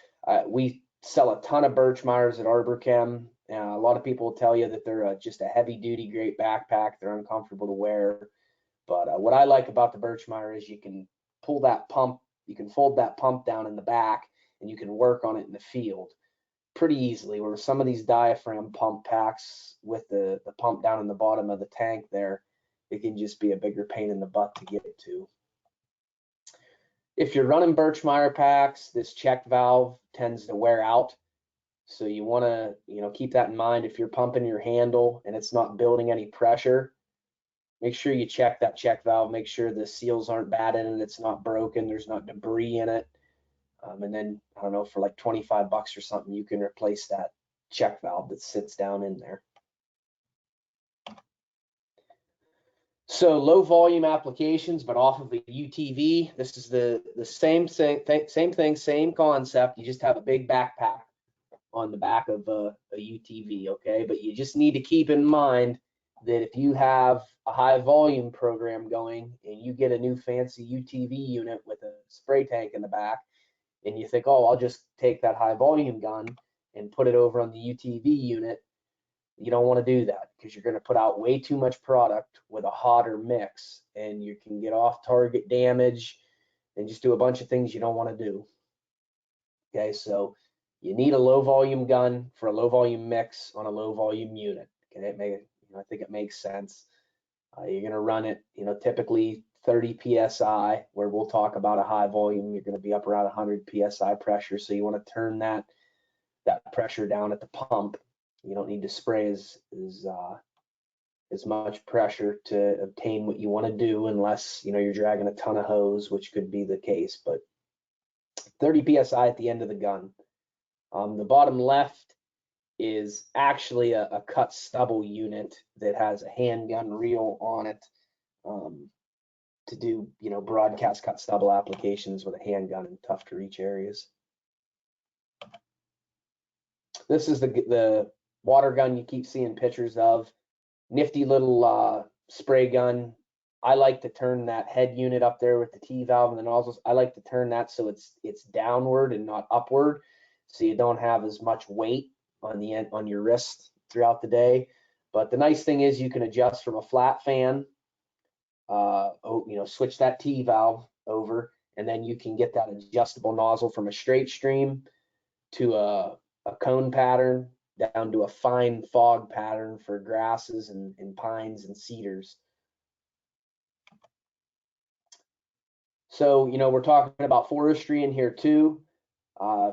we sell a ton of Birchmeiers at Arborchem. A lot of people will tell you that they're just a heavy-duty, great backpack. They're uncomfortable to wear. But what I like about the Birchmeier is you can pull that pump, you can fold that pump down in the back, and you can work on it in the field pretty easily, where some of these diaphragm pump packs with the pump down in the bottom of the tank there, it can just be a bigger pain in the butt to get it to. If you're running Birchmeier packs, this check valve tends to wear out. So you want to, you know, keep that in mind. If you're pumping your handle and it's not building any pressure, make sure you check that check valve, make sure the seals aren't bad in it, it's not broken, there's not debris in it. And then, I don't know, for like 25 bucks or something, you can replace that check valve that sits down in there. So low volume applications, but off of a UTV. This is the same thing, same concept. You just have a big backpack on the back of a UTV, okay? But you just need to keep in mind that if you have a high volume program going and you get a new fancy UTV unit with a spray tank in the back, and you think, oh, I'll just take that high volume gun and put it over on the UTV unit, you don't want to do that, because you're going to put out way too much product with a hotter mix, and you can get off target damage and just do a bunch of things you don't want to do. Okay, so you need a low volume gun for a low volume mix on a low volume unit. Okay, I think it makes sense. You're going to run it, you know, typically 30 psi, where we'll talk about a high volume. You're going to be up around 100 psi pressure, so you want to turn that pressure down at the pump. You don't need to spray as much pressure to obtain what you want to do, unless, you know, you're dragging a ton of hose, which could be the case. But 30 psi at the end of the gun. The bottom left is actually a cut stubble unit that has a handgun reel on it to do, you know, broadcast cut stubble applications with a handgun in tough to reach areas. This is the water gun you keep seeing pictures of. Nifty little spray gun. I like to turn that head unit up there with the T valve and the nozzles. I like to turn that so it's downward and not upward, so you don't have as much weight on the end on your wrist throughout the day. But the nice thing is you can adjust from a flat fan, you know, switch that T valve over, and then you can get that adjustable nozzle from a straight stream to a cone pattern down to a fine fog pattern for grasses and pines and cedars. So, we're talking about forestry in here too.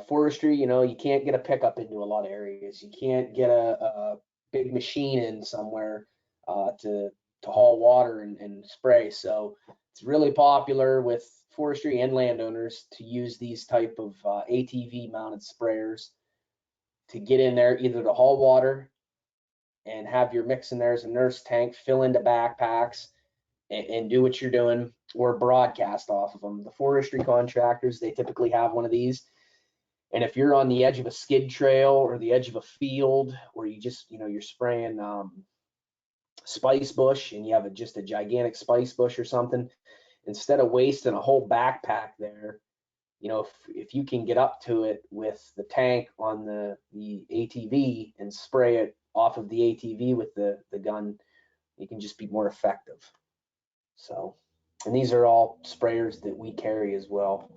Forestry, you can't get a pickup into a lot of areas. You can't get a big machine in somewhere to haul water and spray. So it's really popular with forestry and landowners to use these type of ATV mounted sprayers to get in there, either to haul water and have your mix in there as a nurse tank, fill into backpacks and do what you're doing, or broadcast off of them. The forestry contractors, they typically have one of these. And if you're on the edge of a skid trail or the edge of a field, or you just, you're spraying spice bush and you have just a gigantic spice bush or something, instead of wasting a whole backpack there, if you can get up to it with the tank on the ATV and spray it off of the ATV with the gun, you can just be more effective. So, and these are all sprayers that we carry as well.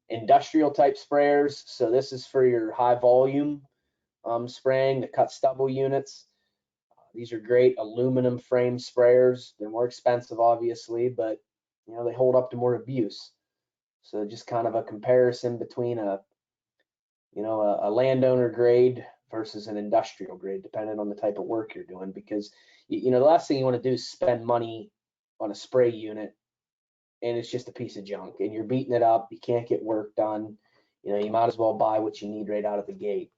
Industrial type sprayers. So this is for your high volume spraying, the cut stubble units. These are great aluminum frame sprayers. They're more expensive, obviously, but they hold up to more abuse. So just kind of a comparison between a landowner grade versus an industrial grade, depending on the type of work you're doing. Because the last thing you want to do is spend money on a spray unit and it's just a piece of junk and you're beating it up. You can't get work done. You might as well buy what you need right out of the gate.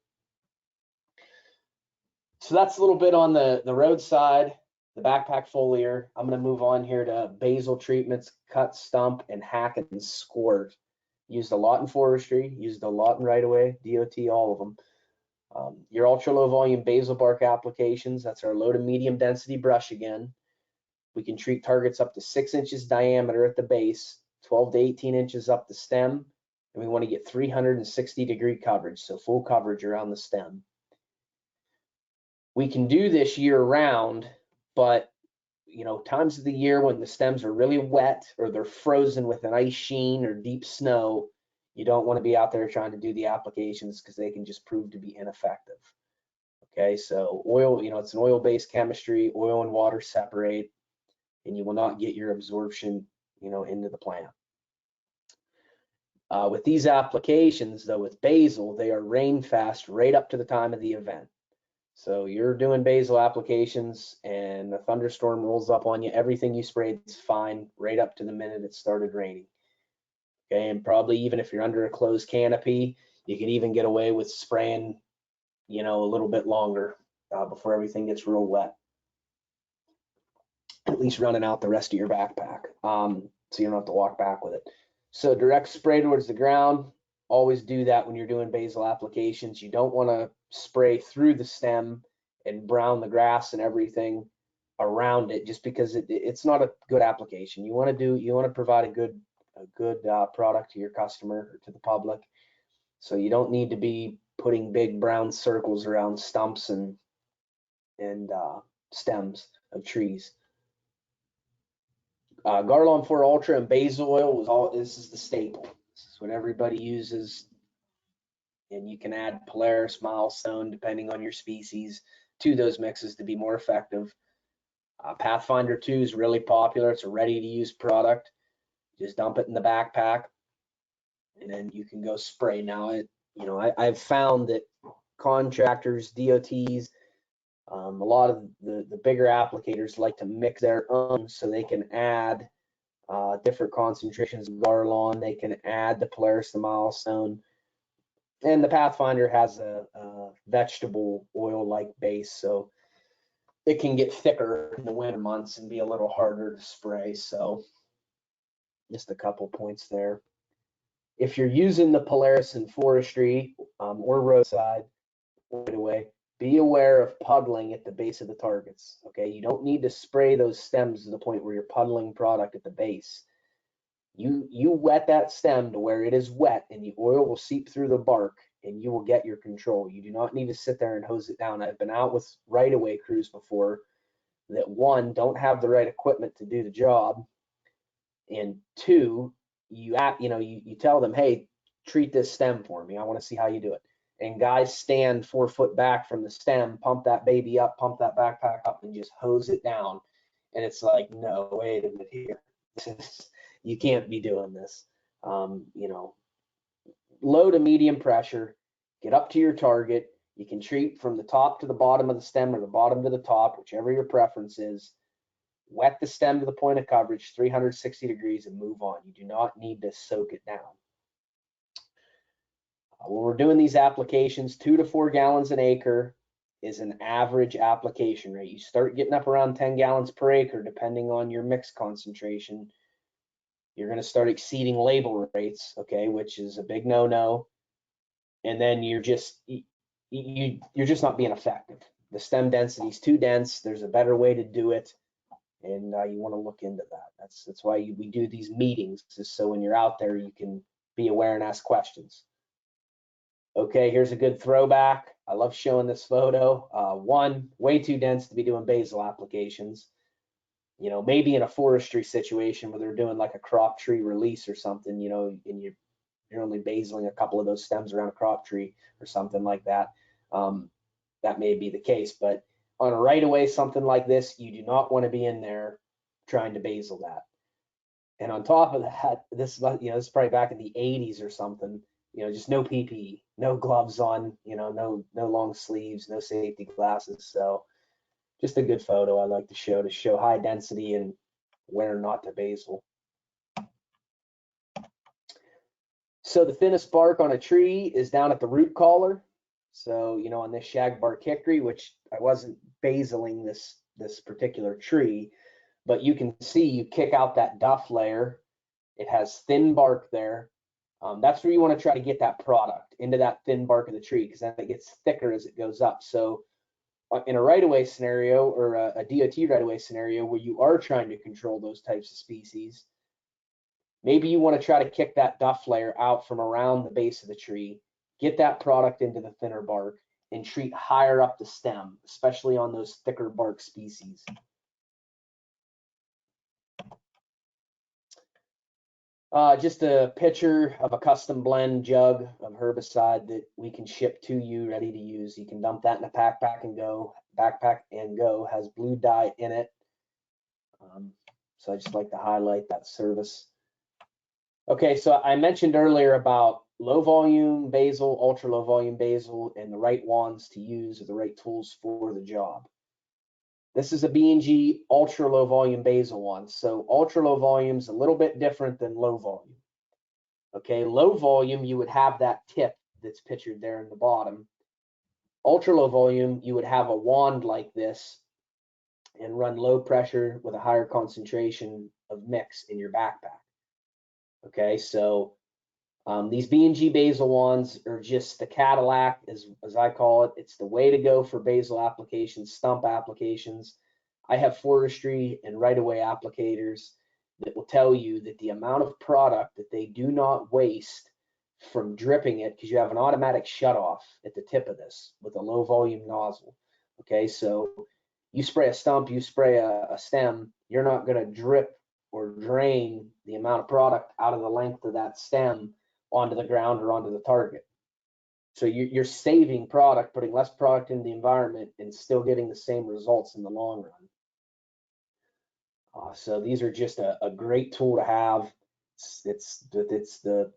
So that's a little bit on the roadside, the backpack foliar. I'm going to move on here to basal treatments, cut, stump, and hack and squirt. Used a lot in forestry, used a lot in right-of-way, DOT, all of them. Your ultra low volume basal bark applications, that's our low to medium density brush again. We can treat targets up to 6 inches diameter at the base, 12 to 18 inches up the stem, and we want to get 360-degree coverage, so full coverage around the stem. We can do this year round, but times of the year when the stems are really wet or they're frozen with an ice sheen or deep snow, you don't want to be out there trying to do the applications because they can just prove to be ineffective. Okay, so oil, it's an oil-based chemistry, oil and water separate, and you will not get your absorption, into the plant. With these applications, though, with basal, they are rain fast right up to the time of the event. So you're doing basal applications and a thunderstorm rolls up on you, everything you sprayed is fine right up to the minute it started raining. Okay, and probably even if you're under a closed canopy, you can even get away with spraying, a little bit longer before everything gets real wet. At least running out the rest of your backpack, so you don't have to walk back with it. So direct spray towards the ground. Always do that when you're doing basal applications. You don't want to spray through the stem and brown the grass and everything around it, just because it's not a good application. You want to provide a good product to your customer or to the public. So you don't need to be putting big brown circles around stumps and stems of trees. Garlon 4 Ultra and basal oil this is the staple. This is what everybody uses. And you can add Polaris, Milestone, depending on your species, to those mixes to be more effective. Pathfinder 2 is really popular. It's a ready-to-use product. Just dump it in the backpack, and then you can go spray. Now, I've found that contractors, DOTs, a lot of the bigger applicators like to mix their own so they can add different concentrations of Garlon. They can add the Polaris, the Milestone. And the Pathfinder has a vegetable oil-like base, so it can get thicker in the winter months and be a little harder to spray. So just a couple points there. If you're using the Polaris in forestry or roadside, right away, be aware of puddling at the base of the targets. Okay, you don't need to spray those stems to the point where you're puddling product at the base. You wet that stem to where it is wet and the oil will seep through the bark and you will get your control. You do not need to sit there and hose it down. I've been out with right-of-way crews before that, one, don't have the right equipment to do the job, and two, you tell them, hey, treat this stem for me. I want to see how you do it. and guys stand 4 foot back from the stem, pump that baby up, pump that backpack up, and just hose it down. And it's like, no, wait a minute here. You can't be doing this. You know, low to medium pressure, get up to your target. You can treat from the top to the bottom of the stem or the bottom to the top, whichever your preference is. Wet the stem to the point of coverage, 360 degrees, and move on. You do not need to soak it down. When we're doing these applications, 2 to 4 gallons an acre is an average application rate. You start getting up around 10 gallons per acre, depending on your mix concentration. You're going to start exceeding label rates, okay, which is a big no-no. And then you're just not being effective. The stem density is too dense. There's a better way to do it, and you want to look into that. That's why we do these meetings, just so when you're out there, you can be aware and ask questions. Okay, here's a good throwback. I love showing this photo. One, way too dense to be doing basil applications. You know, maybe in a forestry situation where they're doing like a crop tree release or something, you know, and you're only basiling a couple of those stems around a crop tree or something like that. That may be the case, but on a right of way, something like this, you do not want to be in there trying to basil that. And on top of that, this is probably back in the 80s or something. You know, just no PPE, no gloves on, you know, no long sleeves, no safety glasses. So just a good photo I like to show high density and where not to basil. So the thinnest bark on a tree is down at the root collar. So, you know, on this shagbark hickory, which I wasn't basiling this particular tree, but you can see you kick out that duff layer. It has thin bark there. That's where you want to try to get that product into that thin bark of the tree, because then it gets thicker as it goes up. So in a right-of-way scenario or a DOT right-of-way scenario where you are trying to control those types of species, maybe you want to try to kick that duff layer out from around the base of the tree, get that product into the thinner bark, and treat higher up the stem, especially on those thicker bark species. Just a picture of a custom blend jug of herbicide that we can ship to you ready to use. You can dump that in a backpack and go. Has blue dye in it. So I just like to highlight that service. Okay, so I mentioned earlier about low volume basil, ultra low volume basil, and the right wands to use or the right tools for the job. This is a B&G ultra low volume basil one. So ultra low volume is a little bit different than low volume. Okay, low volume, you would have that tip that's pictured there in the bottom. Ultra low volume, you would have a wand like this and run low pressure with a higher concentration of mix in your backpack. Okay, so these B&G basil wands are just the Cadillac, as I call it. It's the way to go for basil applications, stump applications. I have forestry and right-of-way applicators that will tell you that the amount of product that they do not waste from dripping it, because you have an automatic shutoff at the tip of this with a low volume nozzle. Okay, so you spray a stump, you spray a stem, you're not going to drip or drain the amount of product out of the length of that stem onto the ground or onto the target. So you're saving product, putting less product in the environment, and still getting the same results in the long run. So these are just a great tool to have. It's the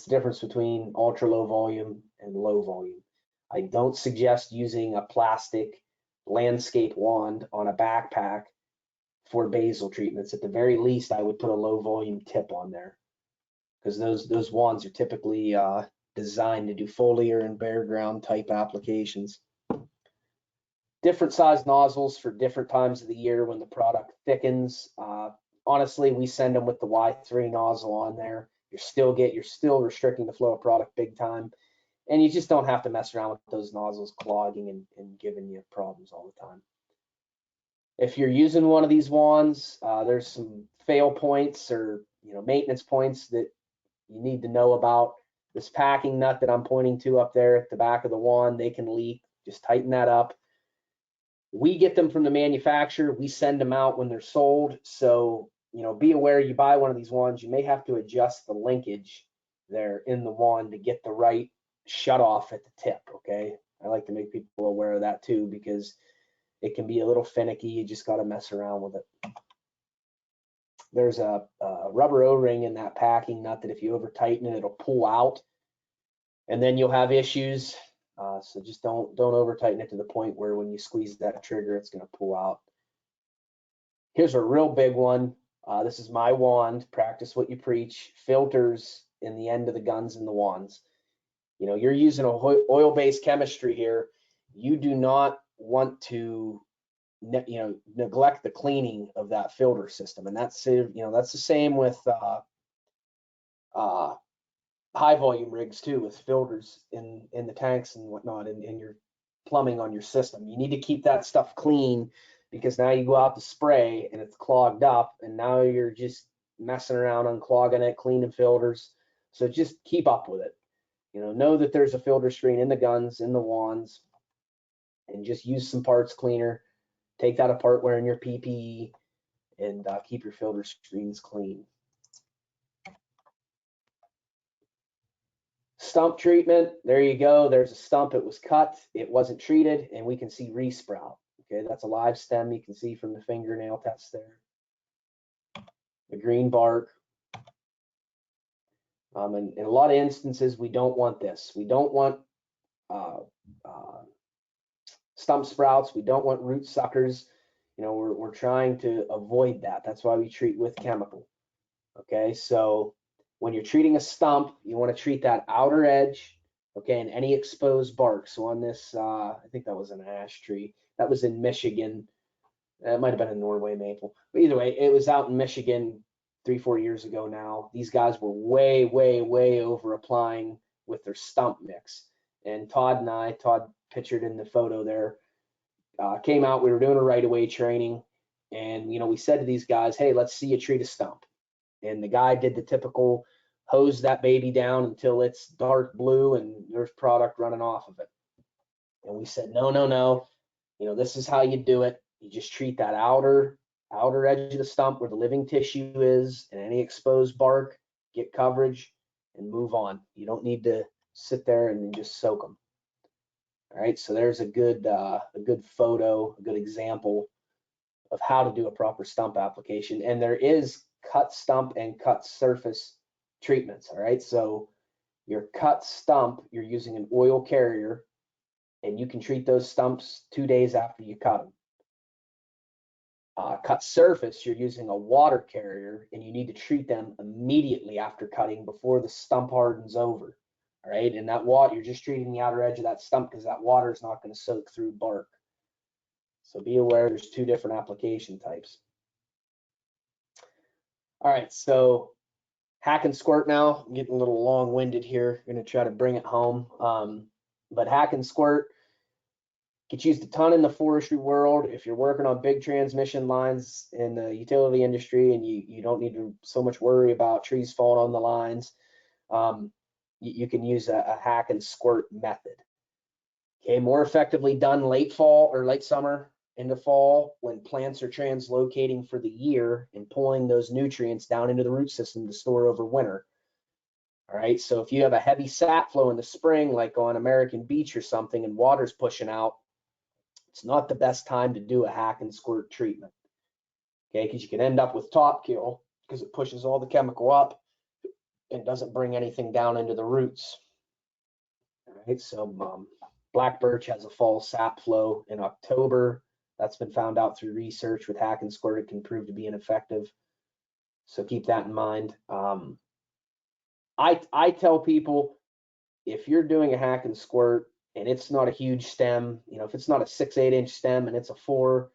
difference between ultra low volume and low volume. I don't suggest using a plastic landscape wand on a backpack for basil treatments. At the very least, I would put a low volume tip on there, because those wands are typically designed to do foliar and bare ground type applications. Different size nozzles for different times of the year when the product thickens. Honestly, we send them with the Y3 nozzle on there. You're still restricting the flow of product big time, and you just don't have to mess around with those nozzles clogging and giving you problems all the time. If you're using one of these wands, there's some fail points or maintenance points that you need to know about. This packing nut that I'm pointing to up there at the back of the wand, they can leak. Just tighten that up. We get them from the manufacturer. We send them out when they're sold. So, be aware, you buy one of these wands, you may have to adjust the linkage there in the wand to get the right shut off at the tip, okay? I like to make people aware of that too, because it can be a little finicky. You just got to mess around with it. There's a rubber O-ring in that packing nut that if you over tighten it, it'll pull out, and then you'll have issues. So just don't over tighten it to the point where when you squeeze that trigger, it's going to pull out. Here's a real big one. This is my wand. Practice what you preach. Filters in the end of the guns and the wands. You know, you're using a oil-based chemistry here. You do not want to, neglect the cleaning of that filter system, and that's that's the same with high volume rigs too, with filters in the tanks and whatnot, in your plumbing on your system. You need to keep that stuff clean, because now you go out to spray and it's clogged up, and now you're just messing around unclogging it, cleaning filters. So just keep up with it. Know that there's a filter screen in the guns, in the wands, and just use some parts cleaner. Take that apart wearing your PPE, and keep your filter screens clean. Stump treatment, there you go. There's a stump, it was cut, it wasn't treated, and we can see resprout. Okay, that's a live stem, you can see from the fingernail test there. The green bark. And in a lot of instances, we don't want this. We don't want stump sprouts. We don't want root suckers. We're trying to avoid that. That's why we treat with chemical. Okay, so when you're treating a stump, you want to treat that outer edge, okay, and any exposed bark. So on this, I think that was an ash tree. That was in Michigan. It might have been a Norway maple. But either way, it was out in Michigan 3-4 years ago now. These guys were way over applying with their stump mix. And Todd pictured in the photo there, came out. We were doing a right-of-way training, and we said to these guys, hey, let's see you treat a stump. And the guy did the typical hose that baby down until it's dark blue and there's product running off of it. And we said, no, this is how you do it. You just treat that outer edge of the stump where the living tissue is, and any exposed bark, get coverage, and move on. You don't need to sit there and just soak them. All right, so there's a good photo, a good example of how to do a proper stump application. And there is cut stump and cut surface treatments. All right, so your cut stump, you're using an oil carrier, and you can treat those stumps 2 days after you cut them. Cut surface, you're using a water carrier, and you need to treat them immediately after cutting before the stump hardens over. All right, and that water, you're just treating the outer edge of that stump because that water is not going to soak through bark. So be aware there's 2 different application types. All right, so hack and squirt now. I'm getting a little long-winded here. I'm going to try to bring it home. But hack and squirt gets used a ton in the forestry world. If you're working on big transmission lines in the utility industry and you don't need to so much worry about trees falling on the lines, you can use a hack and squirt method. Okay, more effectively done late fall or late summer into fall when plants are translocating for the year and pulling those nutrients down into the root system to store over winter. All right, so if you have a heavy sap flow in the spring, like on American Beach or something, and water's pushing out, it's not the best time to do a hack and squirt treatment. Okay, because you can end up with top kill because it pushes all the chemical up and doesn't bring anything down into the roots. All right, so black birch has a fall sap flow in October. That's been found out through research with hack and squirt. It can prove to be ineffective. So keep that in mind. I tell people, if you're doing a hack and squirt and it's not a huge stem, if it's not a 6-8 inch stem and it's a 4,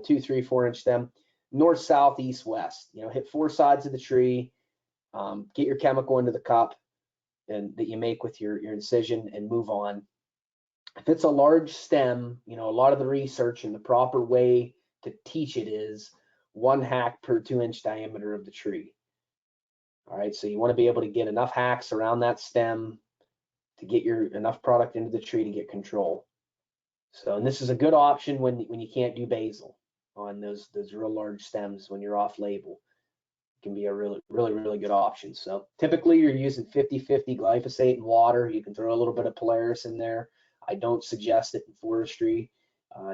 2, 3, 4 inch stem, north, south, east, west, hit 4 sides of the tree, get your chemical into the cup and that you make with your incision and move on. If it's a large stem, a lot of the research and the proper way to teach it is 1 hack per 2 inch diameter of the tree. All right, so you want to be able to get enough hacks around that stem to get enough product into the tree to get control. So, and this is a good option when you can't do basil on those real large stems when you're off label. can be a really good option. So typically you're using 50-50 glyphosate and water. You can throw a little bit of Polaris in there. I don't suggest it in forestry.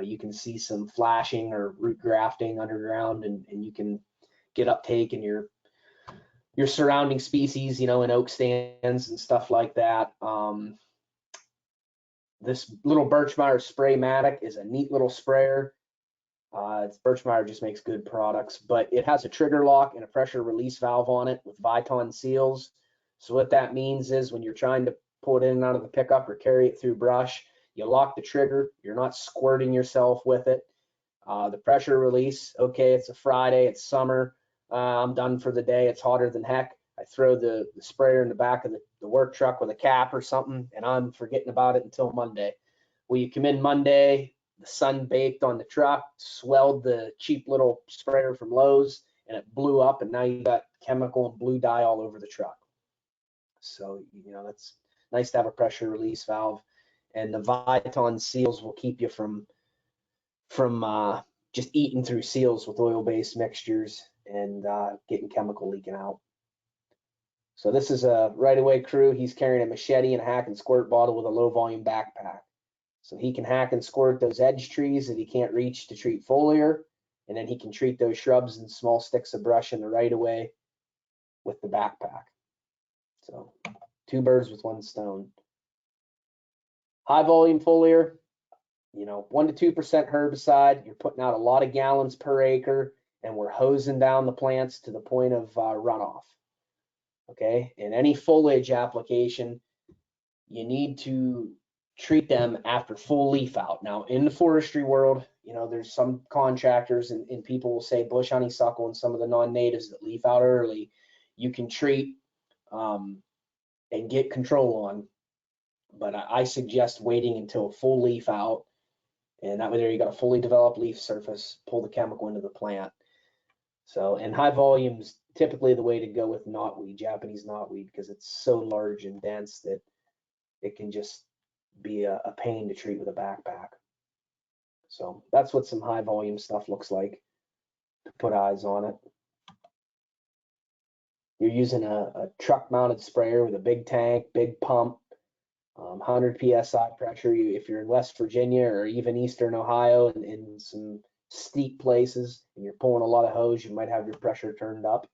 You can see some flashing or root grafting underground, and you can get uptake in your surrounding species, you know, in oak stands and stuff like that. This little Birchmeier Spray-Matic is a neat little sprayer. Birchmeier just makes good products, but it has a trigger lock and a pressure release valve on it with Viton seals. So what that means is when you're trying to pull it in and out of the pickup or carry it through brush, you lock the trigger. You're not squirting yourself with it. The pressure release, okay, it's a Friday, it's summer. I'm done for the day. It's hotter than heck. I throw the sprayer in the back of the work truck with a cap or something, and I'm forgetting about it until Monday. Well, you come in Monday, the sun baked on the truck, swelled the cheap little sprayer from Lowe's, and it blew up, and now you got chemical and blue dye all over the truck. So, you know, that's nice to have a pressure release valve, and the Viton seals will keep you from just eating through seals with oil-based mixtures and getting chemical leaking out. So this is a right-of-way crew. He's carrying a machete and a hack and squirt bottle with a low-volume backpack. So he can hack and squirt those edge trees that he can't reach to treat foliar, and then he can treat those shrubs and small sticks of brush in the right-of-way with the backpack. So 2 birds with 1 stone. High-volume foliar, you know, 1 to 2% herbicide. You're putting out a lot of gallons per acre, and we're hosing down the plants to the point of runoff. Okay, in any foliage application, you need to treat them after full leaf out. Now, in the forestry world, you know, there's some contractors and people will say bush honeysuckle and some of the non-natives that leaf out early, you can treat and get control on. But I suggest waiting until full leaf out, and that way there you got a fully developed leaf surface, pull the chemical into the plant. So, and high volumes, typically the way to go with knotweed, Japanese knotweed, because it's so large and dense that it can just be a pain to treat with a backpack. So that's what some high volume stuff looks like to put eyes on it. You're using a truck mounted sprayer with a big tank, big pump, 100 PSI pressure. If you're in West Virginia or even Eastern Ohio and in some steep places and you're pulling a lot of hose, you might have your pressure turned up.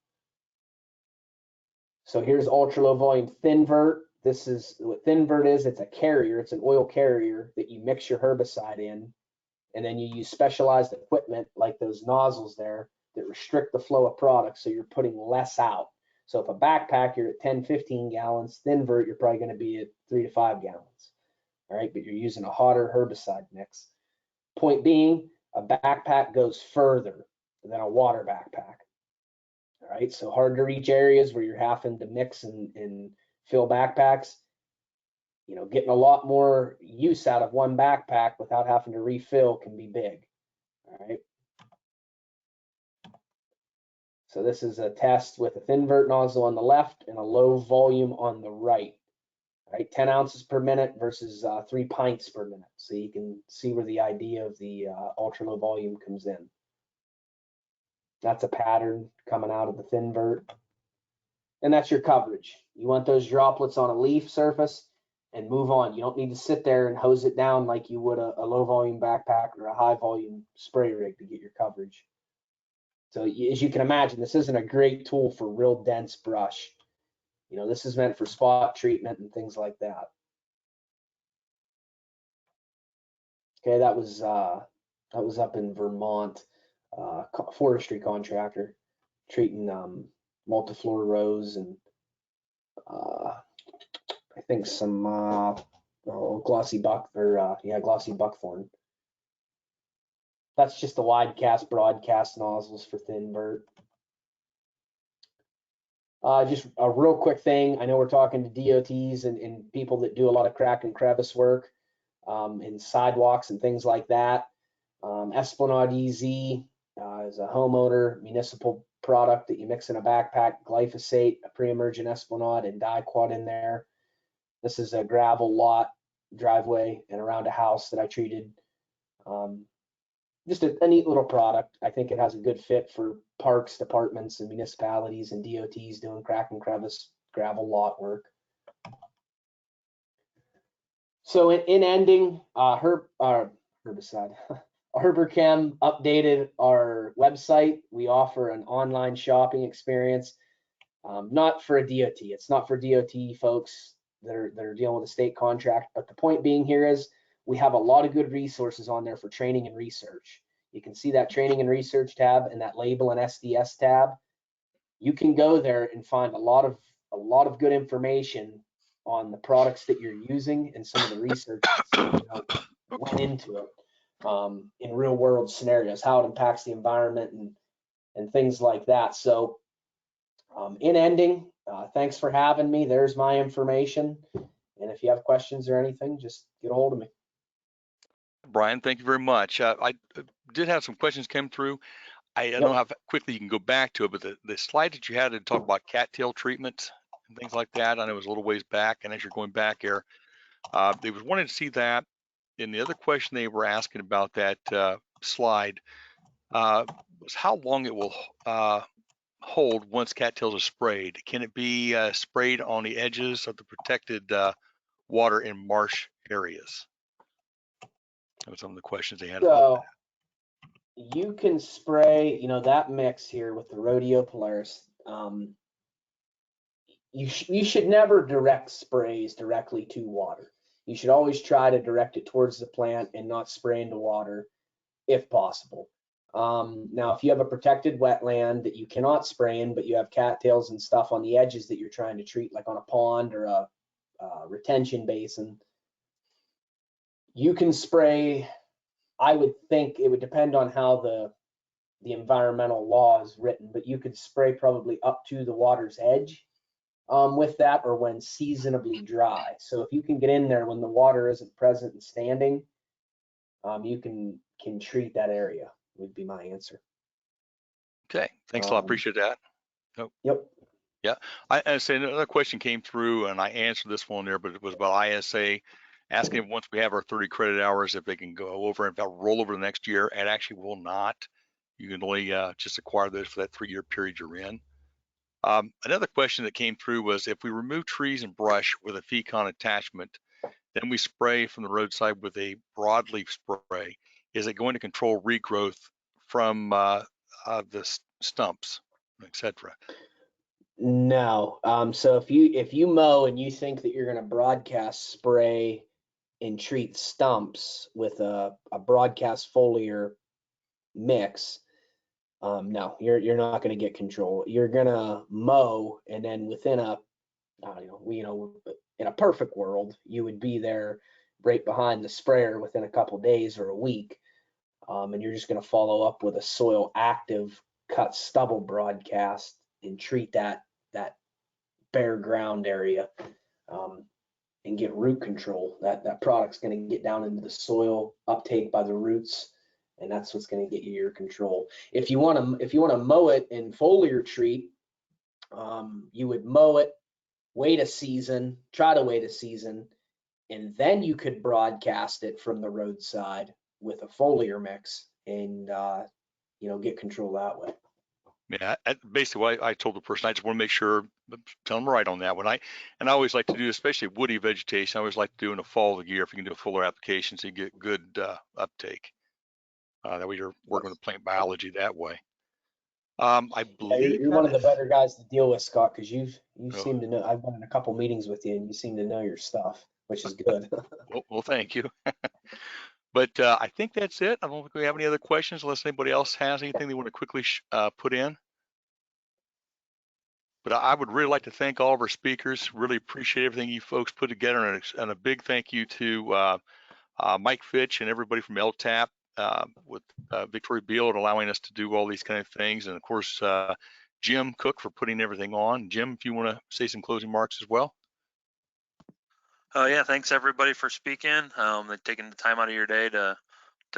So here's ultra low volume thinvert. This is what thinvert is. It's a carrier. It's an oil carrier that you mix your herbicide in, and then you use specialized equipment like those nozzles there that restrict the flow of product, so you're putting less out. So if a backpack you're at 10-15 gallons, thinvert you're probably going to be at 3 to 5 gallons. All right, but you're using a hotter herbicide mix. Point being, a backpack goes further than a water backpack. All right, so hard to reach areas where you're having to mix and fill backpacks, you know, getting a lot more use out of one backpack without having to refill can be big. All right. So this is a test with a thinvert nozzle on the left and a low volume on the right. All right, 10 ounces per minute versus 3 pints per minute. So you can see where the idea of the ultra low volume comes in. That's a pattern coming out of the thinvert. And that's your coverage. You want those droplets on a leaf surface and move on. You don't need to sit there and hose it down like you would a low volume backpack or a high volume spray rig to get your coverage. So as you can imagine, this isn't a great tool for real dense brush. You know, this is meant for spot treatment and things like that. Okay, that was up in Vermont, forestry contractor treating multiflora rose and I think some glossy buckthorn. That's just the wide cast, broadcast nozzles for thinvert. Just a real quick thing. I know we're talking to DOTs and people that do a lot of crack and crevice work in sidewalks and things like that. Esplanade EZ is a homeowner municipal product that you mix in a backpack, glyphosate, a pre-emergent Esplanade, and diquat in there. This is a gravel lot driveway and around a house that I treated just a neat little product. I think it has a good fit for parks, departments, and municipalities and DOTs doing crack and crevice gravel lot work. So in ending, Herbicide. Herberchem updated our website. We offer an online shopping experience, not for a DOT. It's not for DOT folks that are dealing with a state contract. But the point being here is we have a lot of good resources on there for training and research. You can see that training and research tab and that label and SDS tab. You can go there and find a lot of good information on the products that you're using and some of the research that went into it. In real world scenarios, how it impacts the environment and things like that. So in ending, thanks for having me. There's my information. And if you have questions or anything, just get a hold of me. Bryan, thank you very much. I did have some questions come through. I don't know how quickly you can go back to it, but the slide that you had to talk about cattail treatment and things like that, I know it was a little ways back, and as you're going back there, they was wanting to see that. And the other question they were asking about that slide was how long it will hold once cattails are sprayed. Can it be sprayed on the edges of the protected water in marsh areas? That was some of the questions they had about that. You can spray, that mix here with the Rodeo Polaris. You should never direct sprays directly to water. You should always try to direct it towards the plant and not spray into water if possible. Now, if you have a protected wetland that you cannot spray in, but you have cattails and stuff on the edges that you're trying to treat, like on a pond or a retention basin, you can spray. I would think it would depend on how the environmental law is written, but you could spray probably up to the water's edge with that, or when seasonably dry. So if you can get in there when the water isn't present and standing, you can treat that area, would be my answer. Okay, thanks a lot. Appreciate that. Oh. Yep. Yeah, I say another question came through, and I answered this one there, but it was about ISA, asking if once we have our 30 credit hours, if they can go over and roll over the next year. It actually will not. You can only just acquire those for that 3-year period you're in. Another question that came through was if we remove trees and brush with a FECON attachment, then we spray from the roadside with a broadleaf spray, is it going to control regrowth from the stumps, etc.? No. So if you mow and you think that you're going to broadcast spray and treat stumps with a broadcast foliar mix, no, you're not going to get control. You're going to mow, and then within in a perfect world, you would be there right behind the sprayer within a couple days or a week, and you're just going to follow up with a soil active cut stubble broadcast and treat that bare ground area and get root control. That product's going to get down into the soil, uptake by the roots, and that's what's going to get you your control. If you want to mow it in foliar treat, you would mow it, wait a season, try to wait a season, and then you could broadcast it from the roadside with a foliar mix and get control that way. Yeah, basically what I told the person, I just want to make sure, tell them right on that one. I always like to do, especially woody vegetation, I always like to do in the fall of the year if you can do a fuller application so you get good uptake. That way you're working with plant biology that way. I believe you're one of the better guys to deal with, Scott, because you seem to know. I've been in a couple meetings with you, and you seem to know your stuff, which is good. well, thank you. But I think that's it. I don't think we have any other questions unless anybody else has anything they want to quickly put in. But I would really like to thank all of our speakers. Really appreciate everything you folks put together, and a big thank you to Mike Fitch and everybody from LTAP with Victoria Beal and allowing us to do all these kind of things. And of course, Jim Cook for putting everything on. Jim, if you want to say some closing remarks as well. Yeah, thanks everybody for speaking, taking the time out of your day to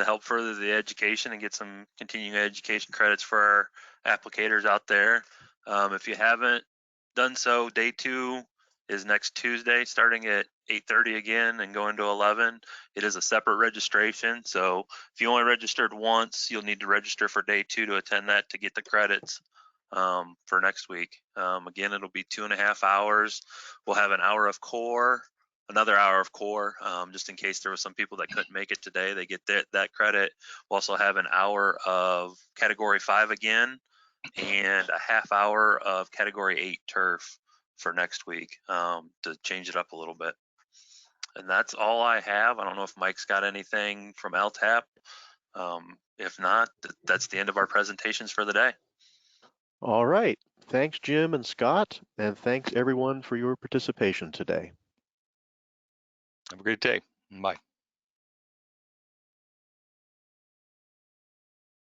help further the education and get some continuing education credits for our applicators out there. If you haven't done so, day 2 is next Tuesday, starting at 8:30 again and going to 11. It is a separate registration, so if you only registered once, you'll need to register for day 2 to attend that to get the credits for next week. Again, it'll be 2.5 hours. We'll have an hour of core, another hour of core, just in case there was some people that couldn't make it today. They get that credit. We'll also have an hour of Category 5 again, and a half hour of Category 8 turf for next week to change it up a little bit. And that's all I have. I don't know if Mike's got anything from LTAP. If not, that's the end of our presentations for the day. All right. Thanks, Jim and Scott, and thanks everyone for your participation today. Have a great day. Bye.